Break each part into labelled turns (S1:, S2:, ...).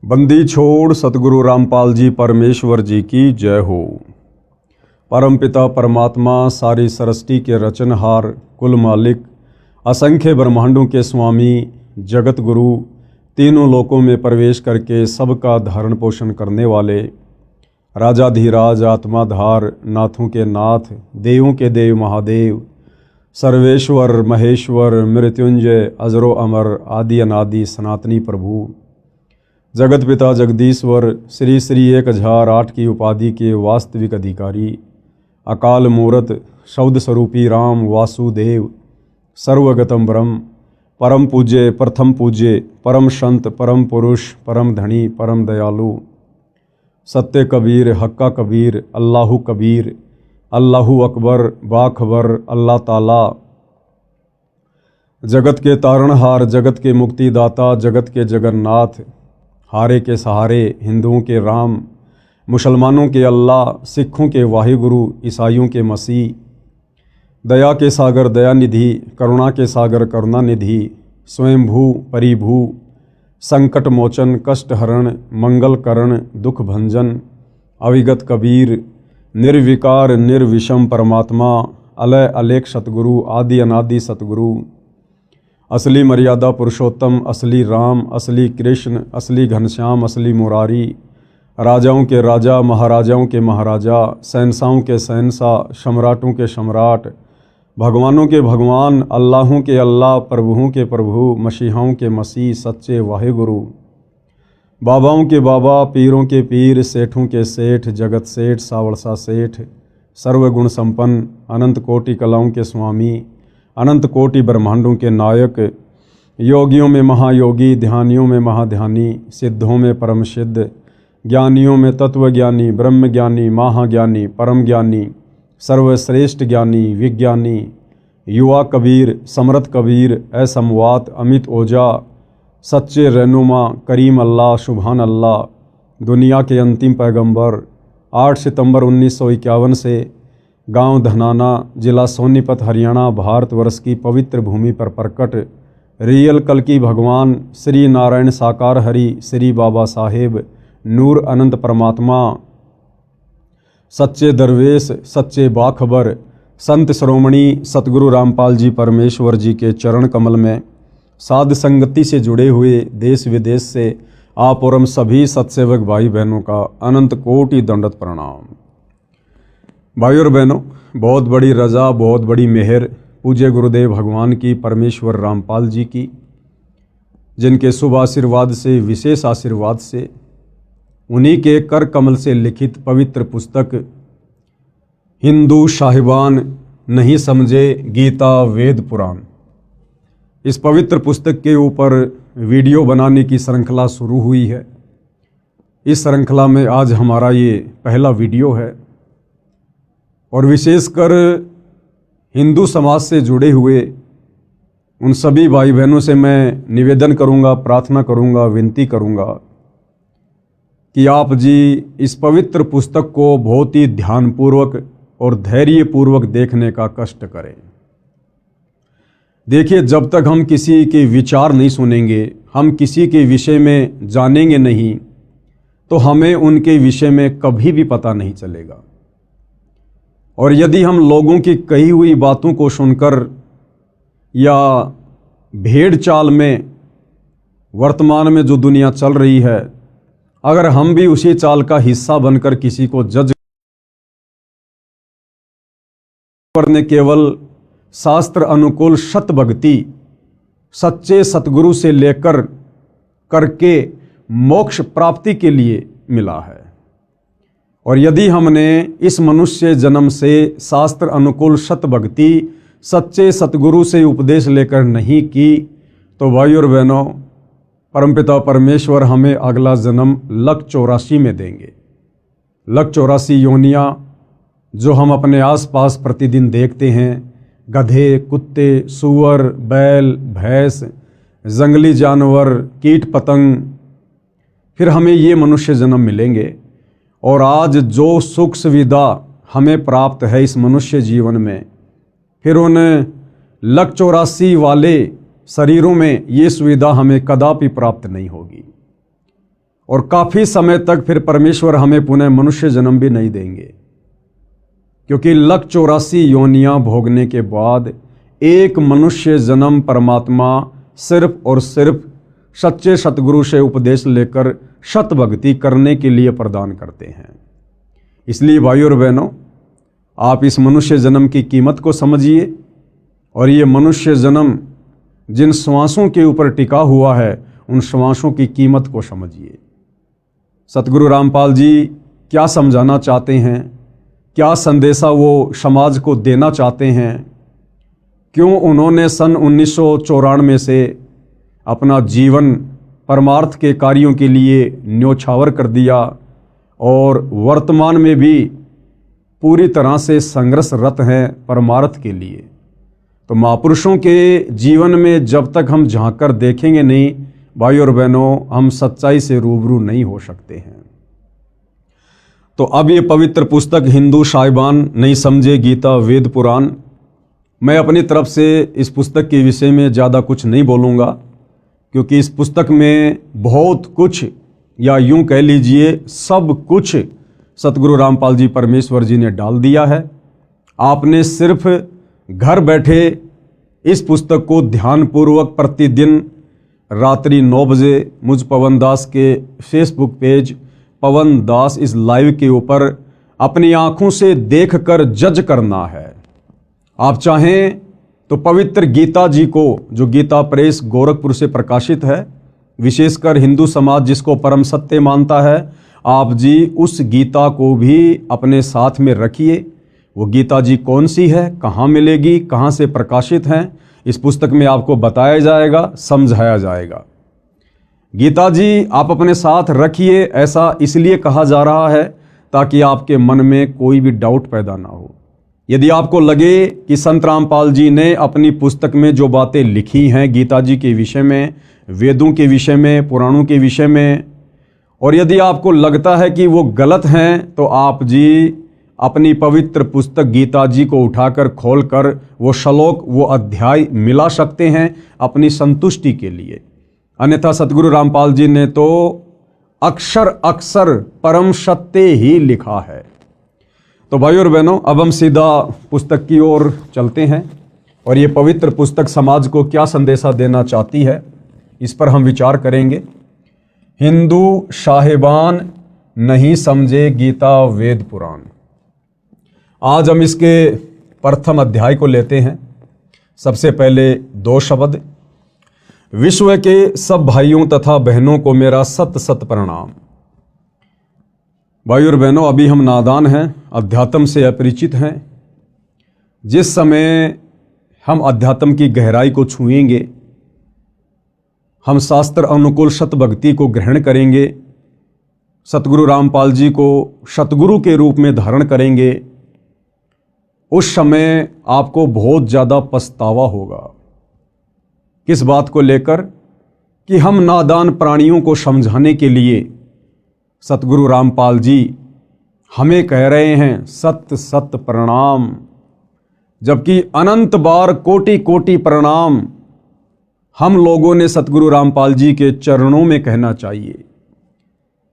S1: बंदी छोड़ सतगुरु रामपाल जी परमेश्वर जी की जय हो। परमपिता परमात्मा सारी सृष्टि के रचनहार, कुल मालिक, असंख्य ब्रह्मांडों के स्वामी, जगत गुरु, तीनों लोकों में प्रवेश करके सबका धारण पोषण करने वाले, राजाधिराज, आत्माधार, नाथों के नाथ, देवों के देव महादेव, सर्वेश्वर महेश्वर, मृत्युंजय, अजरो अमर, आदि अनादि सनातनी प्रभु, जगत पिता जगदीश्वर, श्री श्री 1008 की उपाधि के वास्तविक अधिकारी, अकाल मूरत, शब्द स्वरूपी राम वासुदेव, सर्वगतम ब्रह्म, परम पूज्य, प्रथम पूज्य, परम संत, परम पुरुष, परम धनी, परम दयालु, सत्य कबीर, हक्का कबीर, अल्लाहु कबीर, अल्लाहु अकबर, बाखबर, अल्लाह ताला, जगत के तारणहार, जगत के मुक्तिदाता, जगत के जगन्नाथ, हारे के सहारे, हिंदुओं के राम, मुसलमानों के अल्लाह, सिखों के वाहिगुरु, ईसाइयों के मसीह, दया के सागर दयानिधि, करुणा के सागर करुणानिधि, स्वयंभू परिभू, संकट मोचन, कष्ट हरण, मंगल करण, दुख भंजन, अविगत कबीर, निर्विकार निर्विषम परमात्मा, अलय अलेख सतगुरु, आदि अनादि सतगुरु, असली मर्यादा पुरुषोत्तम, असली राम, असली कृष्ण, असली घनश्याम, असली मुरारी, राजाओं के राजा, महाराजाओं के महाराजा, शहंशाहों के शहंशाह, सम्राटों के सम्राट, भगवानों के भगवान, अल्लाहों के अल्लाह, प्रभुओं के प्रभु, मसीहाओं के मसीह, सच्चे वाहिगुरु, बाबाओं के बाबा, पीरों के पीर, सेठों के सेठ, जगत सेठ, सावड़सा सेठ, सर्वगुण संपन्न, अनंत कोटि कलाओं के स्वामी, अनंत कोटि ब्रह्मांडों के नायक, योगियों में महायोगी, ध्यानियों में महाध्यानी, सिद्धों में परम सिद्ध, ज्ञानियों में तत्वज्ञानी, ब्रह्मज्ञानी, महाज्ञानी, परम ज्ञानी, सर्वश्रेष्ठ ज्ञानी, विज्ञानी, युवा कबीर, समर्थ कबीर, असमवात, अमित ओजा, सच्चे रहनुमा, करीम अल्लाह, सुभान अल्लाह, दुनिया के अंतिम पैगंबर, 8 सितंबर 1951 से गांव धनाना, जिला सोनीपत, हरियाणा, भारतवर्ष की पवित्र भूमि पर प्रकट रियल कल्कि भगवान श्री नारायण साकार हरि, श्री बाबा साहेब, नूर अनंत परमात्मा, सच्चे दरवेश, सच्चे बाखबर, संत श्रोमणी सतगुरु रामपाल जी परमेश्वर जी के चरण कमल में साध संगति से जुड़े हुए देश विदेश से आप और हम सभी सत्सेवक भाई बहनों का अनंत कोटि दंडवत प्रणाम। भाई और बहनों, बहुत बड़ी रजा, बहुत बड़ी मेहर पूज्य गुरुदेव भगवान की, परमेश्वर रामपाल जी की, जिनके शुभ आशीर्वाद से, विशेष आशीर्वाद से, उन्हीं के कर कमल से लिखित पवित्र पुस्तक हिंदू साहिबान नहीं समझे गीता वेद पुराण, इस पवित्र पुस्तक के ऊपर वीडियो बनाने की श्रृंखला शुरू हुई है। इस श्रृंखला में आज हमारा ये पहला वीडियो है और विशेषकर हिंदू समाज से जुड़े हुए उन सभी भाई बहनों से मैं निवेदन करूंगा, प्रार्थना करूंगा, विनती करूंगा कि आप जी इस पवित्र पुस्तक को बहुत ही ध्यानपूर्वक और धैर्यपूर्वक देखने का कष्ट करें। देखिए, जब तक हम किसी के विचार नहीं सुनेंगे, हम किसी के विषय में जानेंगे नहीं, तो हमें उनके विषय में कभी भी पता नहीं चलेगा। और यदि हम लोगों की कही हुई बातों को सुनकर या भेड़ चाल में वर्तमान में जो दुनिया चल रही है, अगर हम भी उसी चाल का हिस्सा बनकर किसी को जज करने, केवल शास्त्र अनुकूल सत भक्ति सच्चे सतगुरु से लेकर करके मोक्ष प्राप्ति के लिए मिला है। और यदि हमने इस मनुष्य जन्म से शास्त्र अनुकूल सत भक्ति सच्चे सतगुरु से उपदेश लेकर नहीं की, तो भाई और बहनों, परमपिता परमेश्वर हमें अगला जन्म लक 84 में देंगे। लक 84 योनियाँ जो हम अपने आसपास प्रतिदिन देखते हैं, गधे, कुत्ते, सूअर, बैल, भैंस, जंगली जानवर, कीट पतंग, फिर हमें ये मनुष्य जन्म मिलेंगे। और आज जो सुख सुविधा हमें प्राप्त है इस मनुष्य जीवन में, फिर उन लक 84 वाले शरीरों में ये सुविधा हमें कदापि प्राप्त नहीं होगी। और काफ़ी समय तक फिर परमेश्वर हमें पुनः मनुष्य जन्म भी नहीं देंगे, क्योंकि 184 योनियां भोगने के बाद एक मनुष्य जन्म परमात्मा सिर्फ और सिर्फ सच्चे सतगुरु से उपदेश लेकर सत भक्ति करने के लिए प्रदान करते हैं। इसलिए भाइयों और बहनों, आप इस मनुष्य जन्म की कीमत को समझिए और ये मनुष्य जन्म जिन श्वासों के ऊपर टिका हुआ है उन श्वासों की कीमत को समझिए। सतगुरु रामपाल जी क्या समझाना चाहते हैं, क्या संदेशा वो समाज को देना चाहते हैं, क्यों उन्होंने सन 1994 से अपना जीवन परमार्थ के कार्यों के लिए न्योछावर कर दिया और वर्तमान में भी पूरी तरह से संघर्षरत हैं परमार्थ के लिए। तो महापुरुषों के जीवन में जब तक हम झांक कर देखेंगे नहीं भाइयों और बहनों, हम सच्चाई से रूबरू नहीं हो सकते हैं। तो अब ये पवित्र पुस्तक हिंदू साहिबान नहीं समझे गीता वेद पुराण, मैं अपनी तरफ से इस पुस्तक के विषय में ज़्यादा कुछ नहीं बोलूँगा, क्योंकि इस पुस्तक में बहुत कुछ, या यूं कह लीजिए सब कुछ सतगुरु रामपाल जी परमेश्वर जी ने डाल दिया है। आपने सिर्फ घर बैठे इस पुस्तक को ध्यानपूर्वक प्रतिदिन रात्रि 9 बजे मुझ पवन दास के फेसबुक पेज पवन दास इस लाइव के ऊपर अपनी आंखों से देखकर जज करना है। आप चाहें तो पवित्र गीता जी को, जो गीता प्रेस गोरखपुर से प्रकाशित है, विशेषकर हिंदू समाज जिसको परम सत्य मानता है, आप जी उस गीता को भी अपने साथ में रखिए। वो गीता जी कौन सी है, कहाँ मिलेगी, कहाँ से प्रकाशित हैं, इस पुस्तक में आपको बताया जाएगा, समझाया जाएगा। गीता जी आप अपने साथ रखिए, ऐसा इसलिए कहा जा रहा है ताकि आपके मन में कोई भी डाउट पैदा ना हो। यदि आपको लगे कि संत रामपाल जी ने अपनी पुस्तक में जो बातें लिखी हैं गीता जी के विषय में, वेदों के विषय में, पुराणों के विषय में, और यदि आपको लगता है कि वो गलत हैं, तो आप जी अपनी पवित्र पुस्तक गीता जी को उठाकर खोलकर वो श्लोक, वो अध्याय मिला सकते हैं अपनी संतुष्टि के लिए। अन्यथा सतगुरु रामपाल जी ने तो अक्षर अक्षर परम सत्य ही लिखा है। तो भाइयों और बहनों, अब हम सीधा पुस्तक की ओर चलते हैं और ये पवित्र पुस्तक समाज को क्या संदेशा देना चाहती है, इस पर हम विचार करेंगे। हिंदू साहिबान नहीं समझे गीता वेद पुराण। आज हम इसके प्रथम अध्याय को लेते हैं। सबसे पहले 2 शब्द। विश्व के सब भाइयों तथा बहनों को मेरा सत सत प्रणाम। भाइयों और बहनों, अभी हम नादान हैं, अध्यात्म से अपरिचित हैं। जिस समय हम अध्यात्म की गहराई को छुएंगे, हम शास्त्र अनुकूल सत भक्ति को ग्रहण करेंगे, सतगुरु रामपाल जी को सतगुरु के रूप में धारण करेंगे, उस समय आपको बहुत ज़्यादा पछतावा होगा। किस बात को लेकर? कि हम नादान प्राणियों को समझाने के लिए सतगुरु रामपाल जी हमें कह रहे हैं सत सत प्रणाम, जबकि अनंत बार कोटि कोटि प्रणाम हम लोगों ने सतगुरु रामपाल जी के चरणों में कहना चाहिए।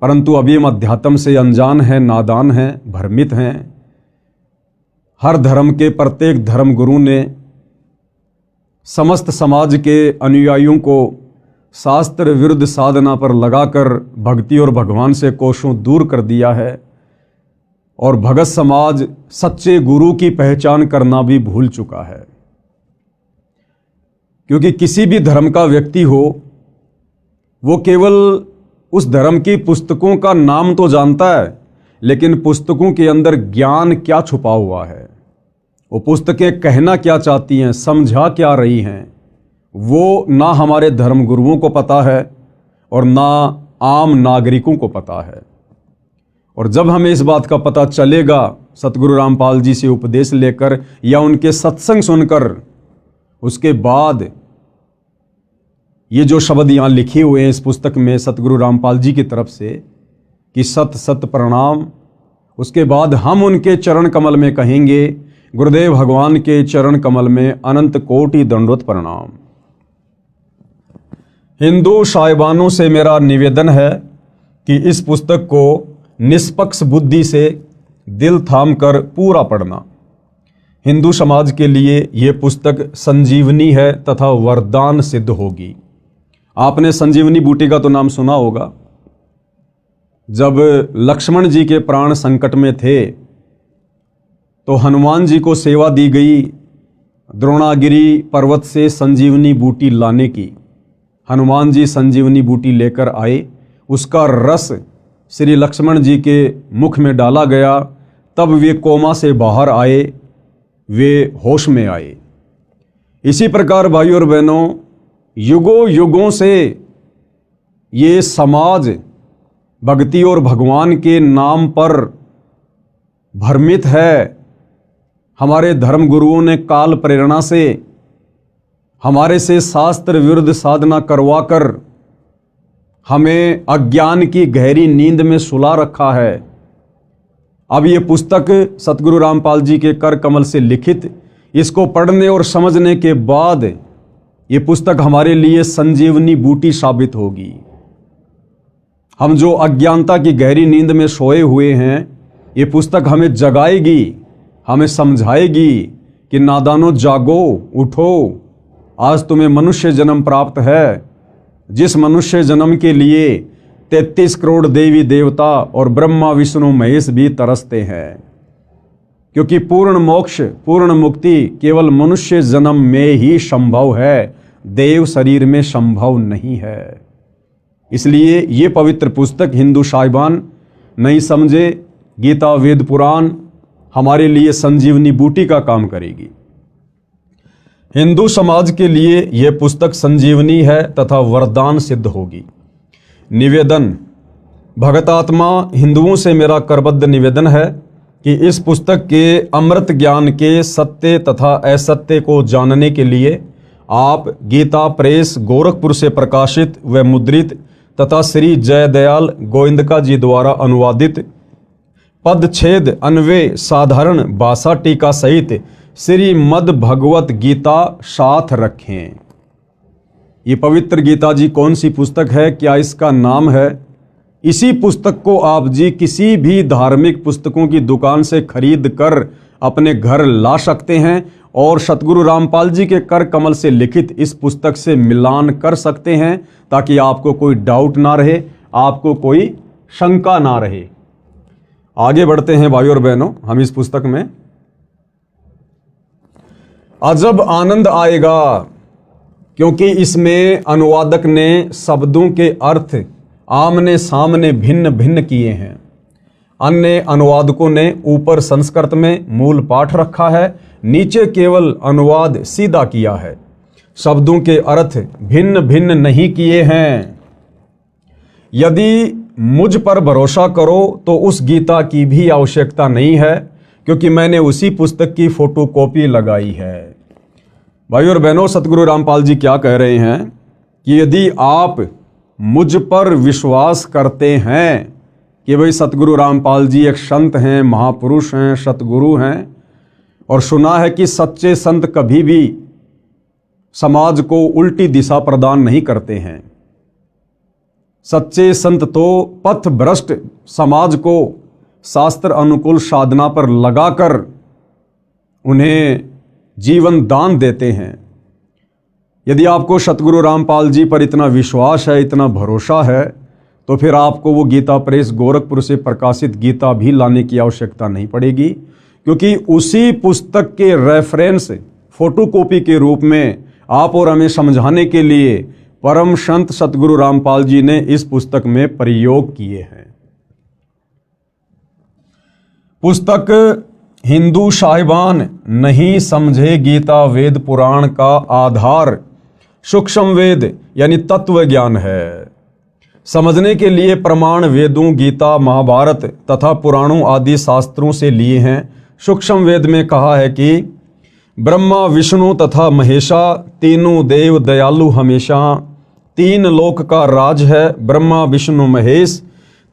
S1: परंतु अभी हम अध्यात्म से अनजान हैं, नादान हैं, भ्रमित हैं। हर धर्म के प्रत्येक धर्म गुरु ने समस्त समाज के अनुयायियों को शास्त्र विरुद्ध साधना पर लगाकर भक्ति और भगवान से कोसों दूर कर दिया है, और भगत समाज सच्चे गुरु की पहचान करना भी भूल चुका है। क्योंकि किसी भी धर्म का व्यक्ति हो, वो केवल उस धर्म की पुस्तकों का नाम तो जानता है, लेकिन पुस्तकों के अंदर ज्ञान क्या छुपा हुआ है, वो पुस्तकें कहना क्या चाहती हैं, समझा क्या रही हैं, वो ना हमारे धर्म गुरुओं को पता है और ना आम नागरिकों को पता है। और जब हमें इस बात का पता चलेगा सतगुरु रामपाल जी से उपदेश लेकर या उनके सत्संग सुनकर, उसके बाद ये जो शब्द यहाँ लिखे हुए हैं इस पुस्तक में सतगुरु रामपाल जी की तरफ से कि सत सत प्रणाम, उसके बाद हम उनके चरण कमल में कहेंगे गुरुदेव भगवान के चरण कमल में अनंत कोटि दंडवत प्रणाम। हिंदू साहिबानों से मेरा निवेदन है कि इस पुस्तक को निष्पक्ष बुद्धि से दिल थाम कर पूरा पढ़ना। हिंदू समाज के लिए ये पुस्तक संजीवनी है तथा वरदान सिद्ध होगी। आपने संजीवनी बूटी का तो नाम सुना होगा। जब लक्ष्मण जी के प्राण संकट में थे तो हनुमान जी को सेवा दी गई द्रोणागिरी पर्वत से संजीवनी बूटी लाने की। हनुमान जी संजीवनी बूटी लेकर आए, उसका रस श्री लक्ष्मण जी के मुख में डाला गया, तब वे कोमा से बाहर आए, वे होश में आए। इसी प्रकार भाइयों और बहनों, युगों युगों से ये समाज भक्ति और भगवान के नाम पर भ्रमित है। हमारे धर्म गुरुओं ने काल प्रेरणा से हमारे से शास्त्र विरुद्ध साधना करवाकर हमें अज्ञान की गहरी नींद में सुला रखा है। अब ये पुस्तक सतगुरु रामपाल जी के कर कमल से लिखित, इसको पढ़ने और समझने के बाद ये पुस्तक हमारे लिए संजीवनी बूटी साबित होगी। हम जो अज्ञानता की गहरी नींद में सोए हुए हैं, ये पुस्तक हमें जगाएगी, हमें समझाएगी कि नादानो जागो, उठो, आज तुम्हें मनुष्य जन्म प्राप्त है, जिस मनुष्य जन्म के लिए 33 करोड़ देवी देवता और ब्रह्मा विष्णु महेश भी तरसते हैं। क्योंकि पूर्ण मोक्ष, पूर्ण मुक्ति केवल मनुष्य जन्म में ही संभव है, देव शरीर में संभव नहीं है। इसलिए ये पवित्र पुस्तक हिंदू साहिबान नहीं समझे, गीता वेद पुराण हमारे लिए संजीवनी बूटी का काम करेगी। हिंदू समाज के लिए यह पुस्तक संजीवनी है तथा वरदान सिद्ध होगी। निवेदन, भगतात्मा हिंदुओं से मेरा करबद्ध निवेदन है कि इस पुस्तक के अमृत ज्ञान के सत्य तथा असत्य को जानने के लिए आप गीता प्रेस गोरखपुर से प्रकाशित व मुद्रित तथा श्री जयदयाल गोविंदका जी द्वारा अनुवादित पदछेद अन्वय साधारण भाषा टीका सहित श्रीमद् भगवत गीता साथ रखें। ये पवित्र गीता जी कौन सी पुस्तक है, क्या इसका नाम है? इसी पुस्तक को आप जी किसी भी धार्मिक पुस्तकों की दुकान से खरीद कर अपने घर ला सकते हैं और सतगुरु रामपाल जी के कर कमल से लिखित इस पुस्तक से मिलान कर सकते हैं, ताकि आपको कोई डाउट ना रहे, आपको कोई शंका ना रहे। आगे बढ़ते हैं भाइयों और बहनों, हम इस पुस्तक में अजब आनंद आएगा, क्योंकि इसमें अनुवादक ने शब्दों के अर्थ आमने सामने भिन्न भिन्न किए हैं। अन्य अनुवादकों ने ऊपर संस्कृत में मूल पाठ रखा है, नीचे केवल अनुवाद सीधा किया है, शब्दों के अर्थ भिन्न भिन्न नहीं किए हैं। यदि मुझ पर भरोसा करो तो उस गीता की भी आवश्यकता नहीं है, क्योंकि मैंने उसी पुस्तक की फोटोकॉपी लगाई है। भाइयों और बहनों, सतगुरु रामपाल जी क्या कह रहे हैं कि यदि आप मुझ पर विश्वास करते हैं कि भाई सतगुरु रामपाल जी एक संत हैं, महापुरुष हैं, सतगुरु हैं, और सुना है कि सच्चे संत कभी भी समाज को उल्टी दिशा प्रदान नहीं करते हैं। सच्चे संत तो पथ भ्रष्ट समाज को शास्त्र अनुकूल साधना पर लगाकर उन्हें जीवन दान देते हैं। यदि आपको सतगुरु रामपाल जी पर इतना विश्वास है, इतना भरोसा है, तो फिर आपको वो गीता प्रेस गोरखपुर से प्रकाशित गीता भी लाने की आवश्यकता नहीं पड़ेगी, क्योंकि उसी पुस्तक के रेफरेंस फोटोकॉपी के रूप में आप और हमें समझाने के लिए परम संत सतगुरु रामपाल जी ने इस पुस्तक में प्रयोग किए हैं। पुस्तक हिंदू साहिबान नहीं समझे गीता वेद पुराण का आधार सूक्ष्म वेद यानी तत्व ज्ञान है। समझने के लिए प्रमाण वेदों, गीता, महाभारत तथा पुराणों आदि शास्त्रों से लिए हैं। सूक्ष्म वेद में कहा है कि ब्रह्मा विष्णु तथा महेशा तीनों देव दयालु हमेशा, तीन लोक का राज है ब्रह्मा विष्णु महेश,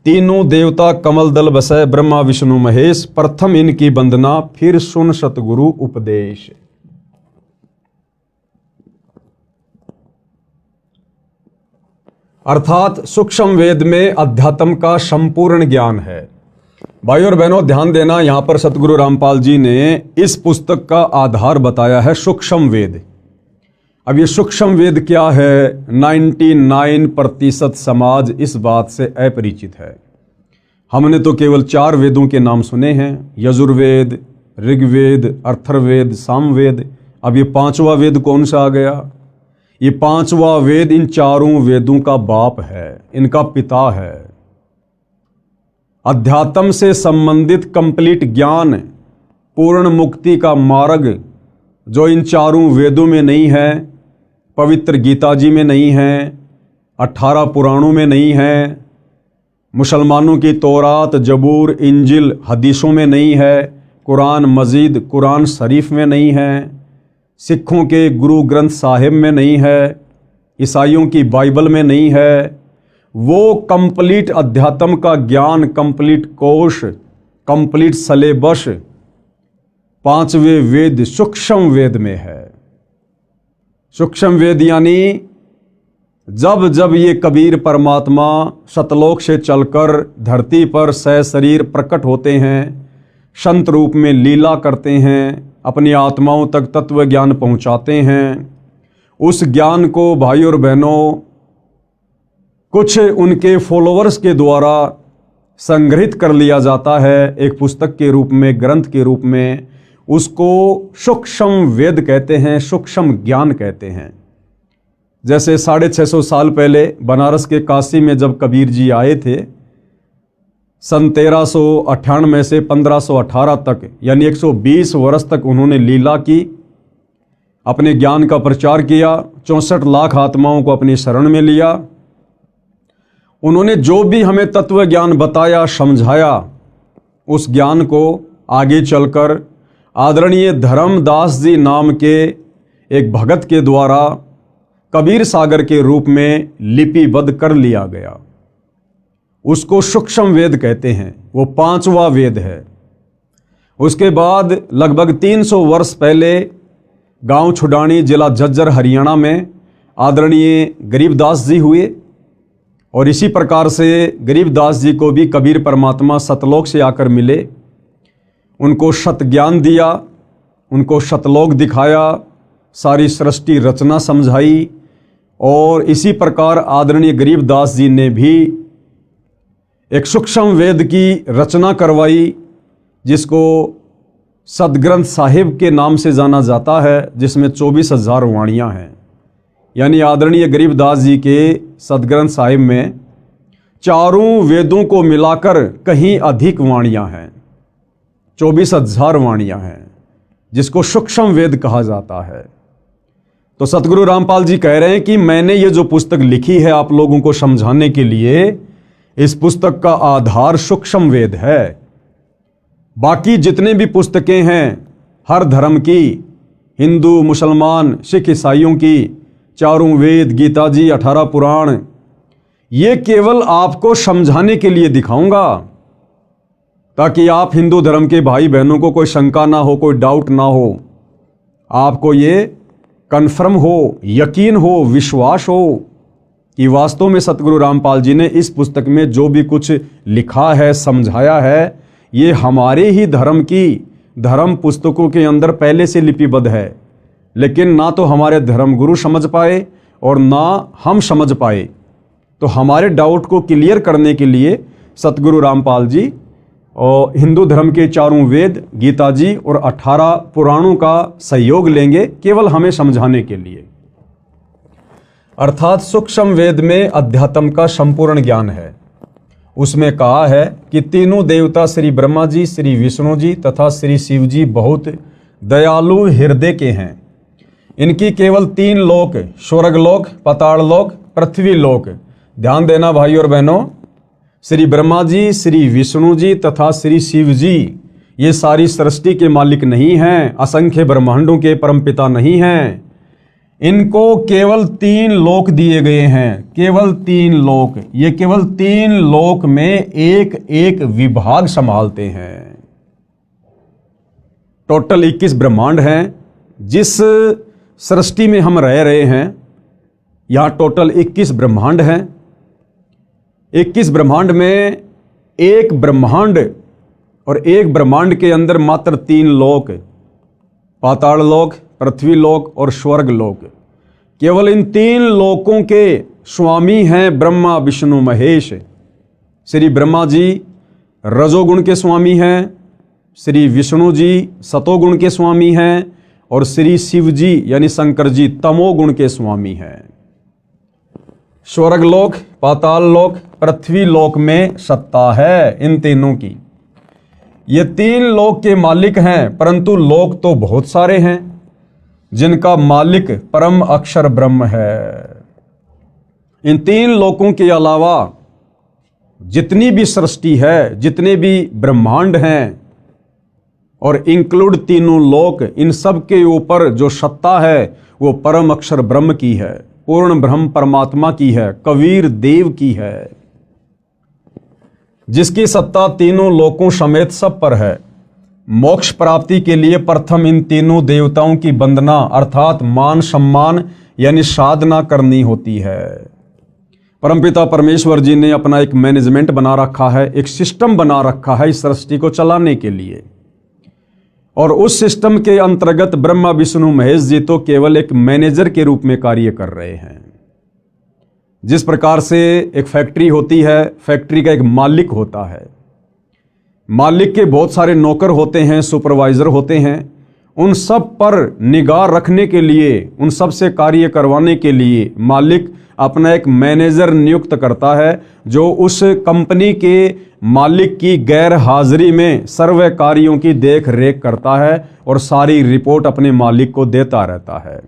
S1: तीनों देवता कमल दल बसै ब्रह्मा विष्णु महेश, प्रथम इनकी वंदना फिर सुन सतगुरु उपदेश। अर्थात सूक्ष्म वेद में अध्यात्म का संपूर्ण ज्ञान है। भाइयों और बहनों, ध्यान देना, यहाँ पर सतगुरु रामपाल जी ने इस पुस्तक का आधार बताया है सूक्ष्म वेद। अब ये सूक्ष्म वेद क्या है, 99% समाज इस बात से अपरिचित है। हमने तो केवल 4 वेदों के नाम सुने हैं, यजुर्वेद, ऋग्वेद, अथर्ववेद, सामवेद। अब ये 5वां वेद कौन सा आ गया? ये 5वां वेद इन 4 वेदों का बाप है, इनका पिता है। अध्यात्म से संबंधित कंप्लीट ज्ञान, पूर्ण मुक्ति का मार्ग जो इन 4 वेदों में नहीं है, पवित्र गीता जी में नहीं है, 18 पुराणों में नहीं है, मुसलमानों की तौरात, जबूर, इंजिल, हदीसों में नहीं है, कुरान मजीद, कुरान शरीफ में नहीं है, सिखों के गुरु ग्रंथ साहिब में नहीं है, ईसाइयों की बाइबल में नहीं है, वो कंप्लीट अध्यात्म का ज्ञान, कंप्लीट कोश, कंप्लीट सलेबस 5वें वेद सूक्ष्म वेद में है। सूक्ष्म वेद यानी जब जब ये कबीर परमात्मा सतलोक से चलकर धरती पर सशरीर प्रकट होते हैं, संत रूप में लीला करते हैं, अपनी आत्माओं तक तत्व ज्ञान पहुंचाते हैं, उस ज्ञान को भाइयों और बहनों कुछ उनके फॉलोअर्स के द्वारा संग्रहित कर लिया जाता है एक पुस्तक के रूप में, ग्रंथ के रूप में। उसको सूक्ष्म वेद कहते हैं, सूक्ष्म ज्ञान कहते हैं। जैसे 650 साल पहले बनारस के काशी में जब कबीर जी आए थे, सन 1398 से 1518 तक, यानी 120 वर्ष तक उन्होंने लीला की, अपने ज्ञान का प्रचार किया, 64 लाख आत्माओं को अपनी शरण में लिया। उन्होंने जो भी हमें तत्व ज्ञान बताया, समझाया, उस ज्ञान को आगे चलकर आदरणीय धर्मदास जी नाम के एक भगत के द्वारा कबीर सागर के रूप में लिपिबद्ध कर लिया गया। उसको सूक्ष्म वेद कहते हैं, वो 5वां वेद है। उसके बाद लगभग 300 वर्ष पहले गांव छुडानी, जिला झज्जर, हरियाणा में आदरणीय गरीबदास जी हुए, और इसी प्रकार से गरीबदास जी को भी कबीर परमात्मा सतलोक से आकर मिले, उनको शत ज्ञान दिया, उनको शतलोक दिखाया, सारी सृष्टि रचना समझाई, और इसी प्रकार आदरणीय गरीबदास जी ने भी एक सूक्ष्म वेद की रचना करवाई, जिसको सदग्रंथ साहिब के नाम से जाना जाता है, जिसमें 24,000 वाणियाँ हैं। यानी आदरणीय गरीबदास जी के सदग्रंथ साहिब में 4 वेदों को मिलाकर कहीं अधिक वाणियाँ हैं, 24,000 वाणियाँ हैं, जिसको सूक्ष्म वेद कहा जाता है। तो सतगुरु रामपाल जी कह रहे हैं कि मैंने ये जो पुस्तक लिखी है आप लोगों को समझाने के लिए, इस पुस्तक का आधार सूक्ष्म वेद है। बाकी जितने भी पुस्तकें हैं हर धर्म की, हिंदू, मुसलमान, सिख, ईसाइयों की, 4 वेद, गीता जी, 18 पुराण, ये केवल आपको समझाने के लिए दिखाऊंगा, ताकि आप हिंदू धर्म के भाई बहनों को कोई शंका ना हो, कोई डाउट ना हो, आपको ये कन्फर्म हो, यकीन हो, विश्वास हो कि वास्तव में सतगुरु रामपाल जी ने इस पुस्तक में जो भी कुछ लिखा है, समझाया है, ये हमारे ही धर्म की धर्म पुस्तकों के अंदर पहले से लिपिबद्ध है। लेकिन ना तो हमारे धर्मगुरु समझ पाए और ना हम समझ पाए। तो हमारे डाउट को क्लियर करने के लिए सतगुरु रामपाल जी और हिंदू धर्म के 4 वेद, गीता जी और 18 पुराणों का सहयोग लेंगे, केवल हमें समझाने के लिए। अर्थात सूक्ष्म वेद में अध्यात्म का संपूर्ण ज्ञान है। उसमें कहा है कि तीनों देवता श्री ब्रह्मा जी, श्री विष्णु जी तथा श्री शिव जी बहुत दयालु हृदय के हैं। इनकी केवल 3 लोक, स्वर्गलोक, पाताललोक, पृथ्वी लोक। ध्यान देना भाइयों और बहनों, श्री ब्रह्मा जी, श्री विष्णु जी तथा श्री शिव जी ये सारी सृष्टि के मालिक नहीं हैं, असंख्य ब्रह्मांडों के परमपिता नहीं हैं। इनको केवल 3 लोक दिए गए हैं, केवल 3 लोक। ये केवल 3 लोक में एक एक विभाग संभालते हैं। टोटल 21 ब्रह्मांड हैं। जिस सृष्टि में हम रह रहे हैं, यहाँ टोटल 21 ब्रह्मांड हैं। 21 ब्रह्मांड में एक ब्रह्मांड और एक ब्रह्मांड के अंदर मात्र 3 लोक, पाताल लोक, पृथ्वी लोक और स्वर्ग लोक। केवल इन 3 लोकों के स्वामी हैं ब्रह्मा विष्णु महेश। श्री ब्रह्मा जी रजोगुण के स्वामी हैं, श्री विष्णु जी सतोगुण के स्वामी हैं और श्री शिव जी यानी शंकर जी तमोगुण के स्वामी हैं। स्वर्ग लोक, पाताल लोक, पृथ्वी लोक में सत्ता है इन तीनों की। ये 3 लोक के मालिक हैं, परंतु लोक तो बहुत सारे हैं जिनका मालिक परम अक्षर ब्रह्म है। इन 3 लोकों के अलावा जितनी भी सृष्टि है, जितने भी ब्रह्मांड हैं और इंक्लूड तीनों लोक, इन सब के ऊपर जो सत्ता है वो परम अक्षर ब्रह्म की है, पूर्ण ब्रह्म परमात्मा की है, कबीर देव की है, जिसकी सत्ता तीनों लोकों समेत सब पर है। मोक्ष प्राप्ति के लिए प्रथम इन तीनों देवताओं की वंदना अर्थात मान सम्मान यानी साधना करनी होती है। परमपिता परमेश्वर जी ने अपना एक मैनेजमेंट बना रखा है, एक सिस्टम बना रखा है इस सृष्टि को चलाने के लिए, और उस सिस्टम के अंतर्गत ब्रह्मा विष्णु महेश जी तो केवल एक मैनेजर के रूप में कार्य कर रहे हैं। जिस प्रकार से एक फैक्ट्री होती है, फैक्ट्री का एक मालिक होता है, मालिक के बहुत सारे नौकर होते हैं, सुपरवाइजर होते हैं, उन सब पर निगाह रखने के लिए, उन सब से कार्य करवाने के लिए मालिक अपना एक मैनेजर नियुक्त करता है, जो उस कंपनी के मालिक की गैर हाजिरी में सर्व कार्यों की देख रेख करता है और सारी रिपोर्ट अपने मालिक को देता रहता है।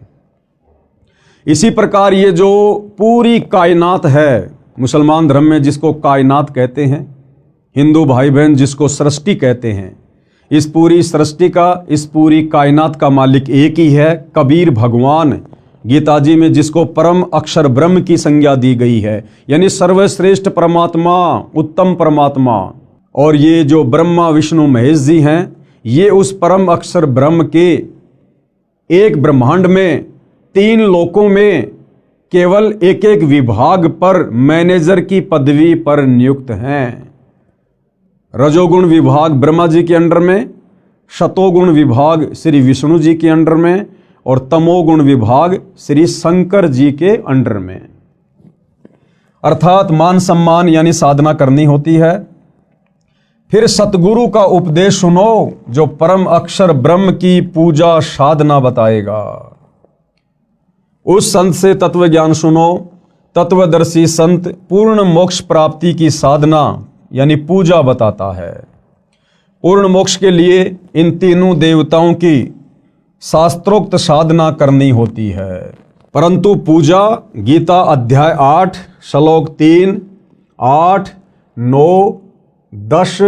S1: इसी प्रकार ये जो पूरी कायनात है, मुसलमान धर्म में जिसको कायनात कहते हैं, हिंदू भाई बहन जिसको सृष्टि कहते हैं, इस पूरी सृष्टि का, इस पूरी कायनात का मालिक एक ही है, कबीर भगवान। गीता जी में जिसको परम अक्षर ब्रह्म की संज्ञा दी गई है, यानी सर्वश्रेष्ठ परमात्मा, उत्तम परमात्मा। और ये जो ब्रह्मा विष्णु महेश जी हैं, ये उस परम अक्षर ब्रह्म के एक ब्रह्मांड में 3 लोकों में केवल एक एक विभाग पर मैनेजर की पदवी पर नियुक्त हैं। रजोगुण विभाग ब्रह्मा जी के अंडर में, शतोगुण विभाग श्री विष्णु जी के अंडर में और तमोगुण विभाग श्री शंकर जी के अंडर में। अर्थात मान सम्मान यानी साधना करनी होती है। फिर सतगुरु का उपदेश सुनो, जो परम अक्षर ब्रह्म की पूजा साधना बताएगा। उस संत से तत्व ज्ञान सुनो। तत्वदर्शी संत पूर्ण मोक्ष प्राप्ति की साधना यानी पूजा बताता है। पूर्ण मोक्ष के लिए इन तीनों देवताओं की शास्त्रोक्त साधना करनी होती है। परंतु पूजा गीता अध्याय 8 श्लोक 3, 8, 9, 10,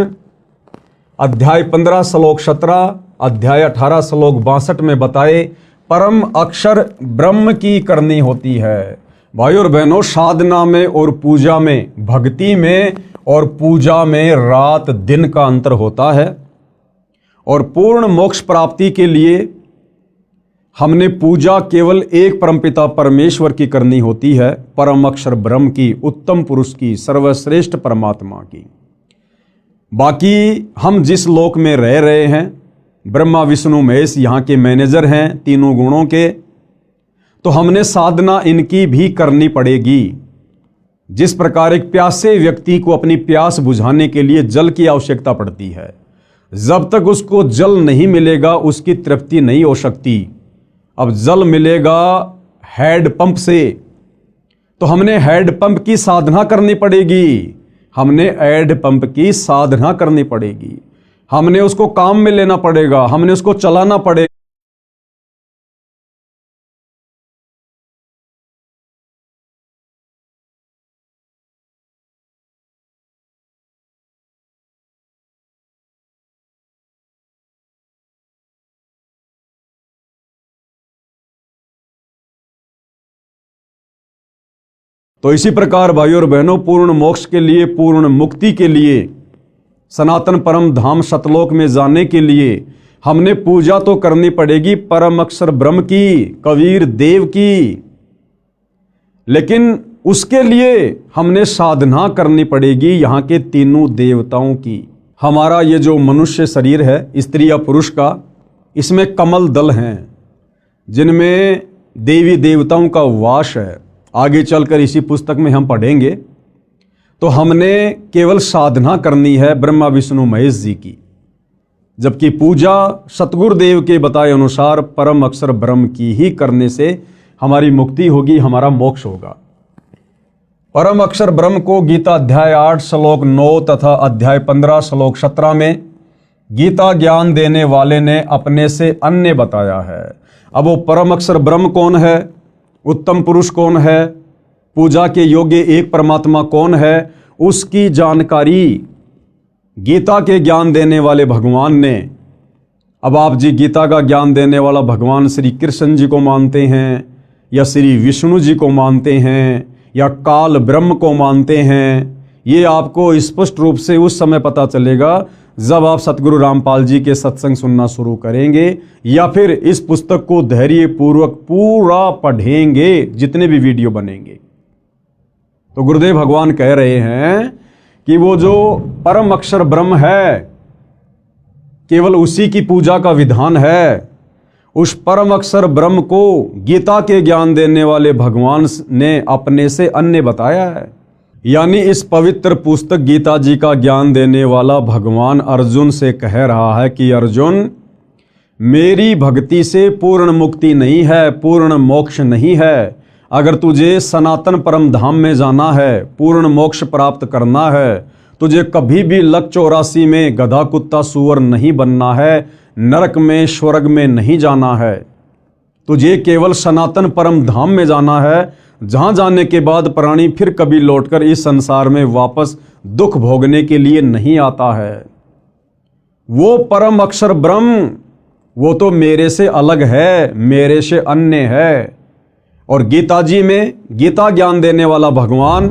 S1: अध्याय 15 श्लोक 17, अध्याय 18 श्लोक 62 में बताए परम अक्षर ब्रह्म की करनी होती है। भाई और बहनों, साधना में और पूजा में, भक्ति में और पूजा में रात दिन का अंतर होता है। और पूर्ण मोक्ष प्राप्ति के लिए हमने पूजा केवल एक परमपिता परमेश्वर की करनी होती है, परम अक्षर ब्रह्म की, उत्तम पुरुष की, सर्वश्रेष्ठ परमात्मा की। बाकी हम जिस लोक में रह रहे हैं, ब्रह्मा विष्णु महेश यहाँ के मैनेजर हैं तीनों गुणों के, तो हमने साधना इनकी भी करनी पड़ेगी। जिस प्रकार एक प्यासे व्यक्ति को अपनी प्यास बुझाने के लिए जल की आवश्यकता पड़ती है, जब तक उसको जल नहीं मिलेगा उसकी तृप्ति नहीं हो सकती। अब जल मिलेगा हैंड पंप से, तो हमने हैंड पंप की साधना करनी पड़ेगी, हमने हैंड पंप की साधना करनी पड़ेगी, हमने उसको काम में लेना पड़ेगा, हमने उसको चलाना पड़ेगा। तो इसी प्रकार भाइयों और बहनों, पूर्ण मोक्ष के लिए, पूर्ण मुक्ति के लिए, सनातन परम धाम सतलोक में जाने के लिए हमने पूजा तो करनी पड़ेगी परम अक्षर ब्रह्म की, कबीर देव की। लेकिन उसके लिए हमने साधना करनी पड़ेगी यहाँ के तीनों देवताओं की। हमारा ये जो मनुष्य शरीर है, स्त्री या पुरुष का, इसमें कमल दल हैं जिनमें देवी देवताओं का वास है। आगे चलकर इसी पुस्तक में हम पढ़ेंगे। तो हमने केवल साधना करनी है ब्रह्मा विष्णु महेश जी की, जबकि पूजा सतगुरुदेव के बताए अनुसार परम अक्षर ब्रह्म की ही करने से हमारी मुक्ति होगी, हमारा मोक्ष होगा। परम अक्षर ब्रह्म को गीता अध्याय 8 श्लोक 9 तथा अध्याय 15 श्लोक 17 में गीता ज्ञान देने वाले ने अपने से अन्य बताया है। अब वो परम अक्षर ब्रह्म कौन है, उत्तम पुरुष कौन है, पूजा के योग्य एक परमात्मा कौन है, उसकी जानकारी गीता के ज्ञान देने वाले भगवान ने। अब आप जी गीता का ज्ञान देने वाला भगवान श्री कृष्ण जी को मानते हैं या श्री विष्णु जी को मानते हैं या काल ब्रह्म को मानते हैं, ये आपको स्पष्ट रूप से उस समय पता चलेगा जब आप सतगुरु रामपाल जी के सत्संग सुनना शुरू करेंगे या फिर इस पुस्तक को धैर्यपूर्वक पूरा पढ़ेंगे, जितने भी वीडियो बनेंगे। तो गुरुदेव भगवान कह रहे हैं कि वो जो परम अक्षर ब्रह्म है, केवल उसी की पूजा का विधान है। उस परम अक्षर ब्रह्म को गीता के ज्ञान देने वाले भगवान ने अपने से अन्य बताया है। यानी इस पवित्र पुस्तक गीता जी का ज्ञान देने वाला भगवान अर्जुन से कह रहा है कि अर्जुन, मेरी भक्ति से पूर्ण मुक्ति नहीं है, पूर्ण मोक्ष नहीं है। अगर तुझे सनातन परम धाम में जाना है, पूर्ण मोक्ष प्राप्त करना है, तुझे कभी भी लक 84 में गधा कुत्ता सूअर नहीं बनना है, नरक में स्वर्ग में नहीं जाना है। तुझे केवल सनातन परम धाम में जाना है, जहां जाने के बाद प्राणी फिर कभी लौटकर इस संसार में वापस दुख भोगने के लिए नहीं आता है। वो परम अक्षर ब्रह्म, वो तो मेरे से अलग है, मेरे से अन्य है। और गीता जी में गीता ज्ञान देने वाला भगवान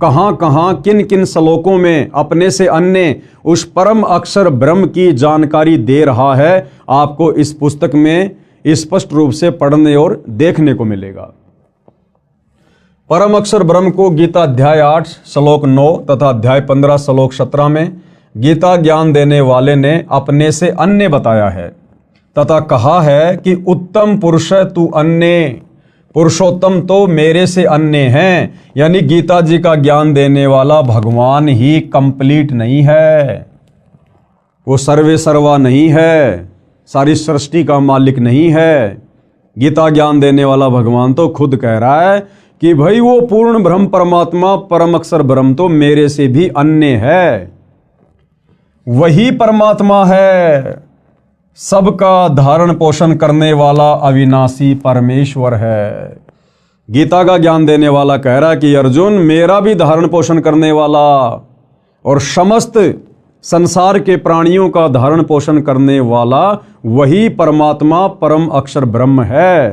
S1: कहाँ कहाँ किन किन श्लोकों में अपने से अन्य उस परम अक्षर ब्रह्म की जानकारी दे रहा है, आपको इस पुस्तक में स्पष्ट रूप से पढ़ने और देखने को मिलेगा। परम अक्षर ब्रह्म को गीता अध्याय 8 श्लोक 9 तथा अध्याय 15 श्लोक 17 में गीता ज्ञान देने वाले ने अपने से अन्य बताया है तथा कहा है कि उत्तम पुरुष तू अन्य, पुरुषोत्तम तो मेरे से अन्य हैं। यानी गीता जी का ज्ञान देने वाला भगवान ही कंप्लीट नहीं है, वो सर्वे सर्वा नहीं है, सारी सृष्टि का मालिक नहीं है। गीता ज्ञान देने वाला भगवान तो खुद कह रहा है कि भाई वो पूर्ण ब्रह्म परमात्मा परम अक्षर ब्रह्म तो मेरे से भी अन्य है, वही परमात्मा है, सबका धारण पोषण करने वाला अविनाशी परमेश्वर है। गीता का ज्ञान देने वाला कह रहा है कि अर्जुन, मेरा भी धारण पोषण करने वाला और समस्त संसार के प्राणियों का धारण पोषण करने वाला वही परमात्मा परम अक्षर ब्रह्म है।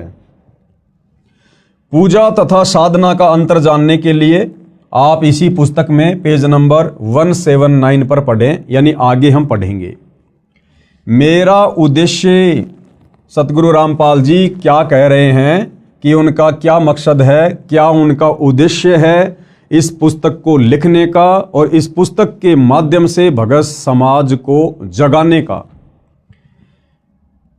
S1: पूजा तथा साधना का अंतर जानने के लिए आप इसी पुस्तक में पेज नंबर 179 पर पढ़ें, यानी आगे हम पढ़ेंगे। मेरा उद्देश्य, सतगुरु रामपाल जी क्या कह रहे हैं कि उनका क्या मकसद है, क्या उनका उद्देश्य है इस पुस्तक को लिखने का और इस पुस्तक के माध्यम से भगत समाज को जगाने का।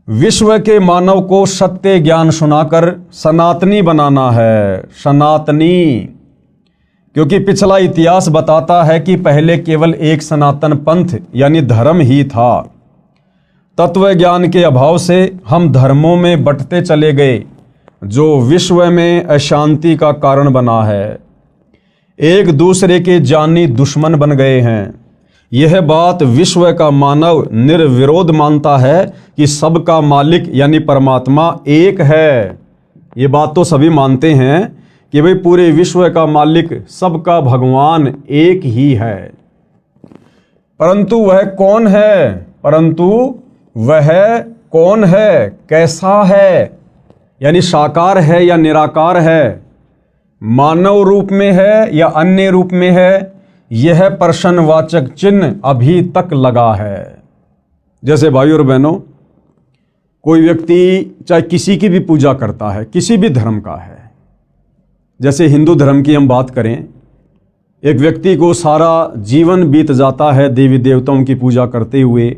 S1: विश्व के मानव को सत्य ज्ञान सुनाकर सनातनी बनाना है, सनातनी। क्योंकि पिछला इतिहास बताता है कि पहले केवल एक सनातन पंथ यानी धर्म ही था। तत्व ज्ञान के अभाव से हम धर्मों में बंटते चले गए, जो विश्व में अशांति का कारण बना है। एक दूसरे के जानी दुश्मन बन गए हैं। यह बात विश्व का मानव निर्विरोध मानता है कि सबका मालिक यानी परमात्मा एक है। ये बात तो सभी मानते हैं कि भाई पूरे विश्व का मालिक सबका भगवान एक ही है। परंतु वह कौन है, कैसा है, यानी साकार है या निराकार है, मानव रूप में है या अन्य रूप में है, यह प्रश्नवाचक चिन्ह अभी तक लगा है। जैसे भाई और बहनों, कोई व्यक्ति चाहे किसी की भी पूजा करता है, किसी भी धर्म का है, जैसे हिंदू धर्म की हम बात करें, एक व्यक्ति को सारा जीवन बीत जाता है देवी देवताओं की पूजा करते हुए,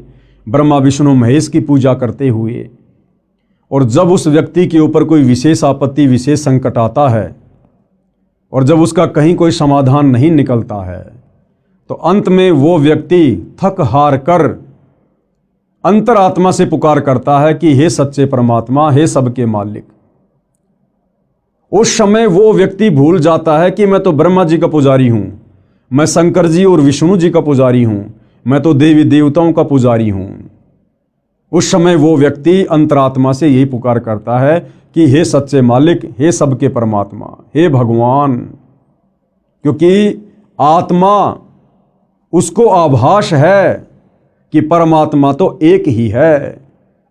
S1: ब्रह्मा विष्णु महेश की पूजा करते हुए, और जब उस व्यक्ति के ऊपर कोई विशेष आपत्ति, विशेष संकट आता है और जब उसका कहीं कोई समाधान नहीं निकलता है, तो अंत में वो व्यक्ति थक हार कर अंतरात्मा से पुकार करता है कि हे सच्चे परमात्मा, हे सबके मालिक। उस समय वो व्यक्ति भूल जाता है कि मैं तो ब्रह्मा जी का पुजारी हूं, मैं शंकर जी और विष्णु जी का पुजारी हूं, मैं तो देवी देवताओं का पुजारी हूं। उस समय वो व्यक्ति अंतरात्मा से यही पुकार करता है कि हे सच्चे मालिक, हे सबके परमात्मा, हे भगवान। क्योंकि आत्मा उसको आभास है कि परमात्मा तो एक ही है।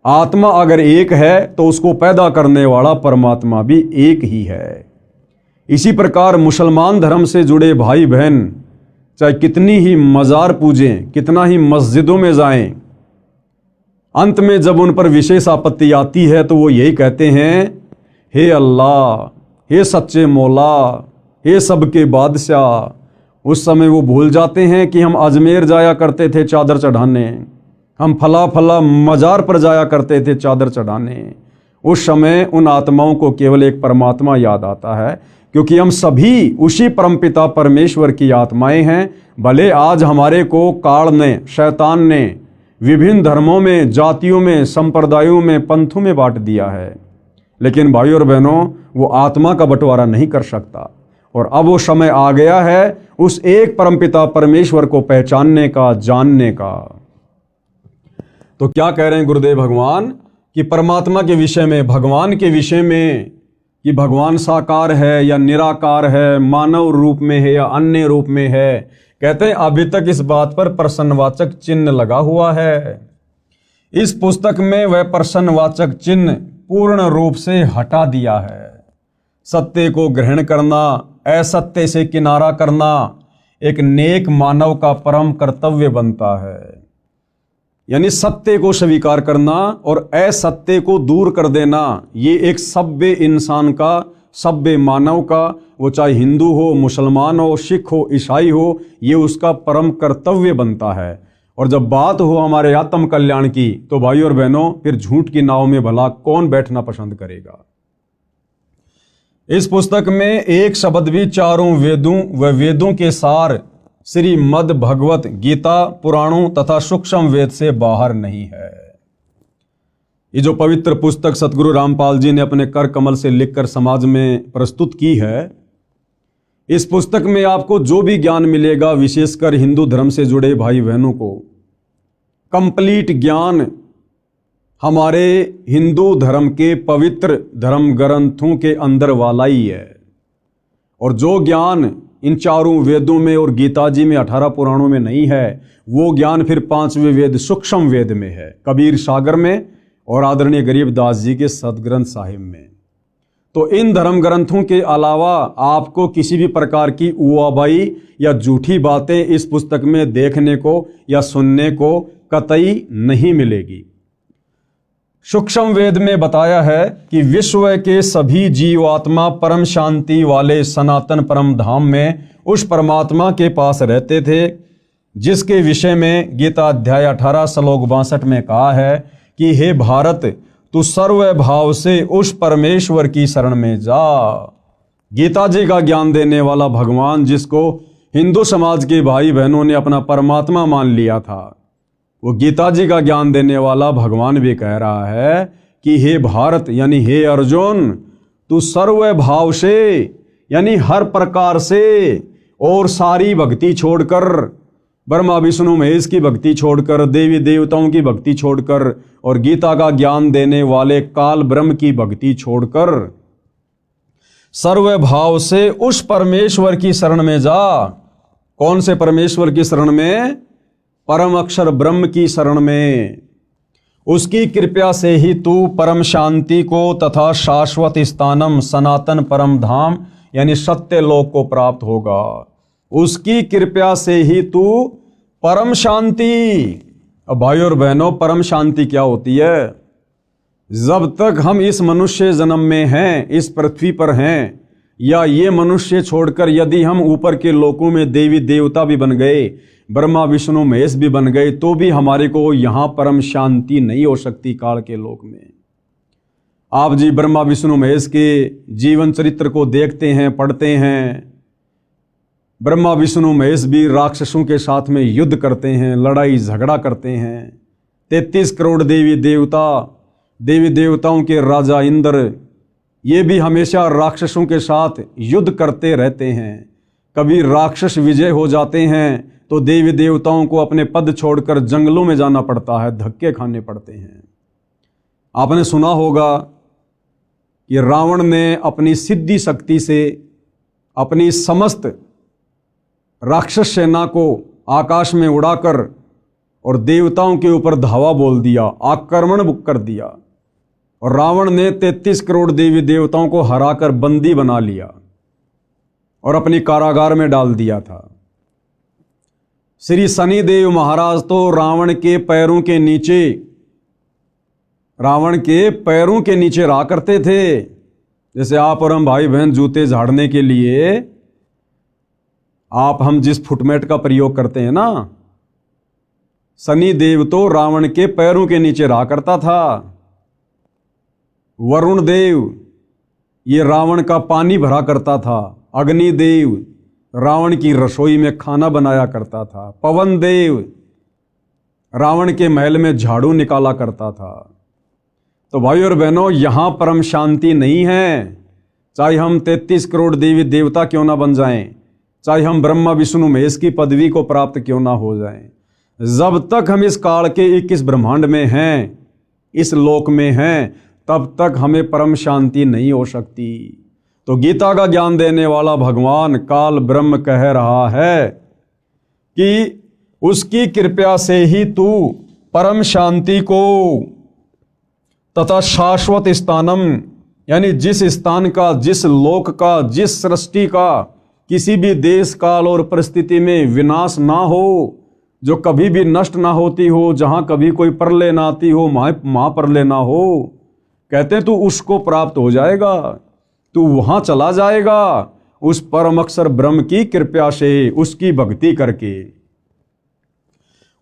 S1: आत्मा अगर एक है तो उसको पैदा करने वाला परमात्मा भी एक ही है। इसी प्रकार मुसलमान धर्म से जुड़े भाई बहन चाहे कितनी ही मज़ार पूजें, कितना ही मस्जिदों में जाएं, अंत में जब उन पर विशेष आपत्ति आती है तो वो यही कहते हैं, हे अल्लाह, हे सच्चे मौला, हे सबके बादशाह। उस समय वो भूल जाते हैं कि हम अजमेर जाया करते थे चादर चढ़ाने, हम फला फला मज़ार पर जाया करते थे चादर चढ़ाने। उस समय उन आत्माओं को केवल एक परमात्मा याद आता है, क्योंकि हम सभी उसी परमपिता परमेश्वर की आत्माएं हैं। भले आज हमारे को काल ने, शैतान ने विभिन्न धर्मों में, जातियों में, संप्रदायों में, पंथों में बांट दिया है, लेकिन भाइयों और बहनों, वो आत्मा का बंटवारा नहीं कर सकता। और अब वो समय आ गया है उस एक परमपिता परमेश्वर को पहचानने का, जानने का। तो क्या कह रहे हैं गुरुदेव भगवान कि परमात्मा के विषय में, भगवान के विषय में, कि भगवान साकार है या निराकार है, मानव रूप में है या अन्य रूप में है। कहते हैं अभी तक इस बात पर प्रश्नवाचक चिन्ह लगा हुआ है। इस पुस्तक में वह प्रश्नवाचक चिन्ह पूर्ण रूप से हटा दिया है। सत्य को ग्रहण करना, असत्य से किनारा करना एक नेक मानव का परम कर्तव्य बनता है। यानी सत्य को स्वीकार करना और असत्य को दूर कर देना, ये एक सभ्य इंसान का, सभ्य मानव का, वो चाहे हिंदू हो, मुसलमान हो, सिख हो, ईसाई हो, ये उसका परम कर्तव्य बनता है। और जब बात हो हमारे आत्म कल्याण की, तो भाइयों और बहनों, फिर झूठ की नाव में भला कौन बैठना पसंद करेगा। इस पुस्तक में एक शब्द भी चारों वेदों व वेदों के सार श्रीमद् भगवत गीता, पुराणों तथा सूक्ष्म वेद से बाहर नहीं है। ये जो पवित्र पुस्तक सतगुरु रामपाल जी ने अपने कर कमल से लिखकर समाज में प्रस्तुत की है, इस पुस्तक में आपको जो भी ज्ञान मिलेगा, विशेषकर हिंदू धर्म से जुड़े भाई बहनों को कंप्लीट ज्ञान हमारे हिंदू धर्म के पवित्र धर्म ग्रंथों के अंदर वाला ही है। और जो ज्ञान इन चारों वेदों में और गीता जी में, 18 पुराणों में नहीं है, वो ज्ञान फिर 5वें वेद सूक्ष्म वेद में है, कबीर सागर में और आदरणीय गरीबदास जी के सदग्रंथ साहिब में। तो इन धर्म ग्रंथों के अलावा आपको किसी भी प्रकार की उवाबाई या झूठी बातें इस पुस्तक में देखने को या सुनने को कतई नहीं मिलेगी। सूक्ष्म वेद में बताया है कि विश्व के सभी जीवात्मा परम शांति वाले सनातन परम धाम में उस परमात्मा के पास रहते थे, जिसके विषय में गीता अध्याय 18 श्लोक 62 में कहा है कि हे भारत, तू सर्व भाव से उस परमेश्वर की शरण में जा। गीता जी का ज्ञान देने वाला भगवान, जिसको हिंदू समाज के भाई बहनों ने अपना परमात्मा मान लिया था, वो गीता जी का ज्ञान देने वाला भगवान भी कह रहा है कि हे भारत, यानी हे अर्जुन, तू सर्व भाव से, यानी हर प्रकार से, और सारी भक्ति छोड़कर, ब्रह्मा विष्णु महेश की भक्ति छोड़कर, देवी देवताओं की भक्ति छोड़कर, और गीता का ज्ञान देने वाले काल ब्रह्म की भक्ति छोड़कर सर्व भाव से उस परमेश्वर की शरण में जा। कौन से परमेश्वर की शरण में? परम अक्षर ब्रह्म की शरण में। उसकी कृपया से ही तू परम शांति को तथा शाश्वत स्थानम सनातन परम धाम यानी सत्य लोक को प्राप्त होगा। उसकी कृपया से ही तू परम शांति। अब भाइयों और बहनों, परम शांति क्या होती है? जब तक हम इस मनुष्य जन्म में हैं, इस पृथ्वी पर हैं, या ये मनुष्य छोड़कर यदि हम ऊपर के लोकों में देवी देवता भी बन गए, ब्रह्मा विष्णु महेश भी बन गए, तो भी हमारे को यहाँ परम शांति नहीं हो सकती काल के लोक में। आप जी ब्रह्मा विष्णु महेश के जीवन चरित्र को देखते हैं, पढ़ते हैं। ब्रह्मा विष्णु महेश भी राक्षसों के साथ में युद्ध करते हैं, लड़ाई झगड़ा करते हैं। 33 करोड़ देवी देवताओं के राजा इंद्र, ये भी हमेशा राक्षसों के साथ युद्ध करते रहते हैं। कभी राक्षस विजय हो जाते हैं तो देवी देवताओं को अपने पद छोड़कर जंगलों में जाना पड़ता है, धक्के खाने पड़ते हैं। आपने सुना होगा कि रावण ने अपनी सिद्धि शक्ति से अपनी समस्त राक्षस सेना को आकाश में उड़ाकर और देवताओं के ऊपर धावा बोल दिया, आक्रमण कर दिया, और रावण ने 33 करोड़ देवी देवताओं को हराकर बंदी बना लिया और अपनी कारागार में डाल दिया था। श्री शनिदेव महाराज तो रावण के पैरों के नीचे रहा करते थे। जैसे आप और हम भाई बहन जूते झाड़ने के लिए हम जिस फुटमेट का प्रयोग करते हैं ना, शनिदेव तो रावण के पैरों के नीचे रहा करता था। वरुण देव ये रावण का पानी भरा करता था। अग्निदेव रावण की रसोई में खाना बनाया करता था। पवन देव रावण के महल में झाड़ू निकाला करता था। तो भाई और बहनों, यहां परम शांति नहीं है। चाहे हम 33 करोड़ देवी देवता क्यों ना बन जाएं, चाहे हम ब्रह्मा विष्णु महेश की पदवी को प्राप्त क्यों ना हो जाएं, जब तक हम इस काल के 21 ब्रह्मांड में हैं, इस लोक में हैं, तब तक हमें परम शांति नहीं हो सकती। तो गीता का ज्ञान देने वाला भगवान काल ब्रह्म कह रहा है कि उसकी कृपा से ही तू परम शांति को तथा शाश्वत स्थानम, यानी जिस स्थान का, जिस लोक का, जिस सृष्टि का किसी भी देश काल और परिस्थिति में विनाश ना हो, जो कभी भी नष्ट ना होती हो, जहां कभी कोई प्रलय ना आती हो, महाप्रलय ना हो, कहते हैं तू उसको प्राप्त हो जाएगा, तू वहां चला जाएगा उस परम अक्षर ब्रह्म की कृपा से, उसकी भक्ति करके।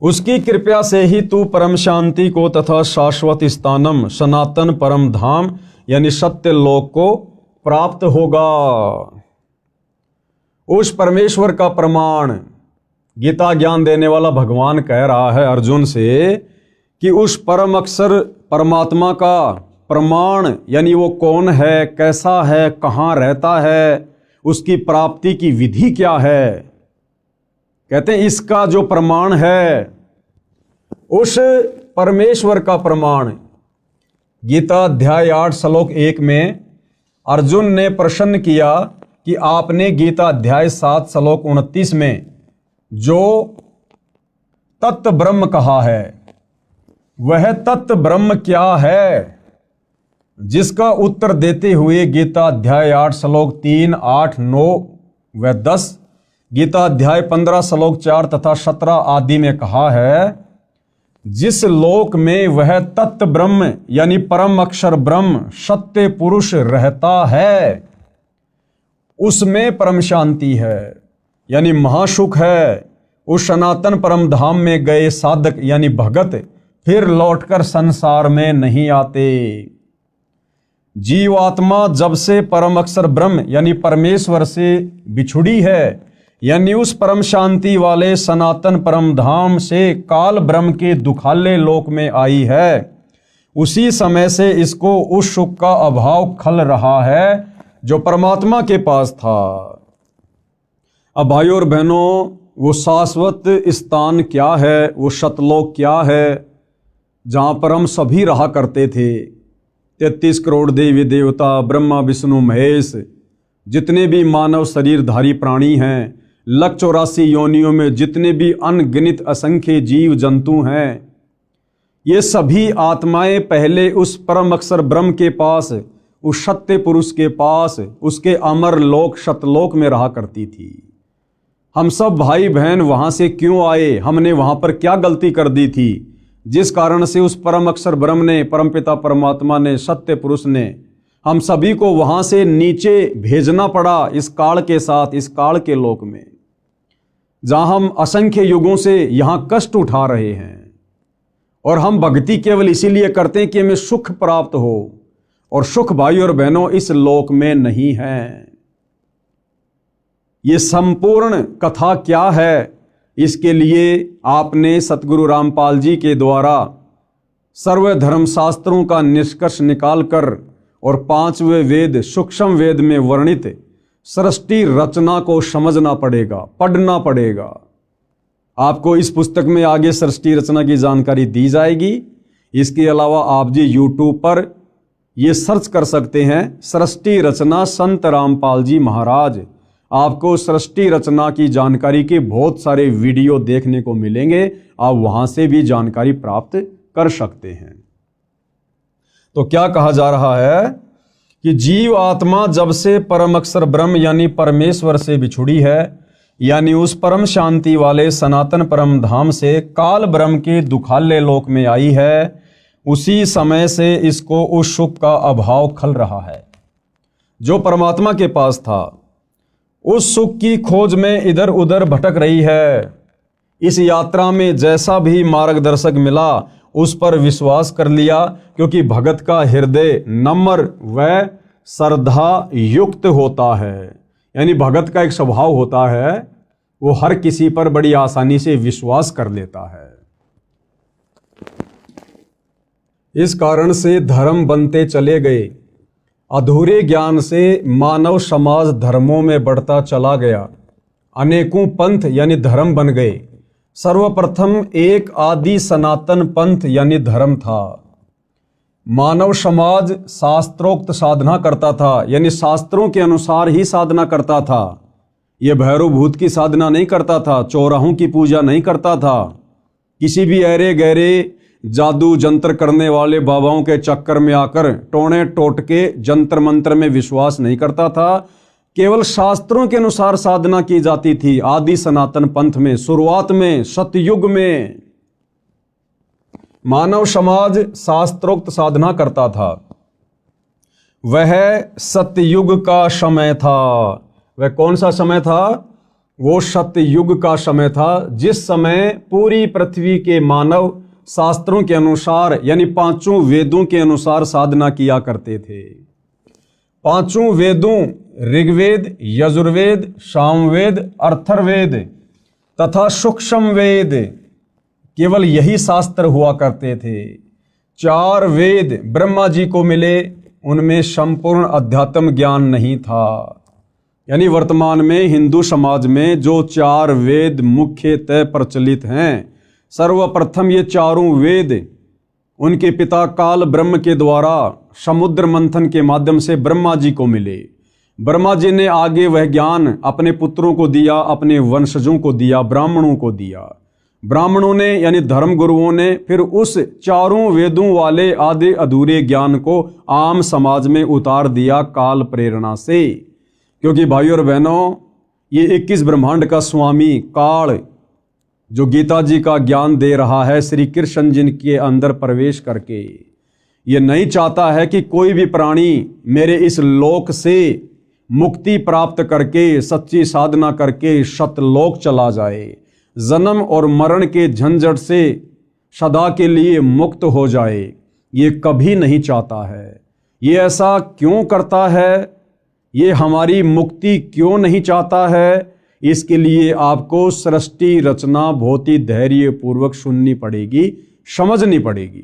S1: उसकी कृपा से ही तू परम शांति को तथा शाश्वत स्थानम, सनातन परम धाम यानी सत्य लोक को प्राप्त होगा। उस परमेश्वर का प्रमाण गीता ज्ञान देने वाला भगवान कह रहा है अर्जुन से कि उस परम अक्षर परमात्मा का प्रमाण, यानी वो कौन है, कैसा है, कहाँ रहता है, उसकी प्राप्ति की विधि क्या है। कहते हैं इसका जो प्रमाण है, उस परमेश्वर का प्रमाण, गीता अध्याय 8 श्लोक 1 में अर्जुन ने प्रश्न किया कि आपने गीता अध्याय 7 श्लोक 29 में जो तत्व ब्रह्म कहा है, वह तत्व ब्रह्म क्या है? जिसका उत्तर देते हुए गीता अध्याय 8 श्लोक 3, 8, 9 व 10, गीता अध्याय 15 श्लोक 4 तथा 17 आदि में कहा है, जिस लोक में वह तत्व ब्रह्म यानी परम अक्षर ब्रह्म सत्य पुरुष रहता है, उसमें परम शांति है, यानी महासुख है। उस सनातन परम धाम में गए साधक यानी भगत फिर लौटकर संसार में नहीं आते। जीवात्मा जब से परम अक्षर ब्रह्म यानी परमेश्वर से बिछुड़ी है, यानी उस परम शांति वाले सनातन परम धाम से काल ब्रह्म के दुखाले लोक में आई है, उसी समय से इसको उस सुख का अभाव खल रहा है जो परमात्मा के पास था। अब भाइयों और बहनों, वो शाश्वत स्थान क्या है, वो सतलोक क्या है, जहाँ पर हम सभी रहा करते थे। 33 करोड़ देवी देवता, ब्रह्मा विष्णु महेश, जितने भी मानव शरीरधारी प्राणी हैं, 184 योनियों में जितने भी अनगिनत असंख्य जीव जंतु हैं, ये सभी आत्माएं पहले उस परम अक्षर ब्रह्म के पास, उस सत्य पुरुष के पास, उसके अमर लोक सतलोक में रहा करती थी। हम सब भाई बहन वहां से क्यों आए, हमने वहां पर क्या गलती कर दी थी, जिस कारण से उस परम अक्षर ब्रह्म ने, परमपिता परमात्मा ने, सत्य पुरुष ने हम सभी को वहां से नीचे भेजना पड़ा इस काल के साथ, इस काल के लोक में, जहां हम असंख्य युगों से यहां कष्ट उठा रहे हैं। और हम भक्ति केवल इसीलिए करते हैं कि हमें सुख प्राप्त हो, और सुख भाई और बहनों इस लोक में नहीं है। ये संपूर्ण कथा क्या है, इसके लिए आपने सतगुरु रामपाल जी के द्वारा सर्व धर्म शास्त्रों का निष्कर्ष निकालकर और 5वें वेद सूक्ष्म वेद में वर्णित सृष्टि रचना को समझना पड़ेगा, पढ़ना पड़ेगा। आपको इस पुस्तक में आगे सृष्टि रचना की जानकारी दी जाएगी। इसके अलावा आप जी YouTube पर ये सर्च कर सकते हैं, सृष्टि रचना संत रामपाल जी महाराज। आपको सृष्टि रचना की जानकारी के बहुत सारे वीडियो देखने को मिलेंगे, आप वहां से भी जानकारी प्राप्त कर सकते हैं। तो क्या कहा जा रहा है कि जीव आत्मा जब से परम अक्षर ब्रह्म यानी परमेश्वर से बिछुड़ी है, यानी उस परम शांति वाले सनातन परम धाम से काल ब्रह्म के दुखाले लोक में आई है, उसी समय से इसको उस सुख का अभाव खल रहा है जो परमात्मा के पास था। उस सुख की खोज में इधर उधर भटक रही है। इस यात्रा में जैसा भी मार्गदर्शक मिला उस पर विश्वास कर लिया, क्योंकि भगत का हृदय नम्र व श्रद्धा युक्त होता है। यानी भगत का एक स्वभाव होता है, वो हर किसी पर बड़ी आसानी से विश्वास कर लेता है। इस कारण से धर्म बनते चले गए। अधूरे ज्ञान से मानव समाज धर्मों में बढ़ता चला गया। अनेकों पंथ यानी धर्म बन गए। सर्वप्रथम एक आदि सनातन पंथ यानी धर्म था। मानव समाज शास्त्रोक्त साधना करता था, यानी शास्त्रों के अनुसार ही साधना करता था। यह भैरव भूत की साधना नहीं करता था, चौराहों की पूजा नहीं करता था, किसी भी ऐरे गहरे जादू जंत्र करने वाले बाबाओं के चक्कर में आकर टोने टोटके जंत्र मंत्र में विश्वास नहीं करता था। केवल शास्त्रों के अनुसार साधना की जाती थी। आदि सनातन पंथ में शुरुआत में सतयुग में मानव समाज शास्त्रोक्त साधना करता था। वह सतयुग का समय था। वह कौन सा समय था? वो सतयुग का समय था, जिस समय पूरी पृथ्वी के मानव शास्त्रों के अनुसार यानी पांचों वेदों के अनुसार साधना किया करते थे। पांचों वेदों ऋग्वेद, यजुर्वेद, सामवेद, अथर्ववेद तथा सूक्ष्म वेद, केवल यही शास्त्र हुआ करते थे। 4 वेद ब्रह्मा जी को मिले, उनमें संपूर्ण अध्यात्म ज्ञान नहीं था। यानी वर्तमान में हिंदू समाज में जो 4 वेद मुख्यतः प्रचलित हैं, सर्वप्रथम ये चारों वेद उनके पिता काल ब्रह्म के द्वारा समुद्र मंथन के माध्यम से ब्रह्मा जी को मिले। ब्रह्मा जी ने आगे वह ज्ञान अपने पुत्रों को दिया, अपने वंशजों को दिया, ब्राह्मणों को दिया। ब्राह्मणों ने यानी धर्म गुरुओं ने फिर उस चारों वेदों वाले आधे अधूरे ज्ञान को आम समाज में उतार दिया काल प्रेरणा से। क्योंकि भाई और बहनों, ये 21 ब्रह्मांड का स्वामी काल जो गीता जी का ज्ञान दे रहा है श्री कृष्ण जी के अंदर प्रवेश करके, ये नहीं चाहता है कि कोई भी प्राणी मेरे इस लोक से मुक्ति प्राप्त करके सच्ची साधना करके सतलोक चला जाए, जन्म और मरण के झंझट से सदा के लिए मुक्त हो जाए। ये कभी नहीं चाहता है। ये ऐसा क्यों करता है? ये हमारी मुक्ति क्यों नहीं चाहता है? इसके लिए आपको सृष्टि रचना बहुत ही धैर्य पूर्वक सुननी पड़ेगी, समझनी पड़ेगी।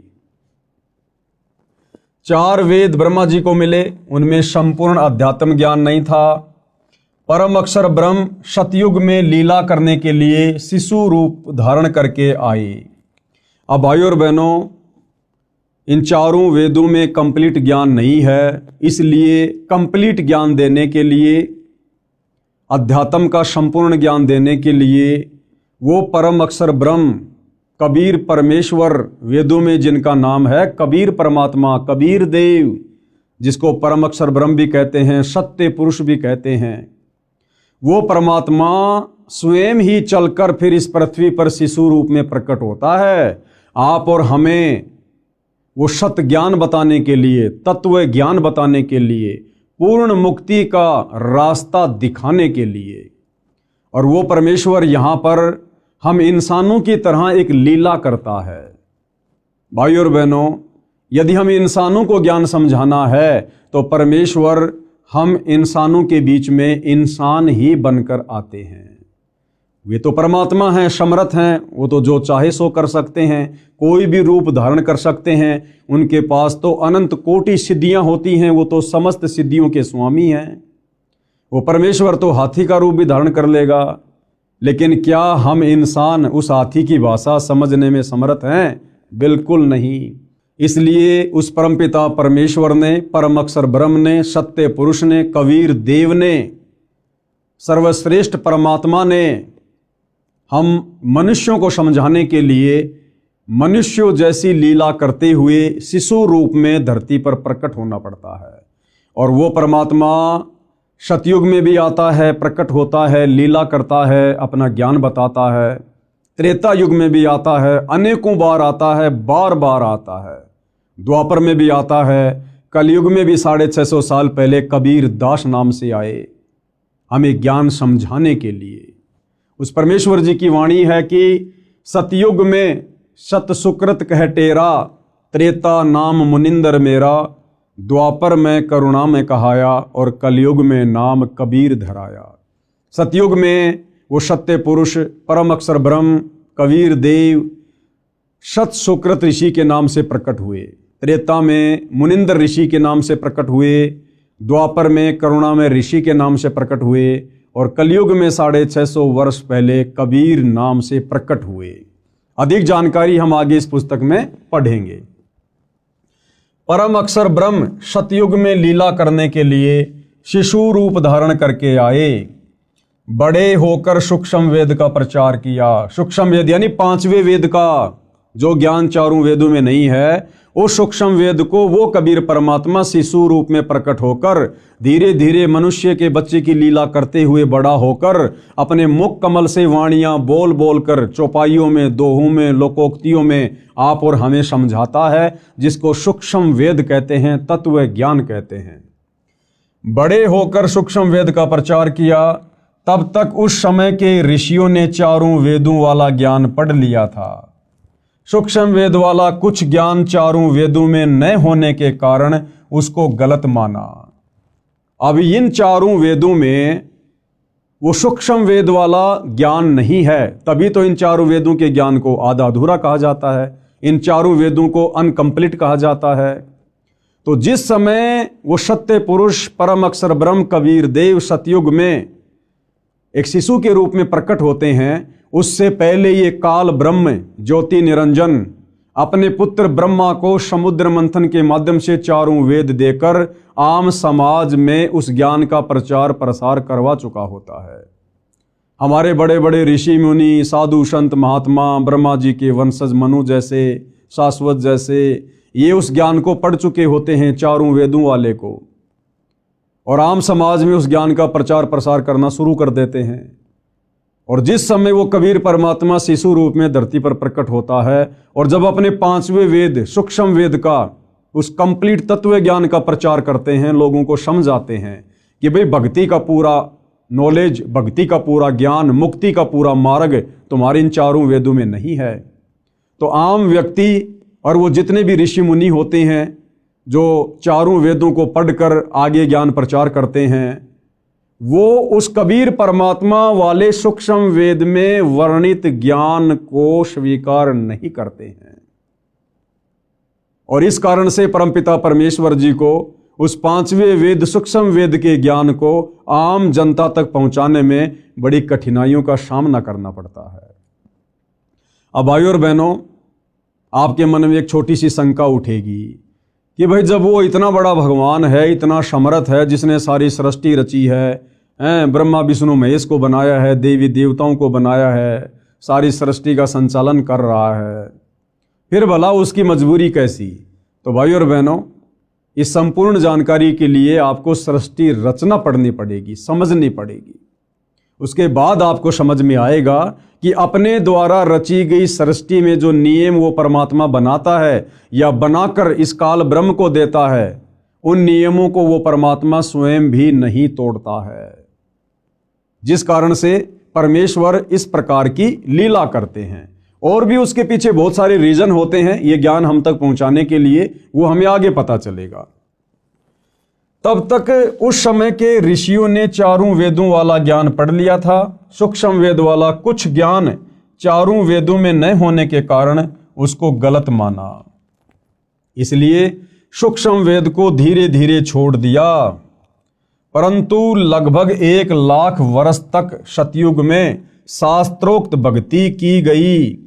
S1: 4 वेद ब्रह्मा जी को मिले, उनमें संपूर्ण अध्यात्म ज्ञान नहीं था। परम अक्षर ब्रह्म सतयुग में लीला करने के लिए शिशु रूप धारण करके आए। अब भाई और बहनों, इन चारों वेदों में कंप्लीट ज्ञान नहीं है, इसलिए कंप्लीट ज्ञान देने के लिए, अध्यात्म का संपूर्ण ज्ञान देने के लिए वो परम अक्षर ब्रह्म कबीर परमेश्वर, वेदों में जिनका नाम है कबीर परमात्मा, कबीर देव, जिसको परम अक्षर ब्रह्म भी कहते हैं, सत्य पुरुष भी कहते हैं, वो परमात्मा स्वयं ही चलकर फिर इस पृथ्वी पर शिशु रूप में प्रकट होता है। आप और हमें वो सत ज्ञान बताने के लिए, तत्व ज्ञान बताने के लिए, पूर्ण मुक्ति का रास्ता दिखाने के लिए। और वो परमेश्वर यहाँ पर हम इंसानों की तरह एक लीला करता है। भाइयों और बहनों, यदि हम इंसानों को ज्ञान समझाना है तो परमेश्वर हम इंसानों के बीच में इंसान ही बनकर आते हैं। वे तो परमात्मा हैं, समर्थ हैं, वो तो जो चाहे सो कर सकते हैं, कोई भी रूप धारण कर सकते हैं। उनके पास तो अनंत कोटि सिद्धियां होती हैं, वो तो समस्त सिद्धियों के स्वामी हैं। वो परमेश्वर तो हाथी का रूप भी धारण कर लेगा, लेकिन क्या हम इंसान उस हाथी की भाषा समझने में समर्थ हैं? बिल्कुल नहीं। इसलिए उस परमपिता परमेश्वर ने, परम अक्षर ब्रह्म ने, सत्य पुरुष ने, कबीर देव ने, सर्वश्रेष्ठ परमात्मा ने हम मनुष्यों को समझाने के लिए मनुष्यों जैसी लीला करते हुए शिशु रूप में धरती पर प्रकट होना पड़ता है। और वो परमात्मा सतयुग में भी आता है, प्रकट होता है, लीला करता है, अपना ज्ञान बताता है। त्रेता युग में भी आता है, अनेकों बार आता है, बार बार आता है। द्वापर में भी आता है। कलयुग में भी 650 साल पहले कबीर दास नाम से आए हमें ज्ञान समझाने के लिए। उस परमेश्वर जी की वाणी है कि सतयुग में सत सुकृत कह टेरा, त्रेता नाम मुनिंदर मेरा, द्वापर में करुणा में कहाया, और कलयुग में नाम कबीर धराया। सतयुग में वो सत्य पुरुष परम अक्षर ब्रह्म कबीर देव सत सुकृत ऋषि के नाम से प्रकट हुए। त्रेता में मुनिंदर ऋषि के नाम से प्रकट हुए। द्वापर में करुणा में ऋषि के नाम से प्रकट हुए। और कलयुग में 650 वर्ष पहले कबीर नाम से प्रकट हुए। अधिक जानकारी हम आगे इस पुस्तक में पढ़ेंगे। परम अक्षर ब्रह्म सतयुग में लीला करने के लिए शिशु रूप धारण करके आए। बड़े होकर सूक्ष्म वेद का प्रचार किया। सूक्ष्म वेद यानी 5वें वेद का जो ज्ञान चारों वेदों में नहीं है, वो सूक्ष्म वेद को वो कबीर परमात्मा शिशु रूप में प्रकट होकर धीरे धीरे मनुष्य के बच्चे की लीला करते हुए बड़ा होकर अपने मुख कमल से वाणियां बोल बोल कर चौपाइयों में, दोहों में, लोकोक्तियों में आप और हमें समझाता है, जिसको सूक्ष्म वेद कहते हैं, तत्व ज्ञान कहते हैं। बड़े होकर सूक्ष्म वेद का प्रचार किया। तब तक उस समय के ऋषियों ने चारों वेदों वाला ज्ञान पढ़ लिया था। सूक्ष्म वेद वाला कुछ ज्ञान चारों वेदों में न होने के कारण उसको गलत माना। अब इन चारों वेदों में वो सूक्ष्म वेद वाला ज्ञान नहीं है, तभी तो इन चारों वेदों के ज्ञान को आधा अधूरा कहा जाता है, इन चारों वेदों को अनकंप्लीट कहा जाता है। तो जिस समय वो सत्य पुरुष परम अक्षर ब्रह्म कबीर देव सतयुग में एक शिशु के रूप में प्रकट होते हैं, उससे पहले ये काल ब्रह्म ज्योति निरंजन अपने पुत्र ब्रह्मा को समुद्र मंथन के माध्यम से चारों वेद देकर आम समाज में उस ज्ञान का प्रचार प्रसार करवा चुका होता है। हमारे बड़े बड़े ऋषि मुनि, साधु संत महात्मा, ब्रह्मा जी के वंशज मनु जैसे, शाश्वत जैसे, ये उस ज्ञान को पढ़ चुके होते हैं, चारों वेदों वाले को, और आम समाज में उस ज्ञान का प्रचार प्रसार करना शुरू कर देते हैं। और जिस समय वो कबीर परमात्मा शिशु रूप में धरती पर प्रकट होता है और जब अपने 5वें वेद सूक्ष्म वेद का उस कंप्लीट तत्व ज्ञान का प्रचार करते हैं, लोगों को समझाते हैं कि भाई भक्ति का पूरा नॉलेज, भक्ति का पूरा ज्ञान, मुक्ति का पूरा मार्ग तुम्हारे इन चारों वेदों में नहीं है। तो आम व्यक्ति और वो जितने भी ऋषि मुनि होते हैं जो चारों वेदों को पढ़कर आगे ज्ञान प्रचार करते हैं, वो उस कबीर परमात्मा वाले सूक्ष्म वेद में वर्णित ज्ञान को स्वीकार नहीं करते हैं। और इस कारण से परमपिता परमेश्वर जी को उस 5वें वेद सूक्ष्म वेद के ज्ञान को आम जनता तक पहुंचाने में बड़ी कठिनाइयों का सामना करना पड़ता है। अब भाइयों और बहनों, आपके मन में एक छोटी सी शंका उठेगी कि भाई जब वो इतना बड़ा भगवान है, इतना समर्थ है, जिसने सारी सृष्टि रची है, ब्रह्मा विष्णु महेश को बनाया है, देवी देवताओं को बनाया है, सारी सृष्टि का संचालन कर रहा है, फिर भला उसकी मजबूरी कैसी? तो भाइयों और बहनों, इस संपूर्ण जानकारी के लिए आपको सृष्टि रचना पढ़नी पड़ेगी, समझनी पड़ेगी। उसके बाद आपको समझ में आएगा कि अपने द्वारा रची गई सृष्टि में जो नियम वो परमात्मा बनाता है या बनाकर इस काल ब्रह्म को देता है, उन नियमों को वो परमात्मा स्वयं भी नहीं तोड़ता है, जिस कारण से परमेश्वर इस प्रकार की लीला करते हैं। और भी उसके पीछे बहुत सारे रीजन होते हैं, ये ज्ञान हम तक पहुंचाने के लिए, वो हमें आगे पता चलेगा। तब तक उस समय के ऋषियों ने चारों वेदों वाला ज्ञान पढ़ लिया था। सूक्ष्म वेद वाला कुछ ज्ञान चारों वेदों में न होने के कारण उसको गलत माना, इसलिए सूक्ष्म वेद को धीरे धीरे छोड़ दिया। परंतु लगभग 1 लाख वर्ष तक सतयुग में शास्त्रोक्त भक्ति की गई।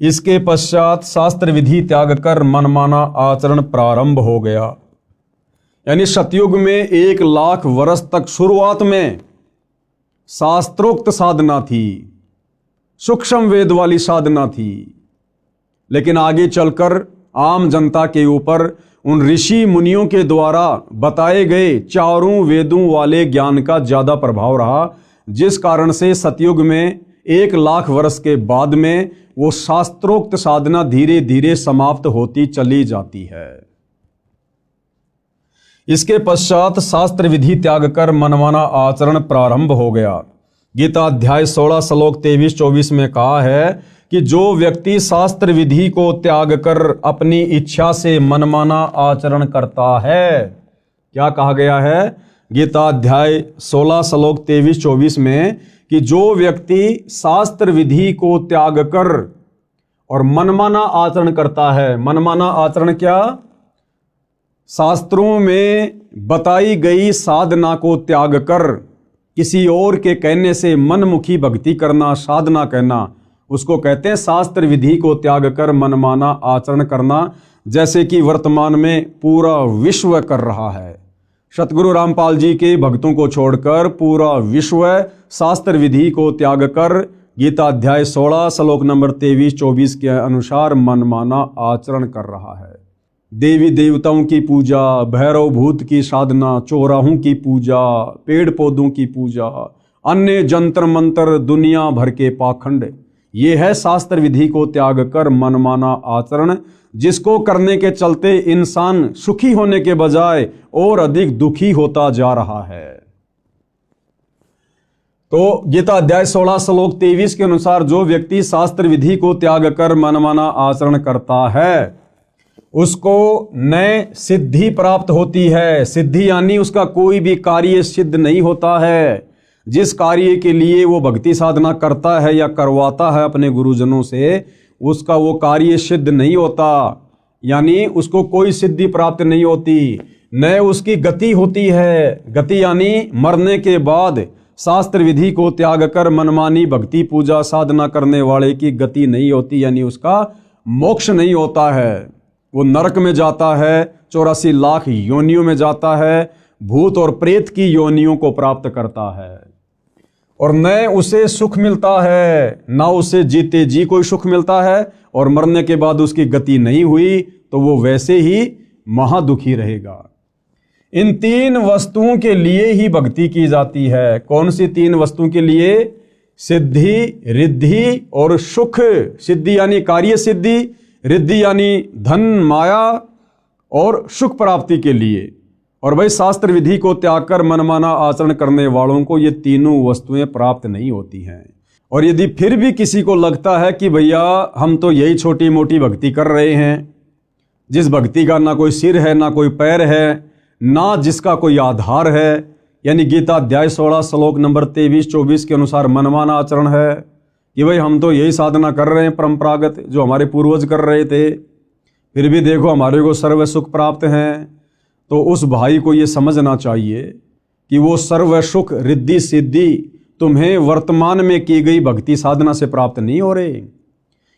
S1: इसके पश्चात शास्त्र विधि त्याग कर मनमाना आचरण प्रारंभ हो गया। यानी सतयुग में 1 लाख वर्ष तक शुरुआत में शास्त्रोक्त साधना थी, सूक्ष्म वेद वाली साधना थी, लेकिन आगे चलकर आम जनता के ऊपर उन ऋषि मुनियों के द्वारा बताए गए चारों वेदों वाले ज्ञान का ज्यादा प्रभाव रहा, जिस कारण से सतयुग में 1 लाख वर्ष के बाद में वो शास्त्रोक्त साधना धीरे धीरे समाप्त होती चली जाती है। इसके पश्चात शास्त्र विधि त्याग कर मनमाना आचरण प्रारंभ हो गया। गीता अध्याय 16 श्लोक 23-24 में कहा है कि जो व्यक्ति शास्त्र विधि को त्याग कर अपनी इच्छा से मनमाना आचरण करता है, क्या कहा गया है गीता अध्याय 16 श्लोक 23-24 में, कि जो व्यक्ति शास्त्र विधि को त्याग कर और मनमाना आचरण करता है। मनमाना आचरण क्या? शास्त्रों में बताई गई साधना को त्याग कर किसी और के कहने से मनमुखी भक्ति करना, साधना कहना, उसको कहते हैं शास्त्र विधि को त्याग कर मनमाना आचरण करना, जैसे कि वर्तमान में पूरा विश्व कर रहा है। सतगुरु रामपाल जी के भक्तों को छोड़कर पूरा विश्व शास्त्र विधि को त्याग कर गीता अध्याय 16 श्लोक नंबर 23-24 के अनुसार मनमाना आचरण कर रहा है। देवी देवताओं की पूजा, भैरव भूत की साधना, चौराहों की पूजा, पेड़ पौधों की पूजा, अन्य जंतर मंत्र, दुनिया भर के पाखंड, ये है शास्त्र विधि को त्याग कर मनमाना आचरण, जिसको करने के चलते इंसान सुखी होने के बजाय और अधिक दुखी होता जा रहा है। तो गीता अध्याय 16 श्लोक 23 के अनुसार जो व्यक्ति शास्त्र विधि को त्याग कर मनमाना आचरण करता है, उसको नए सिद्धि प्राप्त होती है। सिद्धि यानी उसका कोई भी कार्य सिद्ध नहीं होता है। जिस कार्य के लिए वो भक्ति साधना करता है या करवाता है अपने गुरुजनों से, उसका वो कार्य सिद्ध नहीं होता, यानी उसको कोई सिद्धि प्राप्त नहीं होती, न उसकी गति होती है। गति यानी मरने के बाद शास्त्र विधि को त्याग कर मनमानी भक्ति पूजा साधना करने वाले की गति नहीं होती, यानी उसका मोक्ष नहीं होता है। वो नरक में जाता है, 84 लाख योनियों में जाता है, भूत और प्रेत की योनियों को प्राप्त करता है, और न उसे सुख मिलता है, ना उसे जीते जी कोई सुख मिलता है, और मरने के बाद उसकी गति नहीं हुई तो वो वैसे ही महादुखी रहेगा। इन 3 वस्तुओं के लिए ही भक्ति की जाती है। कौन सी 3 वस्तुओं के लिए? सिद्धि, रिद्धि और सुख। सिद्धि यानी कार्य सिद्धि, रिद्धि यानी धन माया और सुख प्राप्ति के लिए। और भाई शास्त्र विधि को त्याग कर मनमाना आचरण करने वालों को ये तीनों वस्तुएं प्राप्त नहीं होती हैं। और यदि फिर भी किसी को लगता है कि भैया हम तो यही छोटी मोटी भक्ति कर रहे हैं, जिस भक्ति का ना कोई सिर है ना कोई पैर है, ना जिसका कोई आधार है, यानी गीता अध्याय 16 श्लोक नंबर 23-24 के अनुसार मनमाना आचरण है कि भाई हम तो यही साधना कर रहे हैं परंपरागत जो हमारे पूर्वज कर रहे थे, फिर भी देखो हमारे को सर्व सुख प्राप्त हैं। तो उस भाई को ये समझना चाहिए कि वो सर्व सुख रिद्धि सिद्धि तुम्हें वर्तमान में की गई भक्ति साधना से प्राप्त नहीं हो रहे।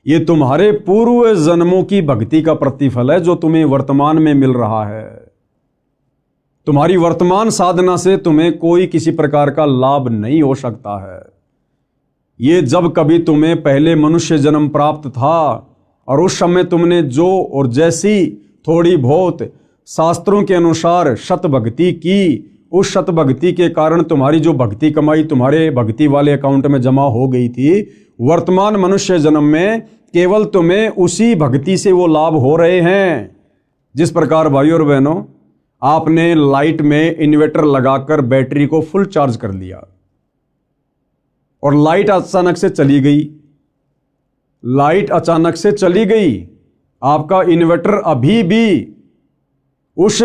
S1: ये तुम्हारे पूर्व जन्मों की भक्ति का प्रतिफल है जो तुम्हें वर्तमान में मिल रहा है। तुम्हारी वर्तमान साधना से तुम्हें कोई किसी प्रकार का लाभ नहीं हो सकता है। ये जब कभी तुम्हें पहले मनुष्य जन्म प्राप्त था और उस समय तुमने जो और जैसी थोड़ी बहुत शास्त्रों के अनुसार सत भक्ति की, उस सत भक्ति के कारण तुम्हारी जो भक्ति कमाई तुम्हारे भक्ति वाले अकाउंट में जमा हो गई थी, वर्तमान मनुष्य जन्म में केवल तुम्हें उसी भक्ति से वो लाभ हो रहे हैं। जिस प्रकार भाइयों और बहनों, आपने लाइट में इन्वर्टर लगाकर बैटरी को फुल चार्ज कर लिया और लाइट अचानक से चली गई, लाइट अचानक से चली गई, आपका इन्वर्टर अभी भी उस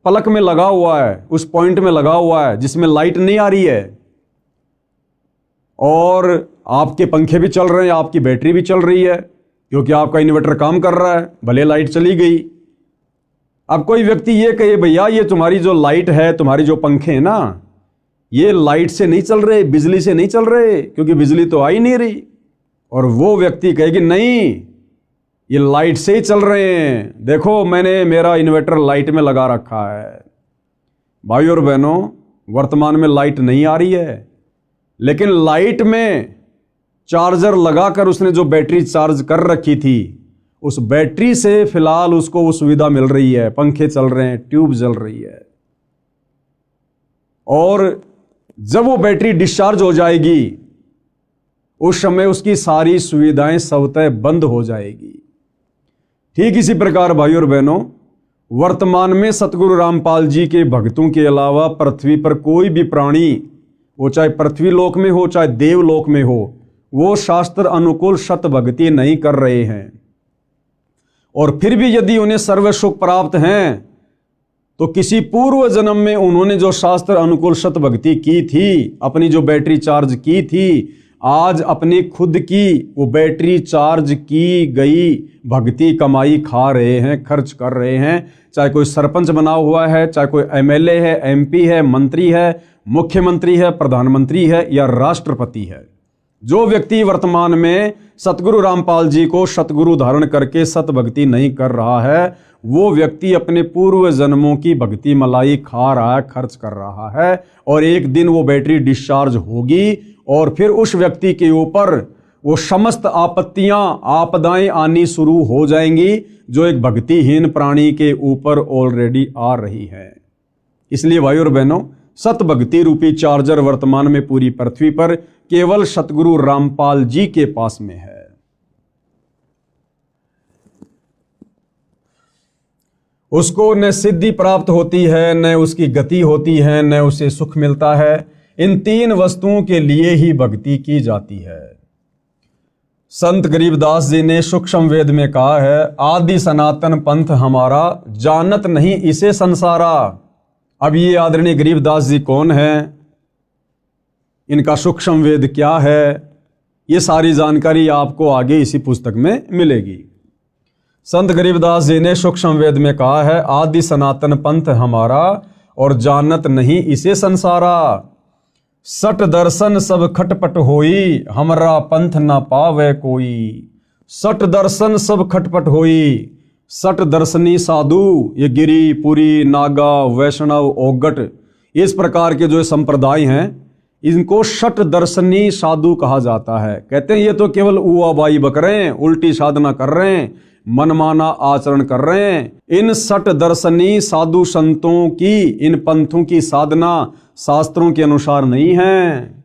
S1: पलक में लगा हुआ है, उस पॉइंट में लगा हुआ है जिसमें लाइट नहीं आ रही है, और आपके पंखे भी चल रहे हैं, आपकी बैटरी भी चल रही है, क्योंकि आपका इन्वर्टर काम कर रहा है, भले लाइट चली गई। अब कोई व्यक्ति ये कहे भैया ये तुम्हारी जो लाइट है, तुम्हारी जो पंखे हैं ना, ये लाइट से नहीं चल रहे, बिजली से नहीं चल रहे, क्योंकि बिजली तो आ ही नहीं रही। और वो व्यक्ति कहेगी नहीं, ये लाइट से ही चल रहे हैं, देखो मैंने मेरा इन्वर्टर लाइट में लगा रखा है। भाइयों और बहनों, वर्तमान में लाइट नहीं आ रही है, लेकिन लाइट में चार्जर लगाकर उसने जो बैटरी चार्ज कर रखी थी, उस बैटरी से फिलहाल उसको वो सुविधा मिल रही है, पंखे चल रहे हैं, ट्यूब जल रही है। और जब वो बैटरी डिस्चार्ज हो जाएगी, उस समय उसकी सारी सुविधाएं स्वतः बंद हो जाएगी। ठीक इसी प्रकार भाइयों और बहनों, वर्तमान में सतगुरु रामपाल जी के भक्तों के अलावा पृथ्वी पर कोई भी प्राणी, वो चाहे पृथ्वी लोक में हो चाहे देवलोक में हो, वो शास्त्र अनुकूल सत भक्ति नहीं कर रहे हैं। और फिर भी यदि उन्हें सर्व सुख प्राप्त हैं, तो किसी पूर्व जन्म में उन्होंने जो शास्त्र अनुकूल सत भक्ति की थी, अपनी जो बैटरी चार्ज की थी, आज अपनी खुद की वो बैटरी चार्ज की गई भक्ति कमाई खा रहे हैं, खर्च कर रहे हैं। चाहे कोई सरपंच बना हुआ है, चाहे कोई एमएलए है, एमपी है, मंत्री है, मुख्यमंत्री है, प्रधानमंत्री है या राष्ट्रपति है, जो व्यक्ति वर्तमान में सतगुरु रामपाल जी को सतगुरु धारण करके सत भक्ति नहीं कर रहा है, वो व्यक्ति अपने पूर्व जन्मों की भक्ति मलाई खा रहा है, खर्च कर रहा है। और एक दिन वो बैटरी डिस्चार्ज होगी और फिर उस व्यक्ति के ऊपर वो समस्त आपत्तियां, आपदाएं आनी शुरू हो जाएंगी, जो एक भक्तिहीन प्राणी के ऊपर ऑलरेडी आ रही है। इसलिए भाइयों और बहनों, सत भक्ति रूपी चार्जर वर्तमान में पूरी पृथ्वी पर केवल सतगुरु रामपाल जी के पास में है। उसको न सिद्धि प्राप्त होती है, न उसकी गति होती है, न उसे सुख मिलता है। इन तीन वस्तुओं के लिए ही भक्ति की जाती है। संत गरीबदास जी ने सूक्ष्म वेद में कहा है, आदि सनातन पंथ हमारा, जानत नहीं इसे संसारा। अब ये आदरणीय गरीबदास जी कौन है, इनका सूक्ष्म वेद क्या है, ये सारी जानकारी आपको आगे इसी पुस्तक में मिलेगी। संत गरीबदास जी ने सूक्ष्म वेद में कहा है, आदि सनातन पंथ हमारा और जानत नहीं इसे संसारा। सट दर्शन सब खटपट होई, हमरा पंथ न पावे कोई। सट दर्शन सब खटपट होई। सट दर्शनी साधु, ये गिरी, पुरी, नागा, वैष्णव, ओगट, इस प्रकार के जो संप्रदाय हैं, इनको सट दर्शनी साधु कहा जाता है। कहते हैं ये तो केवल उआबाई बक रहे हैं, उल्टी साधना कर रहे हैं, मनमाना आचरण कर रहे हैं। इन सट दर्शनी साधु संतों की, इन पंथों की साधना शास्त्रों के अनुसार नहीं है।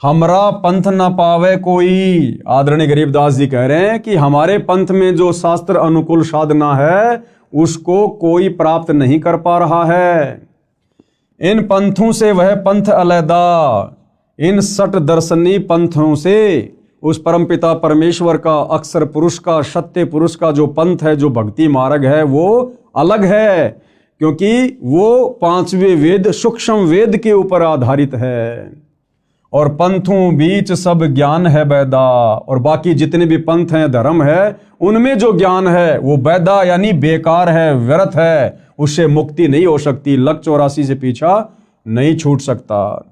S1: हमरा पंथ न पावे कोई। आदरणीय गरीबदास जी कह रहे हैं कि हमारे पंथ में जो शास्त्र अनुकूल साधना है, उसको कोई प्राप्त नहीं कर पा रहा है। इन पंथों से वह पंथ अलैदा। इन सट दर्शनी पंथों से उस परमपिता परमेश्वर का, अक्षर पुरुष का, सत्य पुरुष का जो पंथ है, जो भक्ति मार्ग है, वो अलग है, क्योंकि वो पांचवें वेद सूक्ष्म वेद के ऊपर आधारित है। और पंथों बीच सब ज्ञान है बैदा। और बाकी जितने भी पंथ हैं, धर्म है, उनमें जो ज्ञान है वो बैदा यानी बेकार है, व्यर्थ है, उससे मुक्ति नहीं हो सकती, लक 84 से पीछा नहीं छूट सकता।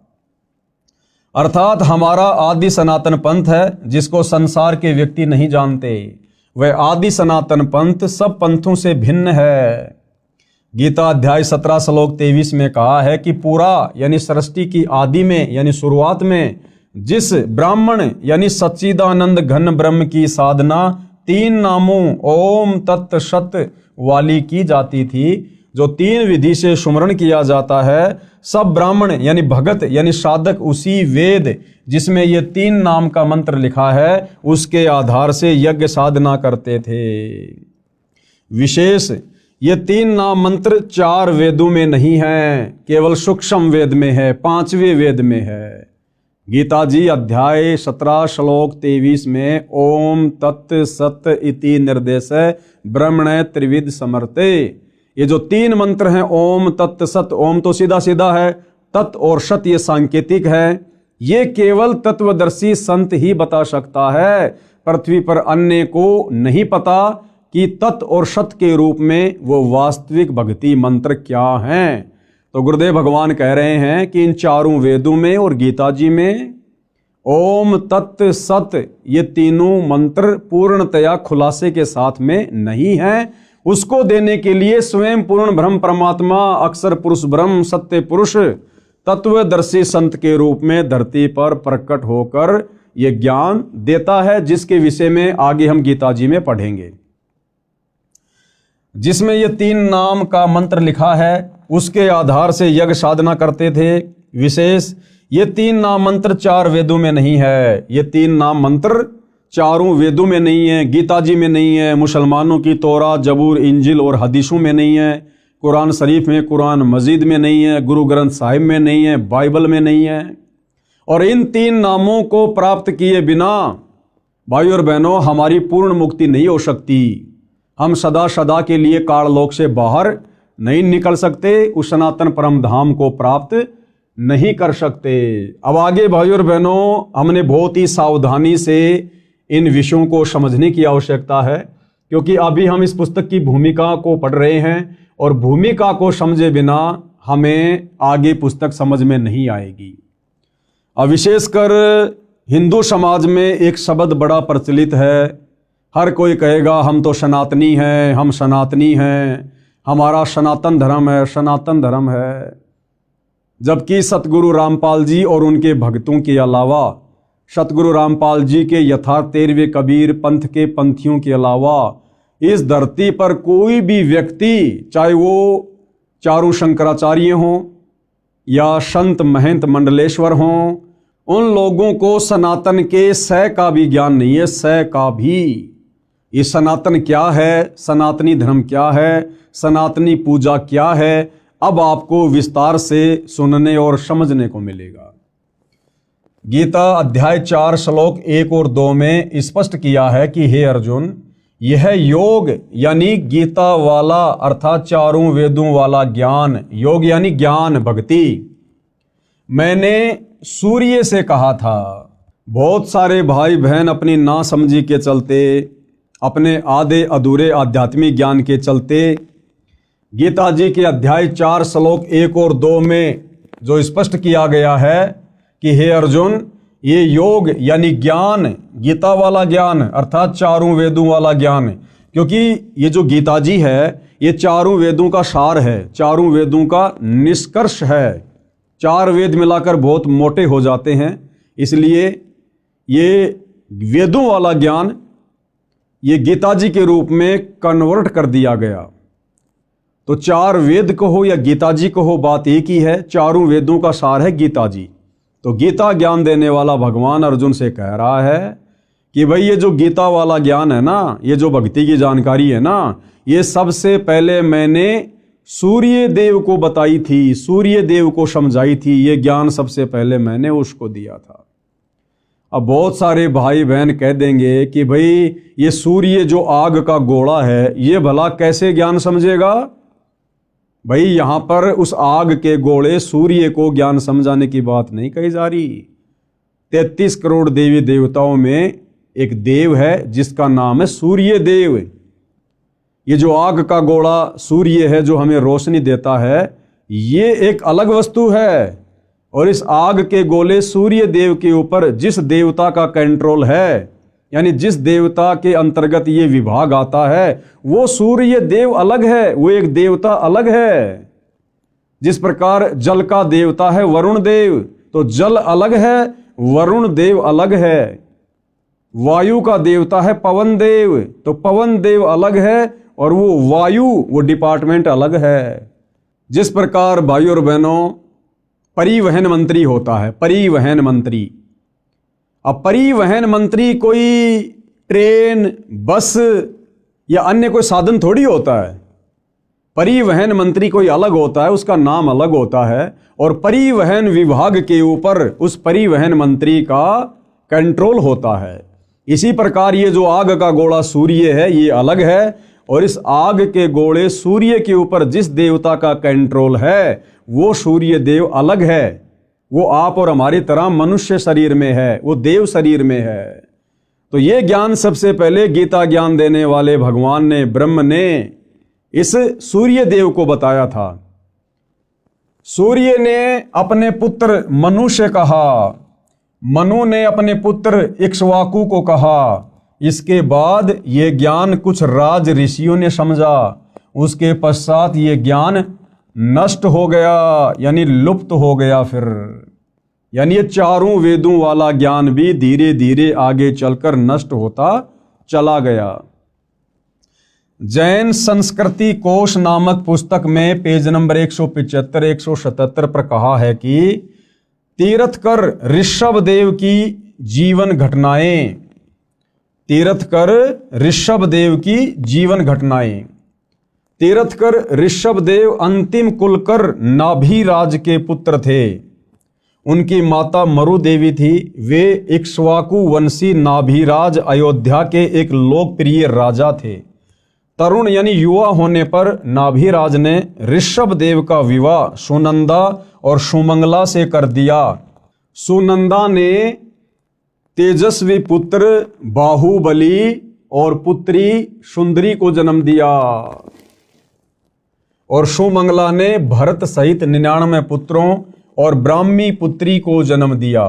S1: अर्थात हमारा आदि सनातन पंथ है, जिसको संसार के व्यक्ति नहीं जानते। वह आदि सनातन पंथ सब पंथों से भिन्न है। गीता अध्याय 17 श्लोक 23 में कहा है कि पूरा यानी सृष्टि की आदि में यानी शुरुआत में जिस ब्राह्मण यानी सच्चिदानंद घन ब्रह्म की साधना 3 नामों ओम तत् सत वाली की जाती थी, जो 3 विधि से सुमरण किया जाता है, सब ब्राह्मण यानी भगत यानी साधक उसी वेद जिसमें ये 3 नाम का मंत्र लिखा है उसके आधार से यज्ञ साधना करते थे। विशेष ये 3 नाम मंत्र 4 वेदों में नहीं है, केवल सूक्ष्म वेद में है, 5वें वेद में है। गीता जी अध्याय 17 श्लोक 23 में ओम तत् सत इति निर्देश ब्रह्मणे त्रिविध समर्थे, ये जो 3 मंत्र हैं ओम तत् सत, ओम तो सीधा सीधा है, तत् और सत ये सांकेतिक है। ये केवल तत्वदर्शी संत ही बता सकता है, पृथ्वी पर अन्य को नहीं पता कि तत् और सत के रूप में वो वास्तविक भक्ति मंत्र क्या हैं। तो गुरुदेव भगवान कह रहे हैं कि इन 4 वेदों में और गीता जी में ओम तत् सत ये तीनों मंत्र पूर्णतया खुलासे के साथ में नहीं है। उसको देने के लिए स्वयं पूर्ण ब्रह्म परमात्मा अक्षर पुरुष ब्रह्म सत्य पुरुष तत्वदर्शी संत के रूप में धरती पर प्रकट होकर ये ज्ञान देता है, जिसके विषय में आगे हम गीता जी में पढ़ेंगे। जिसमें ये 3 नाम का मंत्र लिखा है उसके आधार से यज्ञ साधना करते थे। विशेष ये 3 नाम मंत्र 4 वेदों में नहीं है, ये 3 नाम मंत्र 4 वेदों में नहीं है, गीता जी में नहीं है, मुसलमानों की तोरा जबूर इंजिल और हदीसों में नहीं है, कुरान शरीफ में, कुरान मजीद में नहीं है, गुरु ग्रंथ साहिब में नहीं है, बाइबल में नहीं है। और इन 3 नामों को प्राप्त किए बिना भाई और बहनों हमारी पूर्ण मुक्ति नहीं हो सकती। हम सदा सदा के लिए काललोक से बाहर नहीं निकल सकते, उस सनातन परम धाम को प्राप्त नहीं कर सकते। अब आगे भाई और बहनों हमने बहुत ही सावधानी से इन विषयों को समझने की आवश्यकता है, क्योंकि अभी हम इस पुस्तक की भूमिका को पढ़ रहे हैं और भूमिका को समझे बिना हमें आगे पुस्तक समझ में नहीं आएगी। अब विशेषकर हिंदू समाज में एक शब्द बड़ा प्रचलित है, हर कोई कहेगा हम तो सनातनी हैं, हम सनातनी हैं, हमारा सनातन धर्म है, सनातन धर्म है। जबकि सतगुरु रामपाल जी और उनके भक्तों के अलावा, सतगुरु रामपाल जी के यथार्थ 13वें कबीर पंथ के पंथियों के अलावा इस धरती पर कोई भी व्यक्ति, चाहे वो चारों शंकराचार्य हों या संत महंत मंडलेश्वर हों, उन लोगों को सनातन के सै का भी ज्ञान नहीं है, सै का भी। ये सनातन क्या है, सनातनी धर्म क्या है, सनातनी पूजा क्या है, अब आपको विस्तार से सुनने और समझने को मिलेगा। गीता अध्याय 4 श्लोक 1 और 2 में स्पष्ट किया है कि हे अर्जुन, यह योग यानी गीता वाला अर्थात 4 वेदों वाला ज्ञान, योग यानी ज्ञान भक्ति, मैंने सूर्य से कहा था। बहुत सारे भाई बहन अपनी नासमझी के चलते, अपने आधे अधूरे आध्यात्मिक ज्ञान के चलते गीता जी के अध्याय 4 श्लोक 1 और 2 में जो स्पष्ट किया गया है कि हे अर्जुन, ये योग यानी ज्ञान, गीता वाला ज्ञान अर्थात 4 वेदों वाला ज्ञान, क्योंकि ये जो गीता जी है ये 4 वेदों का सार है, 4 वेदों का निष्कर्ष है। 4 वेद मिलाकर बहुत मोटे हो जाते हैं, इसलिए ये वेदों वाला ज्ञान ये गीता जी के रूप में कन्वर्ट कर दिया गया। तो 4 वेद कहो या गीता जी कहो, बात एक ही है, 4 वेदों का सार है गीता जी। तो गीता ज्ञान देने वाला भगवान अर्जुन से कह रहा है कि भाई ये जो गीता वाला ज्ञान है ना, ये जो भक्ति की जानकारी है ना, ये सबसे पहले मैंने सूर्य देव को बताई थी, सूर्य देव को समझाई थी, ये ज्ञान सबसे पहले मैंने उसको दिया था। अब बहुत सारे भाई बहन कह देंगे कि भाई ये सूर्य जो आग का गोला है ये भला कैसे ज्ञान समझेगा। भाई यहाँ पर उस आग के गोले सूर्य को ज्ञान समझाने की बात नहीं कही जा रही। 33 करोड़ देवी देवताओं में एक देव है जिसका नाम है सूर्य देव। ये जो आग का गोला सूर्य है जो हमें रोशनी देता है, ये एक अलग वस्तु है। और इस आग के गोले सूर्य देव के ऊपर जिस देवता का कंट्रोल है, यानी जिस देवता के अंतर्गत ये विभाग आता है, वो सूर्य देव अलग है, वो एक देवता अलग है। जिस प्रकार जल का देवता है वरुण देव, तो जल अलग है, वरुण देव अलग है। वायु का देवता है पवन देव, तो पवन देव अलग है और वो वायु, वो डिपार्टमेंट अलग है। जिस प्रकार भाइयों और बहनों परिवहन मंत्री होता है, परिवहन मंत्री, अब परिवहन मंत्री कोई ट्रेन, बस या अन्य कोई साधन थोड़ी होता है। परिवहन मंत्री कोई अलग होता है, उसका नाम अलग होता है, और परिवहन विभाग के ऊपर उस परिवहन मंत्री का कंट्रोल होता है। इसी प्रकार ये जो आग का गोला सूर्य है, ये अलग है, और इस आग के गोले सूर्य के ऊपर जिस देवता का कंट्रोल है वो सूर्य देव अलग है। वो आप और हमारी तरह मनुष्य शरीर में है, वो देव शरीर में है। तो ये ज्ञान सबसे पहले गीता ज्ञान देने वाले भगवान ने, ब्रह्म ने इस सूर्य देव को बताया था। सूर्य ने अपने पुत्र मनु से कहा, मनु ने अपने पुत्र इक्ष्वाकु को कहा। इसके बाद ये ज्ञान कुछ राज ऋषियों ने समझा, उसके पश्चात ये ज्ञान नष्ट हो गया, यानी लुप्त हो गया। फिर यानी ये चारों वेदों वाला ज्ञान भी धीरे धीरे आगे चलकर नष्ट होता चला गया। जैन संस्कृति कोश नामक पुस्तक में पेज नंबर 175 177 पर कहा है कि तीर्थकर ऋषभ देव की जीवन घटनाएं, तीर्थकर ऋषभ देव की जीवन घटनाएं। तीर्थकर ऋषभ देव अंतिम कुलकर नाभिराज के पुत्र थे। उनकी माता मरु देवी थी। वे इक्ष्वाकु वंशी नाभिराज अयोध्या के एक लोकप्रिय राजा थे। तरुण यानी युवा होने पर नाभिराज ने ऋषभ देव का विवाह सुनंदा और सुमंगला से कर दिया। सुनंदा ने तेजस्वी पुत्र बाहुबली और पुत्री सुंदरी को जन्म दिया, और सुमंगला ने भरत सहित 99 पुत्रों और ब्राह्मी पुत्री को जन्म दिया।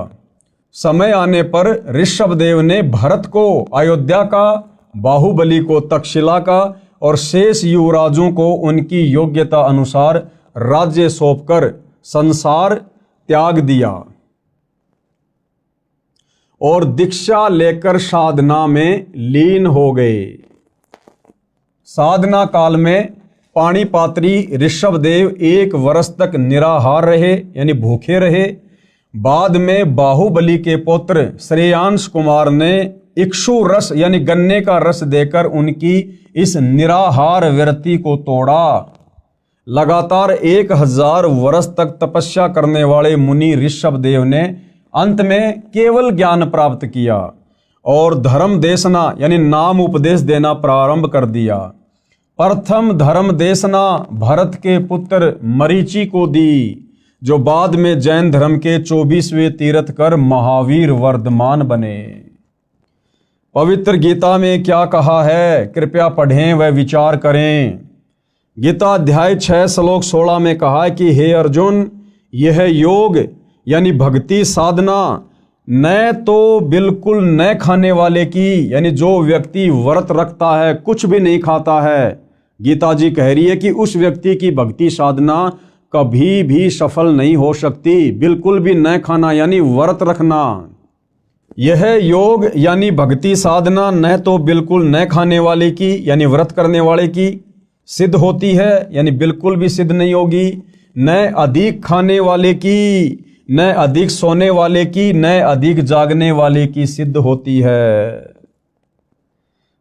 S1: समय आने पर ऋषभ देव ने भरत को अयोध्या का, बाहुबली को तक्षशिला का और शेष युवराजों को उनकी योग्यता अनुसार राज्य सौंपकर संसार त्याग दिया और दीक्षा लेकर साधना में लीन हो गए। साधना काल में पाणिपात्री ऋषभ देव 1 वर्ष तक निराहार रहे, यानी भूखे रहे। बाद में बाहुबली के पुत्र श्रेयांश कुमार ने इक्षु रस यानी गन्ने का रस देकर उनकी इस निराहार व्रति को तोड़ा। लगातार 1000 वर्ष तक तपस्या करने वाले मुनि ऋषभ देव ने अंत में केवल ज्ञान प्राप्त किया और धर्म देशना यानी नाम उपदेश देना प्रारंभ कर दिया। प्रथम धर्म देशना भरत के पुत्र मरीचि को दी, जो बाद में जैन धर्म के 24वें तीर्थकर महावीर वर्धमान बने। पवित्र गीता में क्या कहा है, कृपया पढ़ें व विचार करें। गीता अध्याय 6 श्लोक 16 में कहा है कि हे अर्जुन, यह योग यानी भक्ति साधना न तो बिल्कुल न खाने वाले की, यानी जो व्यक्ति व्रत रखता है, कुछ भी नहीं खाता है, गीता जी कह रही है कि उस व्यक्ति की भक्ति साधना कभी भी सफल नहीं हो सकती। बिल्कुल भी न खाना यानी व्रत रखना। यह योग यानी भक्ति साधना न तो बिल्कुल न खाने वाले की यानी व्रत करने वाले की सिद्ध होती है, यानी बिल्कुल भी सिद्ध नहीं होगी, न अधिक खाने वाले की, न अधिक सोने वाले की, न अधिक जागने वाले की सिद्ध होती है।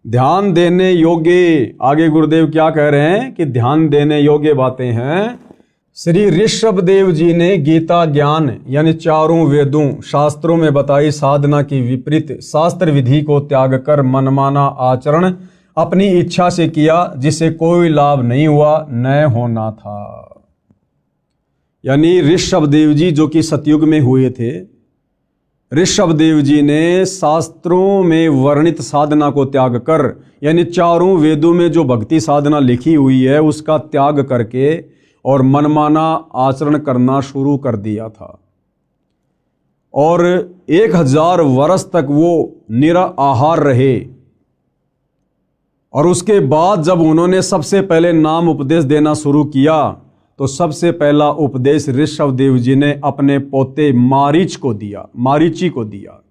S1: ध्यान देने योग्य, आगे गुरुदेव क्या कह रहे हैं कि ध्यान देने योग्य बातें हैं। श्री ऋषभ देव जी ने गीता ज्ञान यानी चारों वेदों शास्त्रों में बताई साधना की विपरीत शास्त्र विधि को त्याग कर मनमाना आचरण अपनी इच्छा से किया, जिसे कोई लाभ नहीं हुआ, न होना था। यानी ऋषभ देव जी जो कि सतयुग में हुए थे, ऋषभ देव जी ने शास्त्रों में वर्णित साधना को त्याग कर, यानी चारों वेदों में जो भक्ति साधना लिखी हुई है उसका त्याग करके और मनमाना आचरण करना शुरू कर दिया था। और 1000 वर्ष तक वो निराहार रहे। और उसके बाद जब उन्होंने सबसे पहले नाम उपदेश देना शुरू किया तो सबसे पहला उपदेश ऋषभ देव जी ने अपने पोते मारीच को दिया, मारीची को दिया।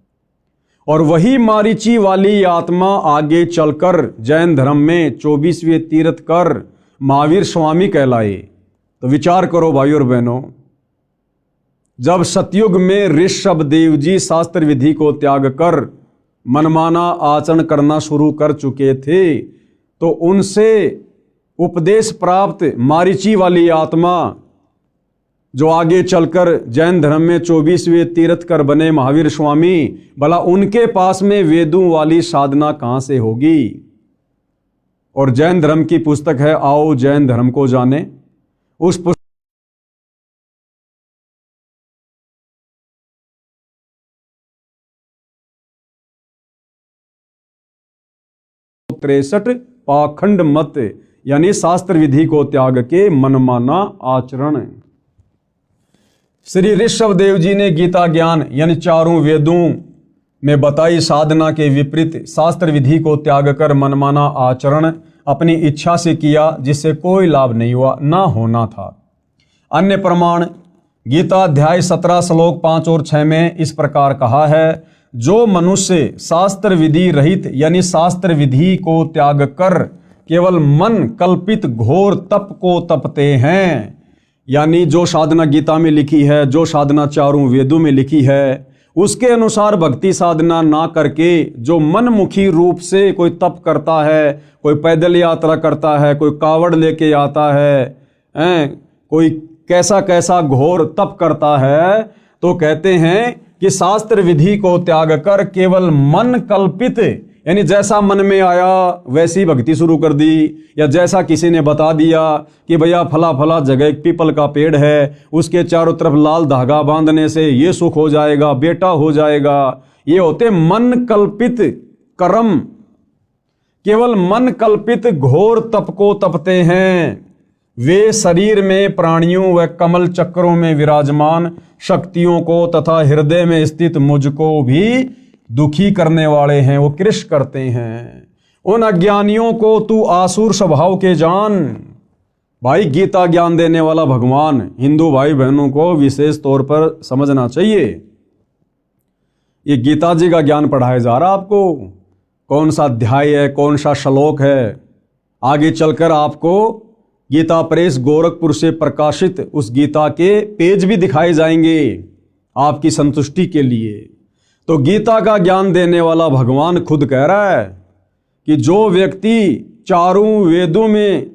S1: और वही मारीची वाली आत्मा आगे चलकर जैन धर्म में 24वें तीर्थकर महावीर स्वामी कहलाए। तो विचार करो भाई और बहनों, जब सतयुग में ऋषभ देव जी शास्त्र विधि को त्याग कर मनमाना आचरण करना शुरू कर चुके थे, तो उनसे उपदेश प्राप्त मारीची वाली आत्मा जो आगे चलकर जैन धर्म में 24वें तीर्थकर बने महावीर स्वामी, भला उनके पास में वेदों वाली साधना कहां से होगी। और जैन धर्म की पुस्तक है आओ जैन धर्म को जाने, उस 63 पाखंड मत यानी शास्त्र विधि को त्याग के मनमाना आचरण। श्री ऋषभ देव जी ने गीता ज्ञान यानी चारों वेदों में बताई साधना के विपरीत शास्त्र विधि को त्याग कर मनमाना आचरण अपनी इच्छा से किया, जिससे कोई लाभ नहीं हुआ, ना होना था। अन्य प्रमाण गीता अध्याय 17 श्लोक 5 और 6 में इस प्रकार कहा है, जो मनुष्य शास्त्र विधि रहित यानी शास्त्र विधि को त्याग कर केवल मन कल्पित घोर तप को तपते हैं, यानी जो साधना गीता में लिखी है, जो साधना चारों वेदों में लिखी है, उसके अनुसार भक्ति साधना ना करके जो मनमुखी रूप से कोई तप करता है, कोई पैदल यात्रा करता है, कोई कावड़ लेके आता है, कोई कैसा कैसा घोर तप करता है, तो कहते हैं कि शास्त्र विधि को त्याग कर केवल मन कल्पित यानी जैसा मन में आया वैसी भक्ति शुरू कर दी, या जैसा किसी ने बता दिया कि भैया फला फला जगह एक पीपल का पेड़ है, उसके चारों तरफ लाल धागा बांधने से ये सुख हो जाएगा, बेटा हो जाएगा, ये होते मन कल्पित कर्म। केवल मन कल्पित घोर तप को तपते हैं वे शरीर में प्राणियों व कमल चक्रों में विराजमान शक्तियों को तथा हृदय में स्थित मुझको भी दुखी करने वाले हैं, वो कृष करते हैं। उन अज्ञानियों को तू आसुर स्वभाव के जान। भाई गीता ज्ञान देने वाला भगवान हिंदू भाई बहनों को विशेष तौर पर समझना चाहिए। ये गीता जी का ज्ञान पढ़ाया जा रहा आपको, कौन सा अध्याय है, कौन सा श्लोक है, आगे चलकर आपको गीता प्रेस गोरखपुर से प्रकाशित उस गीता के पेज भी दिखाए जाएंगे आपकी संतुष्टि के लिए। तो गीता का ज्ञान देने वाला भगवान खुद कह रहा है कि जो व्यक्ति चारों वेदों में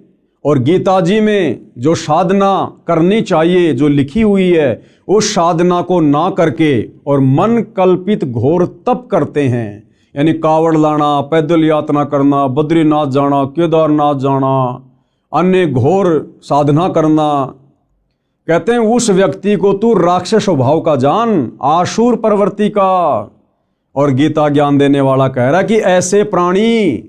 S1: और गीता जी में जो साधना करनी चाहिए जो लिखी हुई है, उस साधना को ना करके और मन कल्पित घोर तप करते हैं, यानी कावड़ लाना, पैदल यात्रा करना, बद्रीनाथ जाना, केदारनाथ जाना, अन्य घोर साधना करना, कहते हैं उस व्यक्ति को तू राक्षस स्वभाव का जान, आसुर प्रवृत्ति का। और गीता ज्ञान देने वाला कह रहा है कि ऐसे प्राणी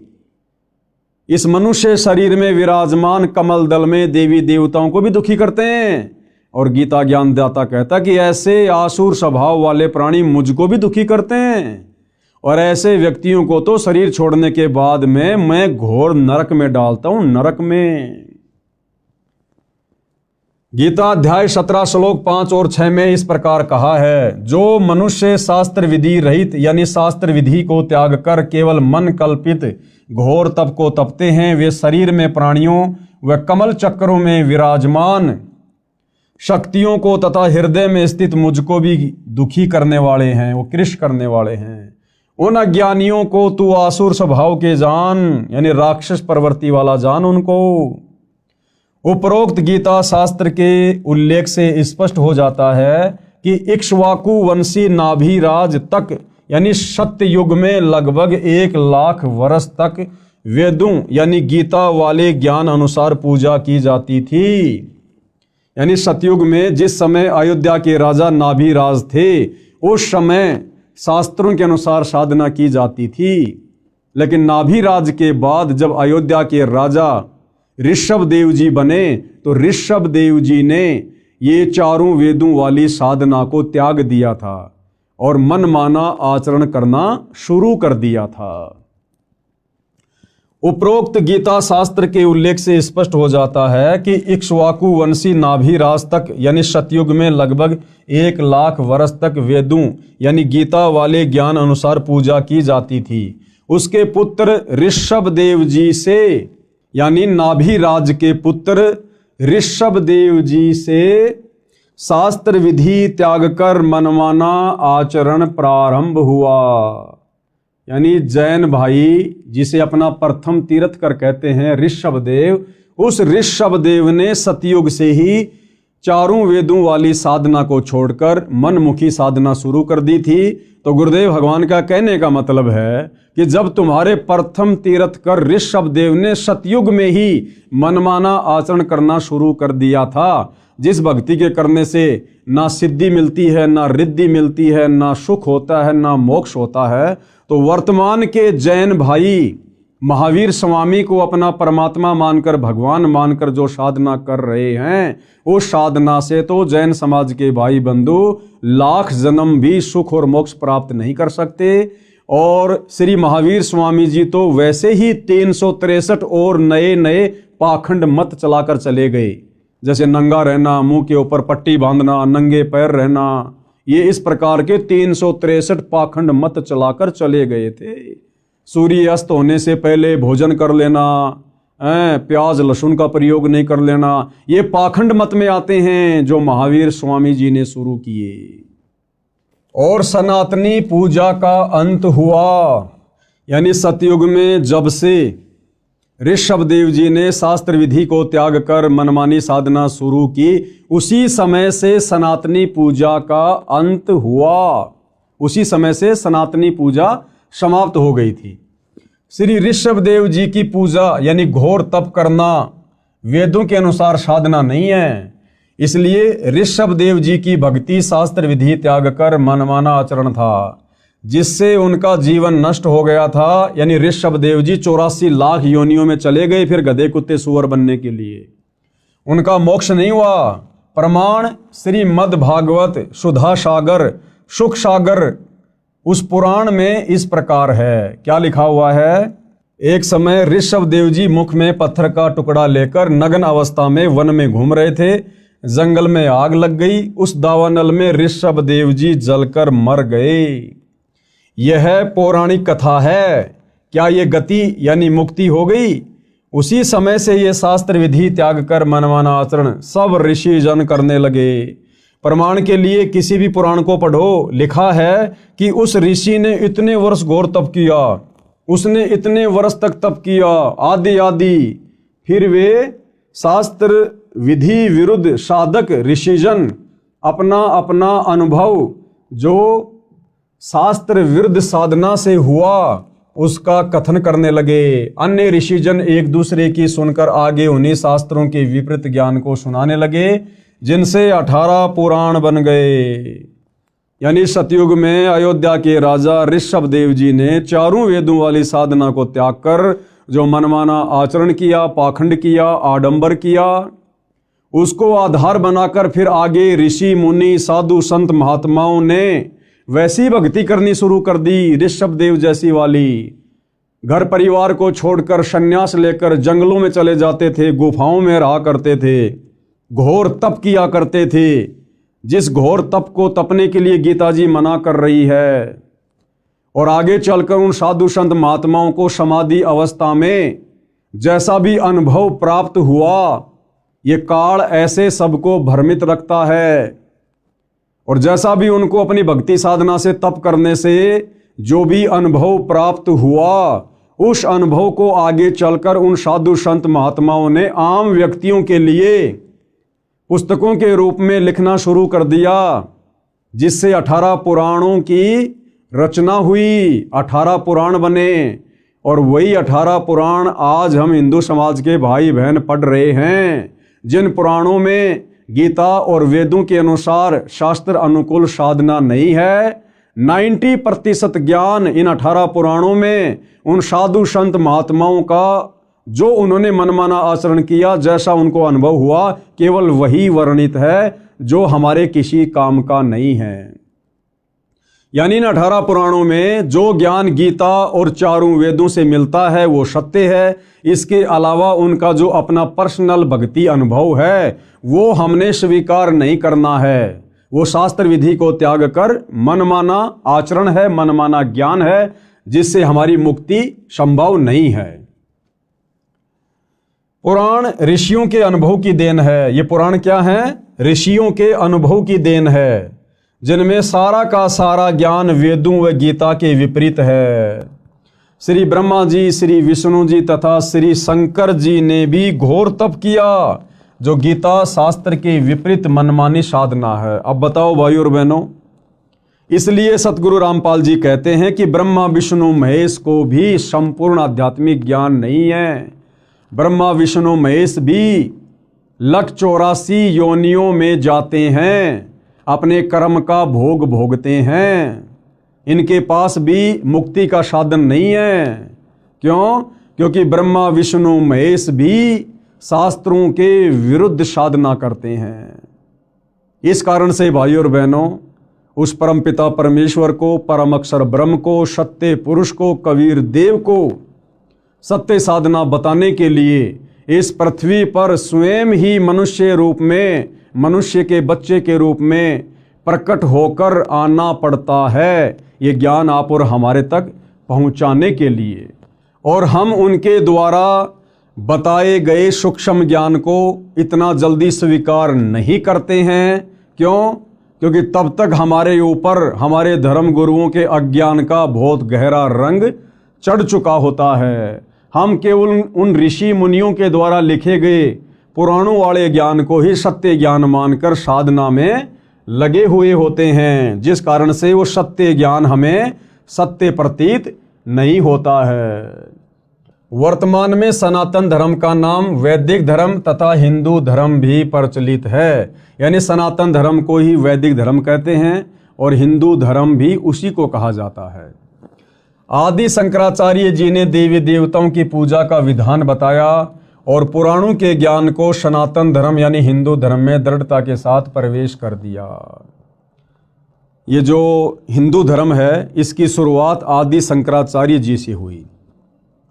S1: इस मनुष्य शरीर में विराजमान कमल दल में देवी देवताओं को भी दुखी करते हैं। और गीता ज्ञान दाता कहता कि ऐसे आसुर स्वभाव वाले प्राणी मुझको भी दुखी करते हैं, और ऐसे व्यक्तियों को तो शरीर छोड़ने के बाद में मैं घोर नरक में डालता हूं, नरक में। गीता अध्याय 17 श्लोक 5 और 6 में इस प्रकार कहा है, जो मनुष्य शास्त्र विधि रहित यानी शास्त्र विधि को त्याग कर केवल मन कल्पित घोर तप को तपते हैं, वे शरीर में प्राणियों व कमल चक्रों में विराजमान शक्तियों को तथा हृदय में स्थित मुझको भी दुखी करने वाले हैं, वो कृष करने वाले हैं। उन अज्ञानियों को तू आसुर स्वभाव के जान, यानी राक्षस प्रवृत्ति वाला जान उनको। उपरोक्त गीता शास्त्र के उल्लेख से स्पष्ट हो जाता है कि इक्ष्वाकु वंशी नाभिराज तक यानी सत्य युग में लगभग 1 लाख वर्ष तक वेदों यानी गीता वाले ज्ञान अनुसार पूजा की जाती थी। यानी सतयुग में जिस समय अयोध्या के राजा नाभिराज थे, उस समय शास्त्रों के अनुसार साधना की जाती थी। लेकिन नाभिराज के बाद जब अयोध्या के राजा ऋषभ देव जी बने, तो ऋषभ देव जी ने ये चारों वेदों वाली साधना को त्याग दिया था और मनमाना आचरण करना शुरू कर दिया था। उपरोक्त गीता शास्त्र के उल्लेख से स्पष्ट हो जाता है कि इक्ष्वाकु वंशी नाभिराज तक यानी सतयुग में लगभग 1,00,000 वर्ष तक वेदों यानी गीता वाले ज्ञान अनुसार पूजा की जाती थी। उसके पुत्र ऋषभदेव जी से यानी नाभिराज के पुत्र ऋषभदेव जी से शास्त्र विधि त्याग कर मनमाना आचरण प्रारंभ हुआ। यानी जैन भाई जिसे अपना प्रथम तीर्थकर कहते हैं ऋषभदेव, उस ऋषभदेव ने सतयुग से ही चारों वेदों वाली साधना को छोड़कर मनमुखी साधना शुरू कर दी थी। तो गुरुदेव भगवान का कहने का मतलब है कि जब तुम्हारे प्रथम तीर्थकर ऋषभदेव ने सतयुग में ही मनमाना आचरण करना शुरू कर दिया था, जिस भक्ति के करने से ना सिद्धि मिलती है, ना रिद्धि मिलती है, ना सुख होता है, ना मोक्ष होता है, तो वर्तमान के जैन भाई महावीर स्वामी को अपना परमात्मा मानकर, भगवान मानकर जो साधना कर रहे हैं, उस साधना से तो जैन समाज के भाई बंधु लाख जन्म भी सुख और मोक्ष प्राप्त नहीं कर सकते। और श्री महावीर स्वामी जी तो वैसे ही 363 और नए नए पाखंड मत चलाकर चले गए, जैसे नंगा रहना, मुंह के ऊपर पट्टी बांधना, नंगे पैर रहना, ये इस प्रकार के 363 पाखंड मत चलाकर चले गए थे। सूर्य अस्त होने से पहले भोजन कर लेना, प्याज लहसुन का प्रयोग नहीं कर लेना, ये पाखंड मत में आते हैं जो महावीर स्वामी जी ने शुरू किए। और सनातनी पूजा का अंत हुआ, यानी सतयुग में जब से ऋषभदेव जी ने शास्त्र विधि को त्याग कर मनमानी साधना शुरू की, उसी समय से सनातनी पूजा का अंत हुआ, उसी समय से सनातनी पूजा समाप्त हो गई थी। श्री ऋषभदेव जी की पूजा यानी घोर तप करना वेदों के अनुसार साधना नहीं है, इसलिए ऋषभदेव जी की भक्ति शास्त्र विधि त्याग कर मनमाना आचरण था, जिससे उनका जीवन नष्ट हो गया था। यानी ऋषभदेव जी 84 लाख योनियों में चले गए फिर गधे कुत्ते सुअर बनने के लिए, उनका मोक्ष नहीं हुआ। प्रमाण श्रीमद् भागवत सुधा सागर सुख सागर उस पुराण में इस प्रकार है। क्या लिखा हुआ है? एक समय ऋषभदेव जी मुख में पत्थर का टुकड़ा लेकर नग्न अवस्था में वन में घूम रहे थे। जंगल में आग लग गई, उस दावानल में ऋषभदेव जी जलकर मर गए। यह पौराणिक कथा है। क्या ये गति यानी मुक्ति हो गई? उसी समय से ये शास्त्र विधि त्याग कर मनमाना आचरण सब ऋषि जन करने लगे। प्रमाण के लिए किसी भी पुराण को पढ़ो, लिखा है कि उस ऋषि ने इतने वर्ष घोर तप किया, उसने इतने वर्ष तक तप किया आदि आदि, फिर वे शास्त्र विधि विरुद्ध साधक ऋषिजन अपना अपना अनुभव जो शास्त्र विरुद्ध साधना से हुआ उसका कथन करने लगे। अन्य ऋषिजन एक दूसरे की सुनकर आगे उन्हीं शास्त्रों के विपरीत ज्ञान को सुनाने लगे, जिनसे 18 पुराण बन गए। यानी सतयुग में अयोध्या के राजा ऋषभदेव जी ने चारों वेदों वाली साधना को त्याग कर जो मनमाना आचरण किया, पाखंड किया, आडंबर किया, उसको आधार बनाकर फिर आगे ऋषि मुनि साधु संत महात्माओं ने वैसी भक्ति करनी शुरू कर दी ऋषभदेव जैसी वाली। घर परिवार को छोड़कर संन्यास लेकर जंगलों में चले जाते थे, गुफाओं में रहा करते थे, घोर तप किया करते थे, जिस घोर तप को तपने के लिए गीता जी मना कर रही है। और आगे चलकर उन साधु संत महात्माओं को समाधि अवस्था में जैसा भी अनुभव प्राप्त हुआ, ये काल ऐसे सबको भ्रमित रखता है। और जैसा भी उनको अपनी भक्ति साधना से तप करने से जो भी अनुभव प्राप्त हुआ, उस अनुभव को आगे चलकर उन साधु संत महात्माओं ने आम व्यक्तियों के लिए पुस्तकों के रूप में लिखना शुरू कर दिया, जिससे 18 पुराणों की रचना हुई, 18 पुराण बने। और वही 18 पुराण आज हम हिंदू समाज के भाई बहन पढ़ रहे हैं, जिन पुराणों में गीता और वेदों के अनुसार शास्त्र अनुकूल साधना नहीं है। 90% ज्ञान इन 18 पुराणों में उन साधु संत महात्माओं का जो उन्होंने मनमाना आचरण किया, जैसा उनको अनुभव हुआ, केवल वही वर्णित है जो हमारे किसी काम का नहीं है। यानी इन 18 पुराणों में जो ज्ञान गीता और चारों वेदों से मिलता है वो सत्य है। इसके अलावा उनका जो अपना पर्सनल भक्ति अनुभव है वो हमने स्वीकार नहीं करना है। वो शास्त्र विधि को त्याग कर मनमाना आचरण है, मनमाना ज्ञान है, जिससे हमारी मुक्ति संभव नहीं है। पुराण ऋषियों के अनुभव की देन है। ये पुराण क्या है? ऋषियों के अनुभव की देन है, जिनमें सारा का सारा ज्ञान वेदों व गीता के विपरीत है। श्री ब्रह्मा जी, श्री विष्णु जी तथा श्री शंकर जी ने भी घोर तप किया, जो गीता शास्त्र के विपरीत मनमानी साधना है। अब बताओ भाई और बहनों, इसलिए सतगुरु रामपाल जी कहते हैं कि ब्रह्मा विष्णु महेश को भी संपूर्ण आध्यात्मिक ज्ञान नहीं है। ब्रह्मा विष्णु महेश भी 184 योनियों में जाते हैं, अपने कर्म का भोग भोगते हैं। इनके पास भी मुक्ति का साधन नहीं है। क्यों? क्योंकि ब्रह्मा विष्णु महेश भी शास्त्रों के विरुद्ध साधना करते हैं। इस कारण से भाई और बहनों, उस परमपिता परमेश्वर को, परम अक्षर ब्रह्म को, सत्य पुरुष को, कबीर देव को सत्य साधना बताने के लिए इस पृथ्वी पर स्वयं ही मनुष्य रूप में, मनुष्य के बच्चे के रूप में प्रकट होकर आना पड़ता है, ये ज्ञान आप और हमारे तक पहुंचाने के लिए। और हम उनके द्वारा बताए गए सूक्ष्म ज्ञान को इतना जल्दी स्वीकार नहीं करते हैं। क्यों? क्योंकि तब तक हमारे ऊपर हमारे धर्म गुरुओं के अज्ञान का बहुत गहरा रंग चढ़ चुका होता है। हम केवल उन ऋषि मुनियों के द्वारा लिखे गए पुराणों वाले ज्ञान को ही सत्य ज्ञान मानकर साधना में लगे हुए होते हैं, जिस कारण से वो सत्य ज्ञान हमें सत्य प्रतीत नहीं होता है। वर्तमान में सनातन धर्म का नाम वैदिक धर्म तथा हिंदू धर्म भी प्रचलित है। यानी सनातन धर्म को ही वैदिक धर्म कहते हैं और हिंदू धर्म भी उसी को कहा जाता है। आदि शंकराचार्य जी ने देवी देवताओं की पूजा का विधान बताया और पुराणों के ज्ञान को सनातन धर्म यानी हिंदू धर्म में दृढ़ता के साथ प्रवेश कर दिया। ये जो हिंदू धर्म है इसकी शुरुआत आदि शंकराचार्य जी से हुई।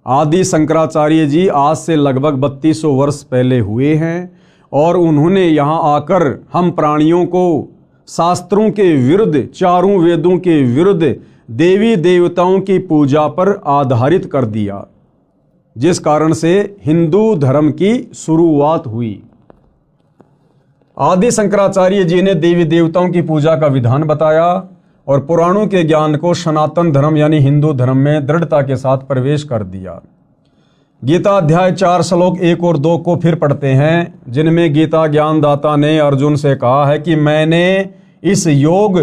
S1: आदि शंकराचार्य जी आज से लगभग 3200 वर्ष पहले हुए हैं और उन्होंने यहाँ आकर हम प्राणियों को शास्त्रों के विरुद्ध, चारों वेदों के विरुद्ध देवी देवताओं की पूजा पर आधारित कर दिया, जिस कारण से हिंदू धर्म की शुरुआत हुई। आदि शंकराचार्य जी ने देवी देवताओं की पूजा का विधान बताया और पुराणों के ज्ञान को सनातन धर्म यानी हिंदू धर्म में दृढ़ता के साथ प्रवेश कर दिया। गीता अध्याय 4 श्लोक 1 और 2 को फिर पढ़ते हैं, जिनमें गीता ज्ञानदाता ने अर्जुन से कहा है कि मैंने इस योग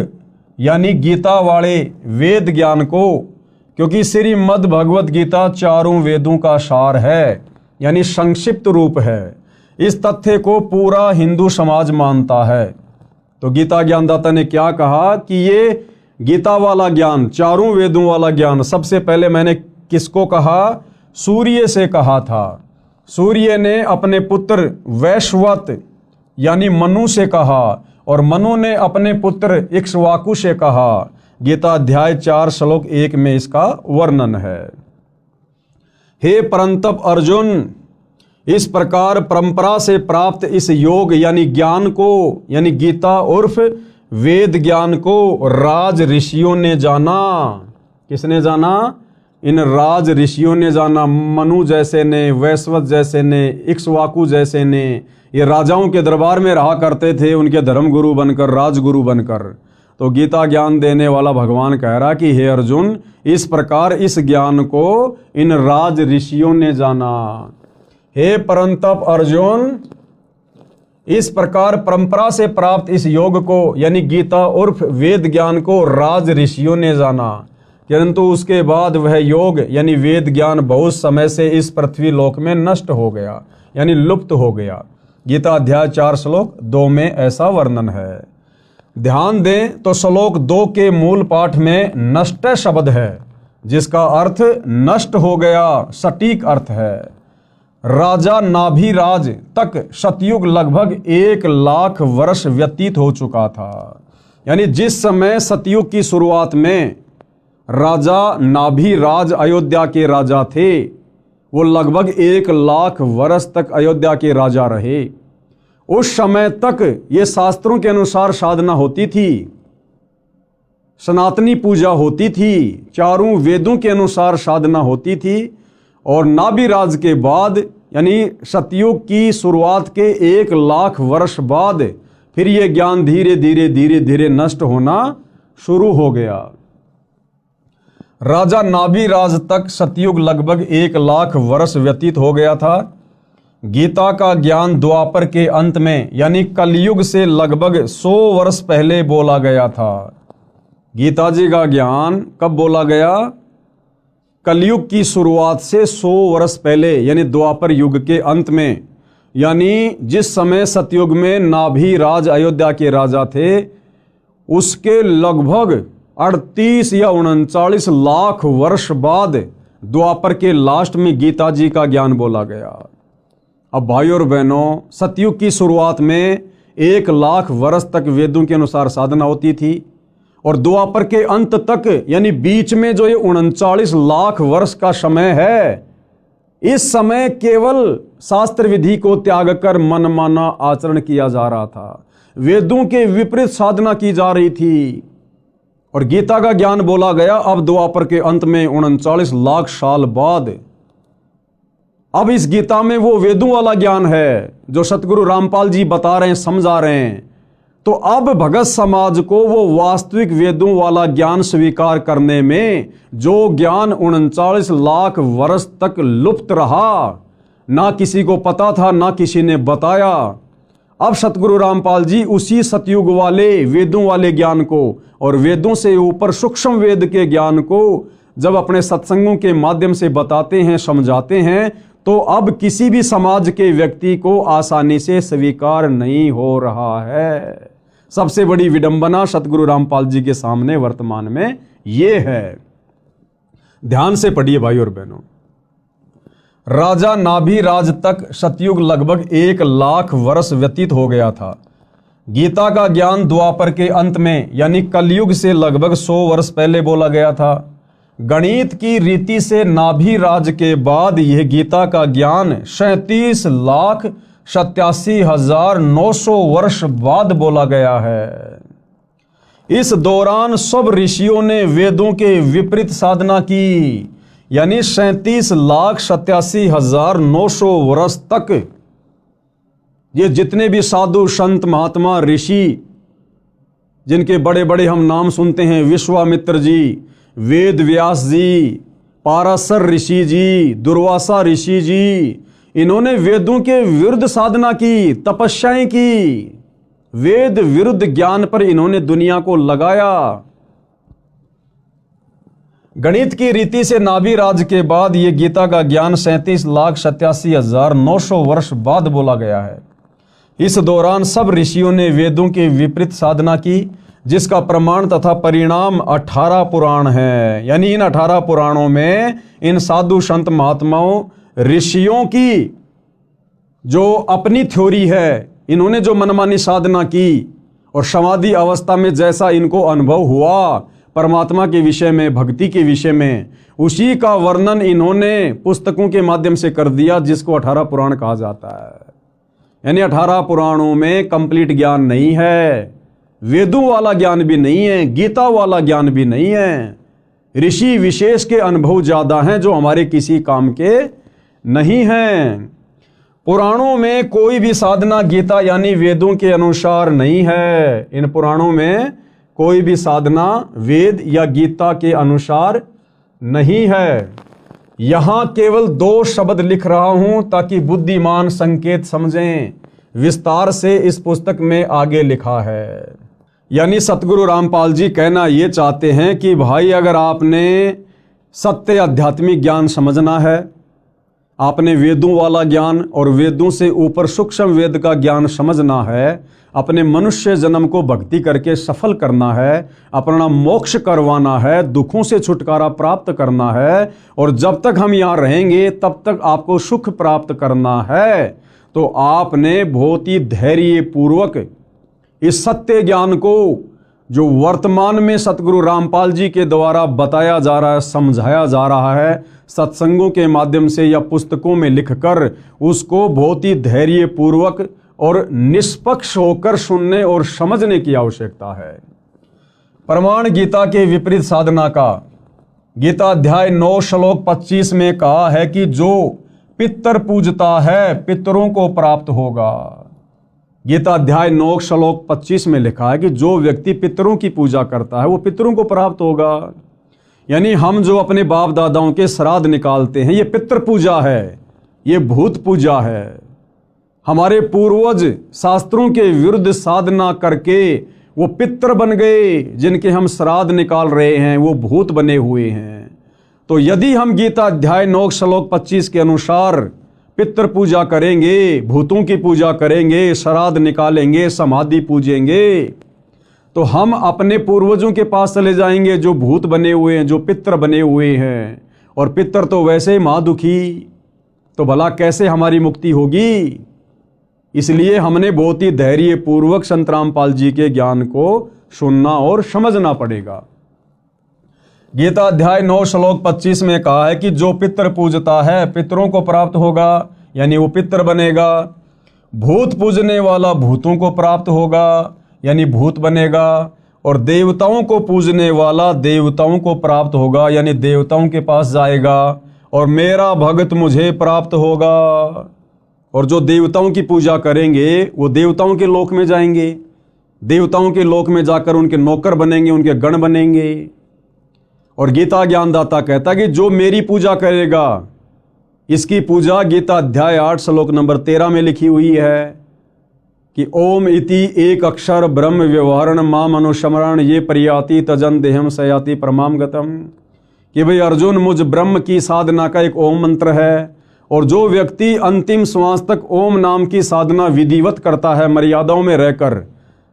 S1: यानी गीता वाले वेद ज्ञान को, क्योंकि श्रीमद् भगवत गीता चारों वेदों का सार है यानी संक्षिप्त रूप है, इस तथ्य को पूरा हिंदू समाज मानता है। तो गीता ज्ञानदाता ने क्या कहा कि ये गीता वाला ज्ञान, चारों वेदों वाला ज्ञान, सबसे पहले मैंने किसको कहा? सूर्य से कहा था। सूर्य ने अपने पुत्र वैश्वत यानी मनु से कहा और मनु ने अपने पुत्र इक्ष्वाकु से कहा। गीता अध्याय 4 श्लोक 1 में इसका वर्णन है। हे परंतप अर्जुन, इस प्रकार परंपरा से प्राप्त इस योग यानी ज्ञान को, यानी गीता उर्फ वेद ज्ञान को राज ऋषियों ने जाना। किसने जाना? इन राज ऋषियों ने जाना। मनु जैसे ने, वैश्वत जैसे ने, इक्ष्वाकु जैसे ने, ये राजाओं के दरबार में रहा करते थे, उनके धर्म गुरु बनकर, राजगुरु बनकर। तो गीता ज्ञान देने वाला भगवान कह रहा कि हे अर्जुन, इस प्रकार इस ज्ञान को इन राज ऋषियों ने जाना। हे परंतप अर्जुन, इस प्रकार परंपरा से प्राप्त इस योग को यानी गीता उर्फ वेद ज्ञान को राज ऋषियों ने जाना, किंतु उसके बाद वह योग यानी वेद ज्ञान बहुत समय से इस पृथ्वी लोक में नष्ट हो गया यानी लुप्त हो गया। गीता अध्याय 4 श्लोक 2 में ऐसा वर्णन है। ध्यान दें तो श्लोक 2 के मूल पाठ में नष्ट शब्द है, जिसका अर्थ नष्ट हो गया सटीक अर्थ है। राजा नाभिराज तक सतयुग लगभग 1 लाख वर्ष व्यतीत हो चुका था। यानी जिस समय सतयुग की शुरुआत में राजा नाभिराज अयोध्या के राजा थे, वो लगभग 1,00,000 वर्ष तक अयोध्या के राजा रहे। उस समय तक ये शास्त्रों के अनुसार साधना होती थी, सनातनी पूजा होती थी, चारों वेदों के अनुसार साधना होती थी। और नाभिराज के बाद यानी सतयुग की शुरुआत के 1,00,000 वर्ष बाद फिर ये ज्ञान धीरे धीरे धीरे धीरे नष्ट होना शुरू हो गया। राजा नाभिराज तक सतयुग लगभग 1,00,000 वर्ष व्यतीत हो गया था। गीता का ज्ञान द्वापर के अंत में यानी कलयुग से लगभग 100 वर्ष पहले बोला गया था। गीता जी का ज्ञान कब बोला गया? कलयुग की शुरुआत से 100 वर्ष पहले यानी द्वापर युग के अंत में। यानी जिस समय सतयुग में नाभिराज अयोध्या के राजा थे, उसके लगभग 38 या 39 लाख वर्ष बाद द्वापर के लास्ट में गीता जी का ज्ञान बोला गया। अब भाइयों और बहनों, सतयुग की शुरुआत में 1,00,000 वर्ष तक वेदों के अनुसार साधना होती थी और द्वापर के अंत तक यानी बीच में जो ये 39 लाख वर्ष का समय है, इस समय केवल शास्त्र विधि को त्याग कर मनमाना आचरण किया जा रहा था। वेदों के विपरीत साधना की जा रही थी और गीता का ज्ञान बोला गया अब द्वापर के अंत में 39 लाख साल बाद। अब इस गीता में वो वेदों वाला ज्ञान है जो सतगुरु रामपाल जी बता रहे हैं, समझा रहे हैं। तो अब भगत समाज को वो वास्तविक वेदों वाला ज्ञान स्वीकार करने में जो ज्ञान 39 लाख वर्ष तक लुप्त रहा, ना किसी को पता था ना किसी ने बताया, अब सतगुरु रामपाल जी उसी सतयुग वाले वेदों वाले ज्ञान को और वेदों से ऊपर सूक्ष्म वेद के ज्ञान को जब अपने सत्संगों के माध्यम से बताते हैं, समझाते हैं, तो अब किसी भी समाज के व्यक्ति को आसानी से स्वीकार नहीं हो रहा है। सबसे बड़ी विडंबना सतगुरु रामपाल जी के सामने वर्तमान में ये है। ध्यान से पढ़िए भाई और बहनों। राजा नाभिराज तक सतयुग लगभग 1,00,000 वर्ष व्यतीत हो गया था। गीता का ज्ञान द्वापर के अंत में यानी कलयुग से लगभग 100 वर्ष पहले बोला गया था। गणित की रीति से नाभिराज के बाद यह गीता का ज्ञान 37,87,900 वर्ष बाद बोला गया है। इस दौरान सब ऋषियों ने वेदों के विपरीत साधना की, यानी 37,87,900 वर्ष तक ये जितने भी साधु संत महात्मा ऋषि जिनके बड़े बड़े हम नाम सुनते हैं, विश्वामित्र जी, वेद व्यास जी, पाराशर ऋषि जी, दुर्वासा ऋषि जी, इन्होंने वेदों के विरुद्ध साधना की, तपस्याएं की, वेद विरुद्ध ज्ञान पर इन्होंने दुनिया को लगाया। गणित की रीति से नाभिराज के बाद यह गीता का ज्ञान 37,87,900 वर्ष बाद बोला गया है। इस दौरान सब ऋषियों ने वेदों के विपरीत साधना की, जिसका प्रमाण तथा परिणाम 18 पुराण है। यानी इन 18 पुराणों में इन साधु संत महात्माओं ऋषियों की जो अपनी थ्योरी है, इन्होंने जो मनमानी साधना की और समाधि अवस्था में जैसा इनको अनुभव हुआ परमात्मा के विषय में, भक्ति के विषय में, उसी का वर्णन इन्होंने पुस्तकों के माध्यम से कर दिया, जिसको 18 पुराण कहा जाता है। यानी 18 पुराणों में कंप्लीट ज्ञान नहीं है, वेदों वाला ज्ञान भी नहीं है, गीता वाला ज्ञान भी नहीं है। ऋषि विशेष के अनुभव ज्यादा हैं जो हमारे किसी काम के नहीं हैं। पुराणों में कोई भी साधना गीता यानी वेदों के अनुसार नहीं है। इन पुराणों में कोई भी साधना वेद या गीता के अनुसार नहीं है। यहां केवल 2 शब्द लिख रहा हूं ताकि बुद्धिमान संकेत समझें। विस्तार से इस पुस्तक में आगे लिखा है। यानी सतगुरु रामपाल जी कहना ये चाहते हैं कि भाई, अगर आपने सत्य आध्यात्मिक ज्ञान समझना है, आपने वेदों वाला ज्ञान और वेदों से ऊपर सूक्ष्म वेद का ज्ञान समझना है, अपने मनुष्य जन्म को भक्ति करके सफल करना है, अपना मोक्ष करवाना है, दुखों से छुटकारा प्राप्त करना है, और जब तक हम यहाँ रहेंगे तब तक आपको सुख प्राप्त करना है, तो आपने बहुत ही धैर्य पूर्वक इस सत्य ज्ञान को जो वर्तमान में सतगुरु रामपाल जी के द्वारा बताया जा रहा है, समझाया जा रहा है सत्संगों के माध्यम से या पुस्तकों में लिखकर, उसको बहुत ही धैर्यपूर्वक और निष्पक्ष होकर सुनने और समझने की आवश्यकता है। प्रमाण गीता के विपरीत साधना का गीता अध्याय 9 श्लोक 25 में कहा है कि जो पितर पूजता है पितरों को प्राप्त होगा। गीता अध्याय 9 श्लोक 25 में लिखा है कि जो व्यक्ति पितरों की पूजा करता है वो पितरों को प्राप्त होगा। यानी हम जो अपने बाप दादाओं के श्राद्ध निकालते हैं, ये पितृ पूजा है, ये भूत पूजा है। हमारे पूर्वज शास्त्रों के विरुद्ध साधना करके वो पितृ बन गए, जिनके हम श्राद्ध निकाल रहे हैं वो भूत बने हुए हैं। तो यदि हम गीता अध्याय 9 श्लोक 25 के अनुसार पितृ पूजा करेंगे, भूतों की पूजा करेंगे, श्राद्ध निकालेंगे, समाधि पूजेंगे, तो हम अपने पूर्वजों के पास चले जाएंगे जो भूत बने हुए हैं, जो पितृ बने हुए हैं। और पितृ तो वैसे ही महादुखी, तो भला कैसे हमारी मुक्ति होगी। इसलिए हमने बहुत ही धैर्यपूर्वक संत रामपाल जी के ज्ञान को सुनना और समझना पड़ेगा। गीता अध्याय 9 श्लोक 25 में कहा है कि जो पितृ पूजता है पितरों को प्राप्त होगा, यानी वो पितृ बनेगा। भूत पूजने वाला भूतों को प्राप्त होगा, यानी भूत बनेगा। और देवताओं को पूजने वाला देवताओं को प्राप्त होगा, यानी देवताओं के पास जाएगा। और मेरा भगत मुझे प्राप्त होगा। और जो देवताओं की पूजा करेंगे वो देवताओं के लोक में जाएंगे, देवताओं के लोक में जाकर उनके नौकर बनेंगे, उनके गण बनेंगे। और गीता ज्ञानदाता कहता है कि जो मेरी पूजा करेगा, इसकी पूजा गीता अध्याय 8 श्लोक नंबर 13 में लिखी हुई है कि ओम इति एक अक्षर ब्रह्म व्यवहारण माम अनुस्मरण ये परियाति तजन देहम सयाति परमाम गतम। कि भाई अर्जुन, मुझ ब्रह्म की साधना का एक ओम मंत्र है, और जो व्यक्ति अंतिम श्वास तक ओम नाम की साधना विधिवत करता है मर्यादाओं में रहकर,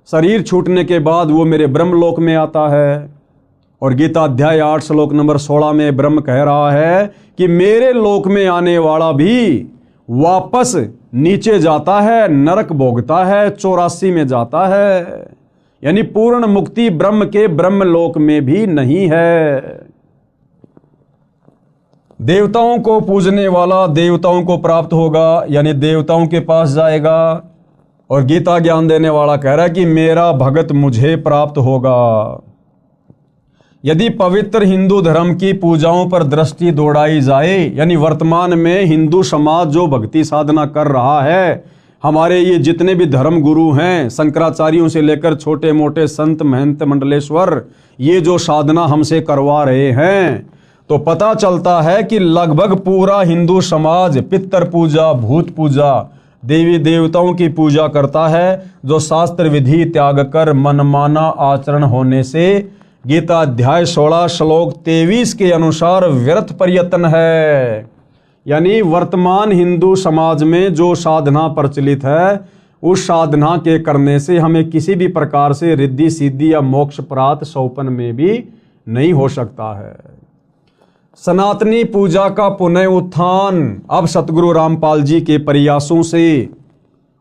S1: शरीर छूटने के बाद वो मेरे ब्रह्मलोक में आता है। और गीता अध्याय 8 श्लोक नंबर 16 में ब्रह्म कह रहा है कि मेरे लोक में आने वाला भी वापस नीचे जाता है, नरक भोगता है, 84 में जाता है। यानी पूर्ण मुक्ति ब्रह्म के ब्रह्मलोक में भी नहीं है। देवताओं को पूजने वाला देवताओं को प्राप्त होगा, यानी देवताओं के पास जाएगा। और गीता ज्ञान देने वाला कह रहा है कि मेरा भगत मुझे प्राप्त होगा। यदि पवित्र हिंदू धर्म की पूजाओं पर दृष्टि दौड़ाई जाए, यानी वर्तमान में हिंदू समाज जो भक्ति साधना कर रहा है, हमारे ये जितने भी धर्म गुरु हैं, शंकराचार्यों से लेकर छोटे मोटे संत महंत मंडलेश्वर, ये जो साधना हमसे करवा रहे हैं, तो पता चलता है कि लगभग पूरा हिंदू समाज पितृ पूजा, भूत पूजा, देवी देवताओं की पूजा करता है, जो शास्त्र विधि त्याग कर मनमाना आचरण होने से गीता अध्याय 16 श्लोक 23 के अनुसार व्यर्थ प्रयत्न है। यानी वर्तमान हिंदू समाज में जो साधना प्रचलित है, उस साधना के करने से हमें किसी भी प्रकार से रिद्धि सिद्धि या मोक्ष प्राप्त सौपन में भी नहीं हो सकता है। सनातनी पूजा का पुनः उत्थान अब सतगुरु रामपाल जी के प्रयासों से,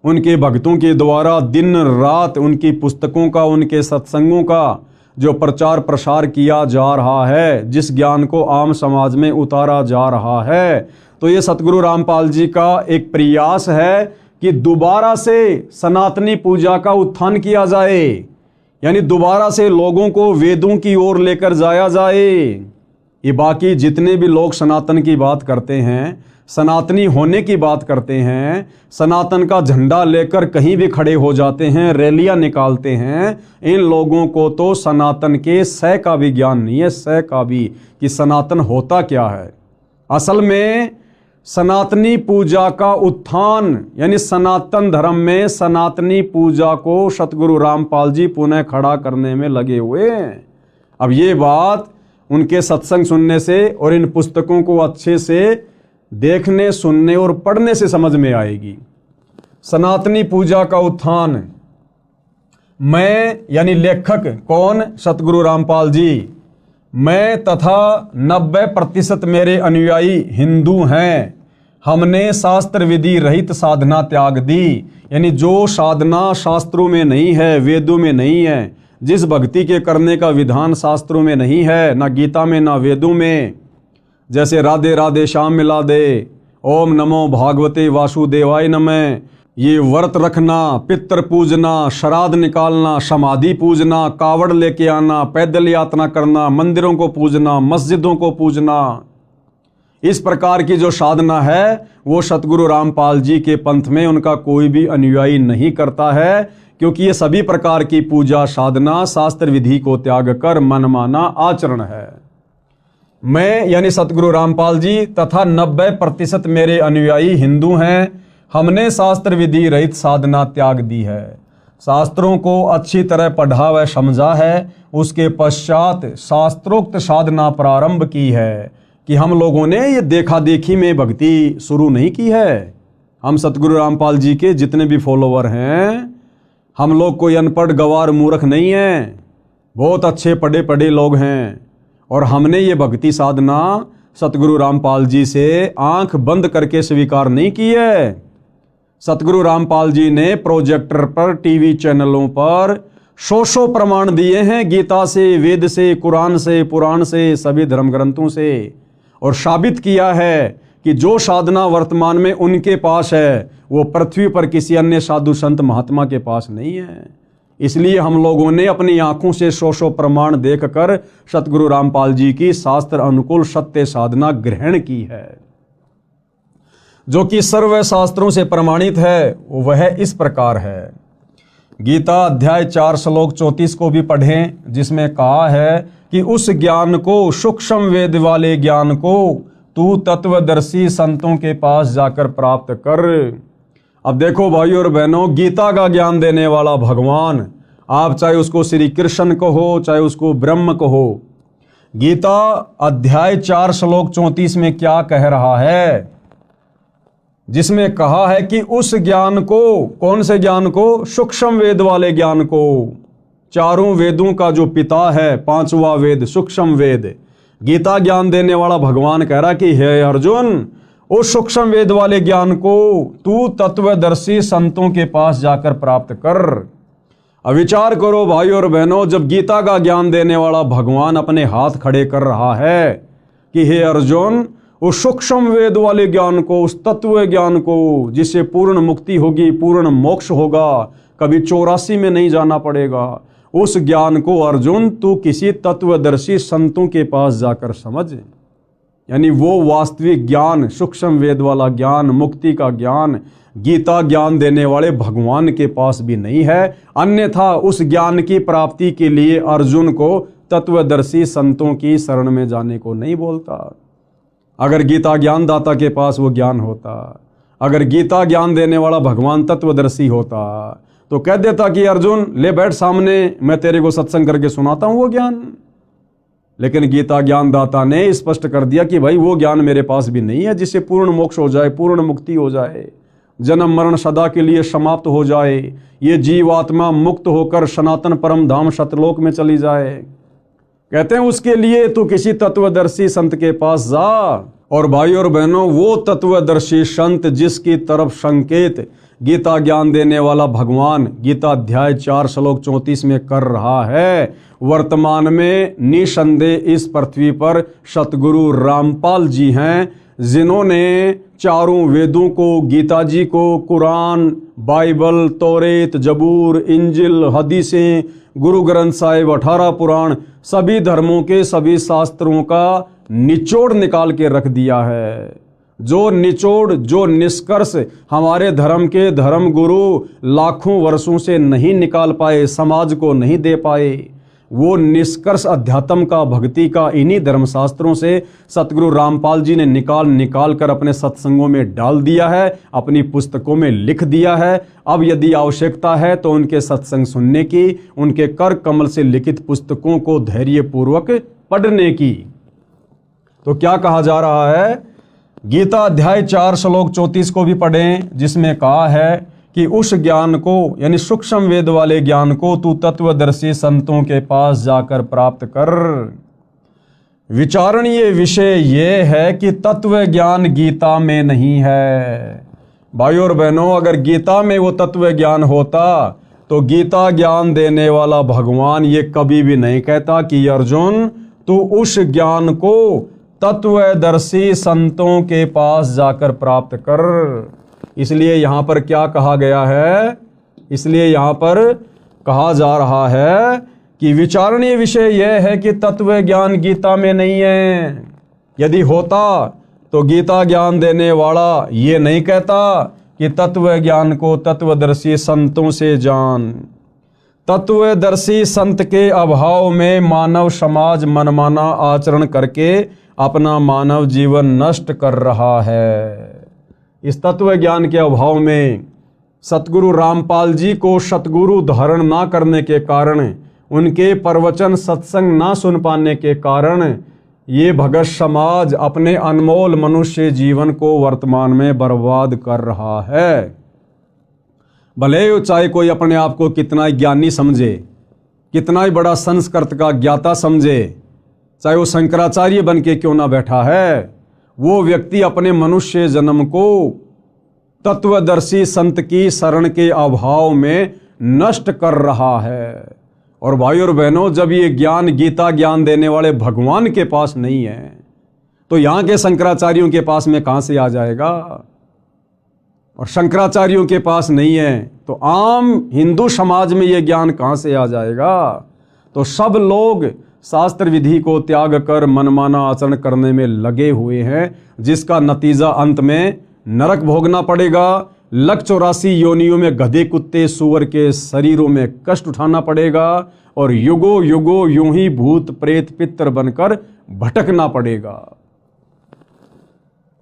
S1: उनके भक्तों के द्वारा दिन रात उनकी पुस्तकों का, उनके सत्संगों का जो प्रचार प्रसार किया जा रहा है, जिस ज्ञान को आम समाज में उतारा जा रहा है, तो ये सतगुरु रामपाल जी का एक प्रयास है कि दोबारा से सनातनी पूजा का उत्थान किया जाए। यानी दोबारा से लोगों को वेदों की ओर लेकर जाया जाए। ये बाकी जितने भी लोग सनातन की बात करते हैं, सनातनी होने की बात करते हैं, सनातन का झंडा लेकर कहीं भी खड़े हो जाते हैं, रैलियां निकालते हैं, इन लोगों को तो सनातन के सह का भी ज्ञान नहीं है, सह का भी, कि सनातन होता क्या है। असल में सनातनी पूजा का उत्थान, यानी सनातन धर्म में सनातनी पूजा को सतगुरु रामपाल जी पुनः खड़ा करने में लगे हुए हैं। अब ये बात उनके सत्संग सुनने से और इन पुस्तकों को अच्छे से देखने, सुनने और पढ़ने से समझ में आएगी। सनातनी पूजा का उत्थान, मैं यानी लेखक कौन? सतगुरु रामपाल जी। मैं तथा 90% मेरे अनुयायी हिंदू हैं। हमने शास्त्र विधि रहित साधना त्याग दी, यानी जो साधना शास्त्रों में नहीं है, वेदों में नहीं है, जिस भक्ति के करने का विधान शास्त्रों में नहीं है, ना गीता में ना वेदों में, जैसे राधे राधे श्याम मिला दे, ओम नमो भागवते वासुदेवाय नमः, ये व्रत रखना, पितृ पूजना, श्राद्ध निकालना, समाधि पूजना, कावड़ लेके आना, पैदल यात्रा करना, मंदिरों को पूजना, मस्जिदों को पूजना, इस प्रकार की जो साधना है वो सतगुरु रामपाल जी के पंथ में उनका कोई भी अनुयायी नहीं करता है, क्योंकि ये सभी प्रकार की पूजा साधना शास्त्र विधि को त्याग कर मनमाना आचरण है। मैं यानी सतगुरु रामपाल जी तथा 90% मेरे अनुयायी हिंदू हैं। हमने शास्त्र विधि रहित साधना त्याग दी है, शास्त्रों को अच्छी तरह पढ़ा व समझा है, उसके पश्चात शास्त्रोक्त साधना प्रारंभ की है। कि हम लोगों ने ये देखा देखी में भक्ति शुरू नहीं की है। हम सतगुरु रामपाल जी के जितने भी फॉलोवर हैं, हम लोग कोई अनपढ़ गवार मूर्ख नहीं हैं, बहुत अच्छे पढ़े पढ़े लोग हैं। और हमने ये भक्ति साधना सतगुरु रामपाल जी से आंख बंद करके स्वीकार नहीं की है। सतगुरु रामपाल जी ने प्रोजेक्टर पर, टीवी चैनलों पर सौ प्रमाण दिए हैं, गीता से, वेद से, कुरान से, पुराण से, सभी धर्म ग्रंथों से, और साबित किया है कि जो साधना वर्तमान में उनके पास है वो पृथ्वी पर किसी अन्य साधु संत महात्मा के पास नहीं है। इसलिए हम लोगों ने अपनी आंखों से सौ प्रमाण देखकर सतगुरु रामपाल जी की शास्त्र अनुकूल सत्य साधना ग्रहण की है, जो कि सर्व शास्त्रों से प्रमाणित है। वह इस प्रकार है। गीता अध्याय 4 श्लोक 34 को भी पढ़ें, जिसमें कहा है कि उस ज्ञान को, सूक्ष्म वेद वाले ज्ञान को तू तत्वदर्शी संतों के पास जाकर प्राप्त कर। अब देखो भाइयों और बहनों, गीता का ज्ञान देने वाला भगवान, आप चाहे उसको श्री कृष्ण कहो, चाहे उसको ब्रह्म कहो, गीता अध्याय 4 श्लोक 34 में क्या कह रहा है, जिसमें कहा है कि उस ज्ञान को, कौन से ज्ञान को, सूक्ष्म वेद वाले ज्ञान को, चारों वेदों का जो पिता है, 5वां वेद सूक्ष्म वेद, गीता ज्ञान देने वाला भगवान कह रहा कि हे अर्जुन, उस सूक्ष्म वेद वाले ज्ञान को तू तत्वदर्शी संतों के पास जाकर प्राप्त कर। अब विचार करो भाइयों और बहनों, जब गीता का ज्ञान देने वाला भगवान अपने हाथ खड़े कर रहा है कि हे अर्जुन, उस सूक्ष्म वेद वाले ज्ञान को, उस तत्व ज्ञान को, जिससे पूर्ण मुक्ति होगी, पूर्ण मोक्ष होगा, कभी 84 में नहीं जाना पड़ेगा, उस ज्ञान को अर्जुन तू किसी तत्वदर्शी संतों के पास जाकर समझ। यानी वो वास्तविक ज्ञान, सूक्ष्म वेद वाला ज्ञान, मुक्ति का ज्ञान गीता ज्ञान देने वाले भगवान के पास भी नहीं है। अन्यथा उस ज्ञान की प्राप्ति के लिए अर्जुन को तत्वदर्शी संतों की शरण में जाने को नहीं बोलता। अगर गीता ज्ञानदाता के पास वो ज्ञान होता, अगर गीता ज्ञान देने वाला भगवान तत्वदर्शी होता, तो कह देता कि अर्जुन ले बैठ सामने, मैं तेरे को सत्संग करके सुनाता हूं वो ज्ञान। लेकिन गीता ज्ञानदाता ने स्पष्ट कर दिया कि भाई वो ज्ञान मेरे पास भी नहीं है जिससे पूर्ण मोक्ष हो जाए, पूर्ण मुक्ति हो जाए, जन्म मरण सदा के लिए समाप्त हो जाए, ये जीवात्मा मुक्त होकर सनातन परम धाम सतलोक में चली जाए। कहते हैं उसके लिए तू किसी तत्वदर्शी संत के पास जा। और भाई और बहनों, वो तत्वदर्शी संत जिसकी तरफ संकेत गीता ज्ञान देने वाला भगवान गीता अध्याय 4 श्लोक 34 में कर रहा है, वर्तमान में निसंदेह इस पृथ्वी पर सतगुरु रामपाल जी हैं, जिन्होंने चारों वेदों को, गीता जी को, कुरान, बाइबल, तौरेत, जबूर, इंजिल, हदीसें, गुरु ग्रंथ साहिब, 18 पुराण, सभी धर्मों के सभी शास्त्रों का निचोड़ निकाल के रख दिया है। जो निचोड़, जो निष्कर्ष हमारे धर्म के धर्म गुरु लाखों वर्षों से नहीं निकाल पाए, समाज को नहीं दे पाए, वो निष्कर्ष अध्यात्म का, भक्ति का इन्हीं धर्मशास्त्रों से सतगुरु रामपाल जी ने निकाल कर अपने सत्संगों में डाल दिया है, अपनी पुस्तकों में लिख दिया है। अब यदि आवश्यकता है तो उनके सत्संग सुनने की, उनके कर कमल से लिखित पुस्तकों को धैर्यपूर्वक पढ़ने की। तो क्या कहा जा रहा है, गीता अध्याय 4 श्लोक 34 को भी पढ़ें, जिसमें कहा है कि उस ज्ञान को, यानी सूक्ष्म वेद वाले ज्ञान को तू तत्वदर्शी संतों के पास जाकर प्राप्त कर। विचारणीय विषय यह है कि तत्व ज्ञान गीता में नहीं है। भाइयों और बहनों, अगर गीता में वो तत्व ज्ञान होता तो गीता ज्ञान देने वाला भगवान ये कभी भी नहीं कहता कि अर्जुन तू उस ज्ञान को तत्वदर्शी संतों के पास जाकर प्राप्त कर। इसलिए यहाँ पर क्या कहा गया है, इसलिए यहाँ पर कहा जा रहा है कि विचारणीय विषय यह है कि तत्व ज्ञान गीता में नहीं है। यदि होता तो गीता ज्ञान देने वाला ये नहीं कहता कि तत्व ज्ञान को तत्वदर्शी संतों से जान। तत्वदर्शी संत के अभाव में मानव समाज मनमाना आचरण करके अपना मानव जीवन नष्ट कर रहा है। इस तत्व ज्ञान के अभाव में सतगुरु रामपाल जी को सतगुरु धारण ना करने के कारण, उनके प्रवचन सत्संग ना सुन पाने के कारण ये भगत समाज अपने अनमोल मनुष्य जीवन को वर्तमान में बर्बाद कर रहा है। भले चाहे कोई अपने आप को कितना ही ज्ञानी समझे, कितना ही बड़ा संस्कृत का ज्ञाता समझे, चाहे वो शंकराचार्य बन के क्यों ना बैठा है, वो व्यक्ति अपने मनुष्य जन्म को तत्वदर्शी संत की शरण के अभाव में नष्ट कर रहा है। और भाई और बहनों, जब ये ज्ञान गीता ज्ञान देने वाले भगवान के पास नहीं है तो यहाँ के शंकराचार्यों के पास में कहाँ से आ जाएगा। और शंकराचार्यों के पास नहीं है तो आम हिंदू समाज में ये ज्ञान कहाँ से आ जाएगा। तो सब लोग शास्त्र विधि को त्याग कर मनमाना आचरण करने में लगे हुए हैं, जिसका नतीजा अंत में नरक भोगना पड़ेगा। 184 योनियों में गधे कुत्ते सूअर के शरीरों में कष्ट उठाना पड़ेगा और युगो युगो यूं ही भूत प्रेत पितर बनकर भटकना पड़ेगा।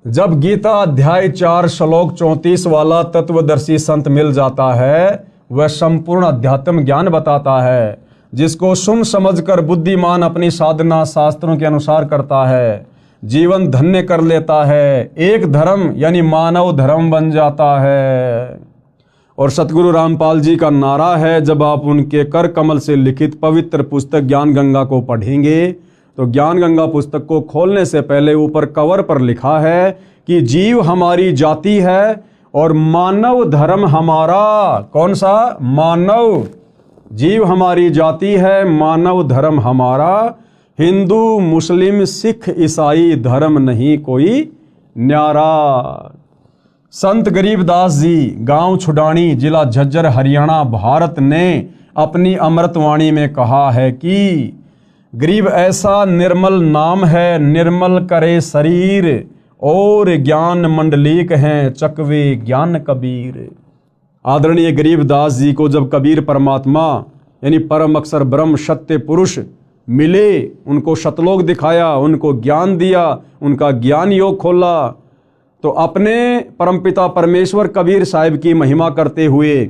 S1: जब गीता अध्याय 4 श्लोक 34 वाला तत्वदर्शी संत मिल जाता है, वह संपूर्ण अध्यात्म ज्ञान बताता है, जिसको सुन समझकर बुद्धिमान अपनी साधना शास्त्रों के अनुसार करता है, जीवन धन्य कर लेता है, एक धर्म यानी मानव धर्म बन जाता है। और सतगुरु रामपाल जी का नारा है, जब आप उनके कर कमल से लिखित पवित्र पुस्तक ज्ञान गंगा को पढ़ेंगे तो ज्ञान गंगा पुस्तक को खोलने से पहले ऊपर कवर पर लिखा है कि जीव हमारी जाति है और मानव धर्म हमारा, कौन सा, मानव। जीव हमारी जाति है, मानव धर्म हमारा, हिंदू मुस्लिम सिख ईसाई धर्म नहीं कोई न्यारा। संत गरीबदास जी, गांव छुडानी, जिला झज्जर, हरियाणा, भारत ने अपनी अमृतवाणी में कहा है कि गरीब ऐसा निर्मल नाम है, निर्मल करे शरीर, और ज्ञान मंडलीक हैं चकवे ज्ञान कबीर। आदरणीय गरीबदास जी को जब कबीर परमात्मा यानी परम अक्षर ब्रह्म सत्य पुरुष मिले, उनको शतलोक दिखाया, उनको ज्ञान दिया, उनका ज्ञान योग खोला, तो अपने परमपिता परमेश्वर कबीर साहिब की महिमा करते हुए,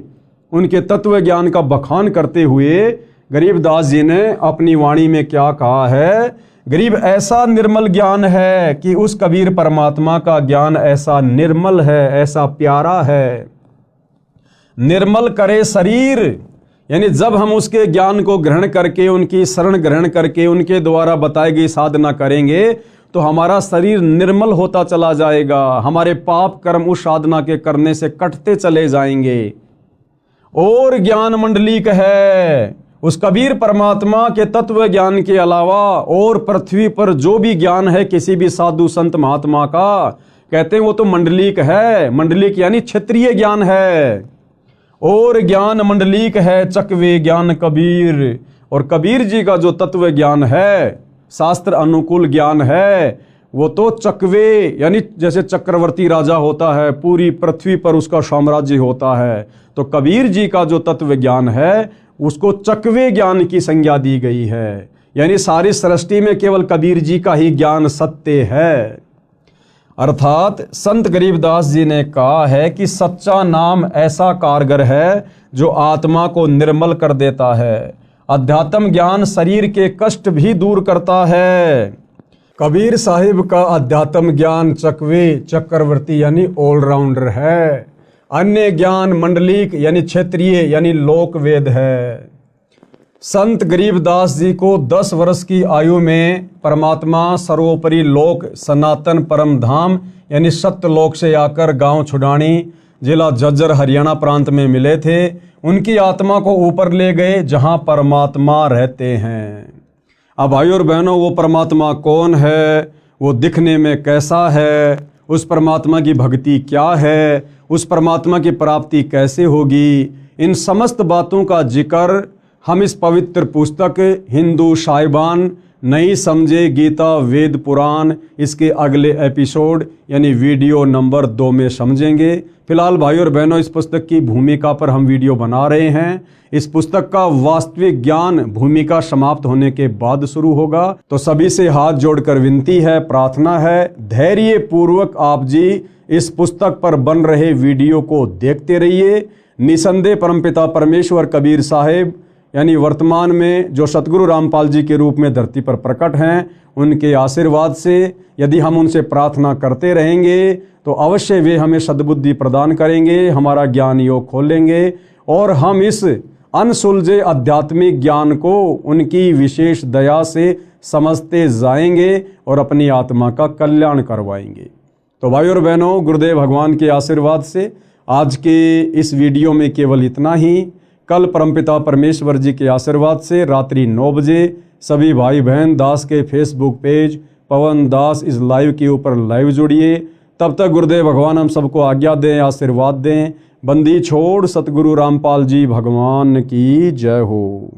S1: उनके तत्व ज्ञान का बखान करते हुए गरीबदास जी ने अपनी वाणी में क्या कहा है, गरीब ऐसा निर्मल ज्ञान है कि उस कबीर परमात्मा का ज्ञान ऐसा निर्मल है, ऐसा प्यारा है। निर्मल करे शरीर, यानी जब हम उसके ज्ञान को ग्रहण करके, उनकी शरण ग्रहण करके, उनके द्वारा बताई गई साधना करेंगे तो हमारा शरीर निर्मल होता चला जाएगा, हमारे पाप कर्म उस साधना के करने से कटते चले जाएंगे। और ज्ञान मंडलीक है, उस कबीर परमात्मा के तत्व ज्ञान के अलावा और पृथ्वी पर जो भी ज्ञान है किसी भी साधु संत महात्मा का, कहते हैं वो तो मंडलीक है। मंडलीक यानी क्षेत्रीय ज्ञान है। और ज्ञान मंडलीक है चकवे ज्ञान कबीर, और कबीर जी का जो तत्व ज्ञान है, शास्त्र अनुकूल ज्ञान है, वो तो चकवे यानी जैसे चक्रवर्ती राजा होता है, पूरी पृथ्वी पर उसका साम्राज्य होता है, तो कबीर जी का जो तत्व ज्ञान है उसको चकवे ज्ञान की संज्ञा दी गई है। यानी सारी सृष्टि में केवल कबीर जी का ही ज्ञान सत्य है। अर्थात संत गरीबदास जी ने कहा है कि सच्चा नाम ऐसा कारगर है जो आत्मा को निर्मल कर देता है। अध्यात्म ज्ञान शरीर के कष्ट भी दूर करता है। कबीर साहिब का अध्यात्म ज्ञान चकवे चक्रवर्ती यानी ऑलराउंडर है। अन्य ज्ञान मंडलिक यानी क्षेत्रीय यानी लोक वेद है। संत गरीबदास जी को 10 वर्ष की आयु में परमात्मा सर्वोपरि लोक सनातन परम धाम यानी सत्यलोक से आकर गांव छुडानी जिला झज्जर हरियाणा प्रांत में मिले थे। उनकी आत्मा को ऊपर ले गए जहां परमात्मा रहते हैं। अब भाइयों और बहनों, वो परमात्मा कौन है, वो दिखने में कैसा है, उस परमात्मा की भक्ति क्या है, उस परमात्मा की प्राप्ति कैसे होगी, इन समस्त बातों का जिक्र हम इस पवित्र पुस्तक हिंदू साहिबान नहीं समझे गीता वेद पुराण इसके अगले एपिसोड यानी वीडियो नंबर 2 में समझेंगे। फिलहाल भाइयों और बहनों, इस पुस्तक की भूमिका पर हम वीडियो बना रहे हैं। इस पुस्तक का वास्तविक ज्ञान भूमिका समाप्त होने के बाद शुरू होगा। तो सभी से हाथ जोड़कर विनती है, प्रार्थना है, धैर्य पूर्वक आप जी इस पुस्तक पर बन रहे वीडियो को देखते रहिए। निसंदेह परमपिता परमेश्वर कबीर साहेब यानी वर्तमान में जो सतगुरु रामपाल जी के रूप में धरती पर प्रकट हैं, उनके आशीर्वाद से यदि हम उनसे प्रार्थना करते रहेंगे तो अवश्य वे हमें सद्बुद्धि प्रदान करेंगे, हमारा ज्ञान योग खोलेंगे और हम इस अनसुलझे आध्यात्मिक ज्ञान को उनकी विशेष दया से समझते जाएंगे और अपनी आत्मा का कल्याण करवाएंगे। तो भाइयों और बहनों, गुरुदेव भगवान के आशीर्वाद से आज के इस वीडियो में केवल इतना ही। कल परमपिता परमेश्वर जी के आशीर्वाद से रात्रि 9 बजे सभी भाई बहन दास के फेसबुक पेज पवन दास इस लाइव के ऊपर लाइव जुड़िए। तब तक गुरुदेव भगवान हम सबको आज्ञा दें, आशीर्वाद दें। बंदी छोड़ सतगुरु रामपाल जी भगवान की जय हो।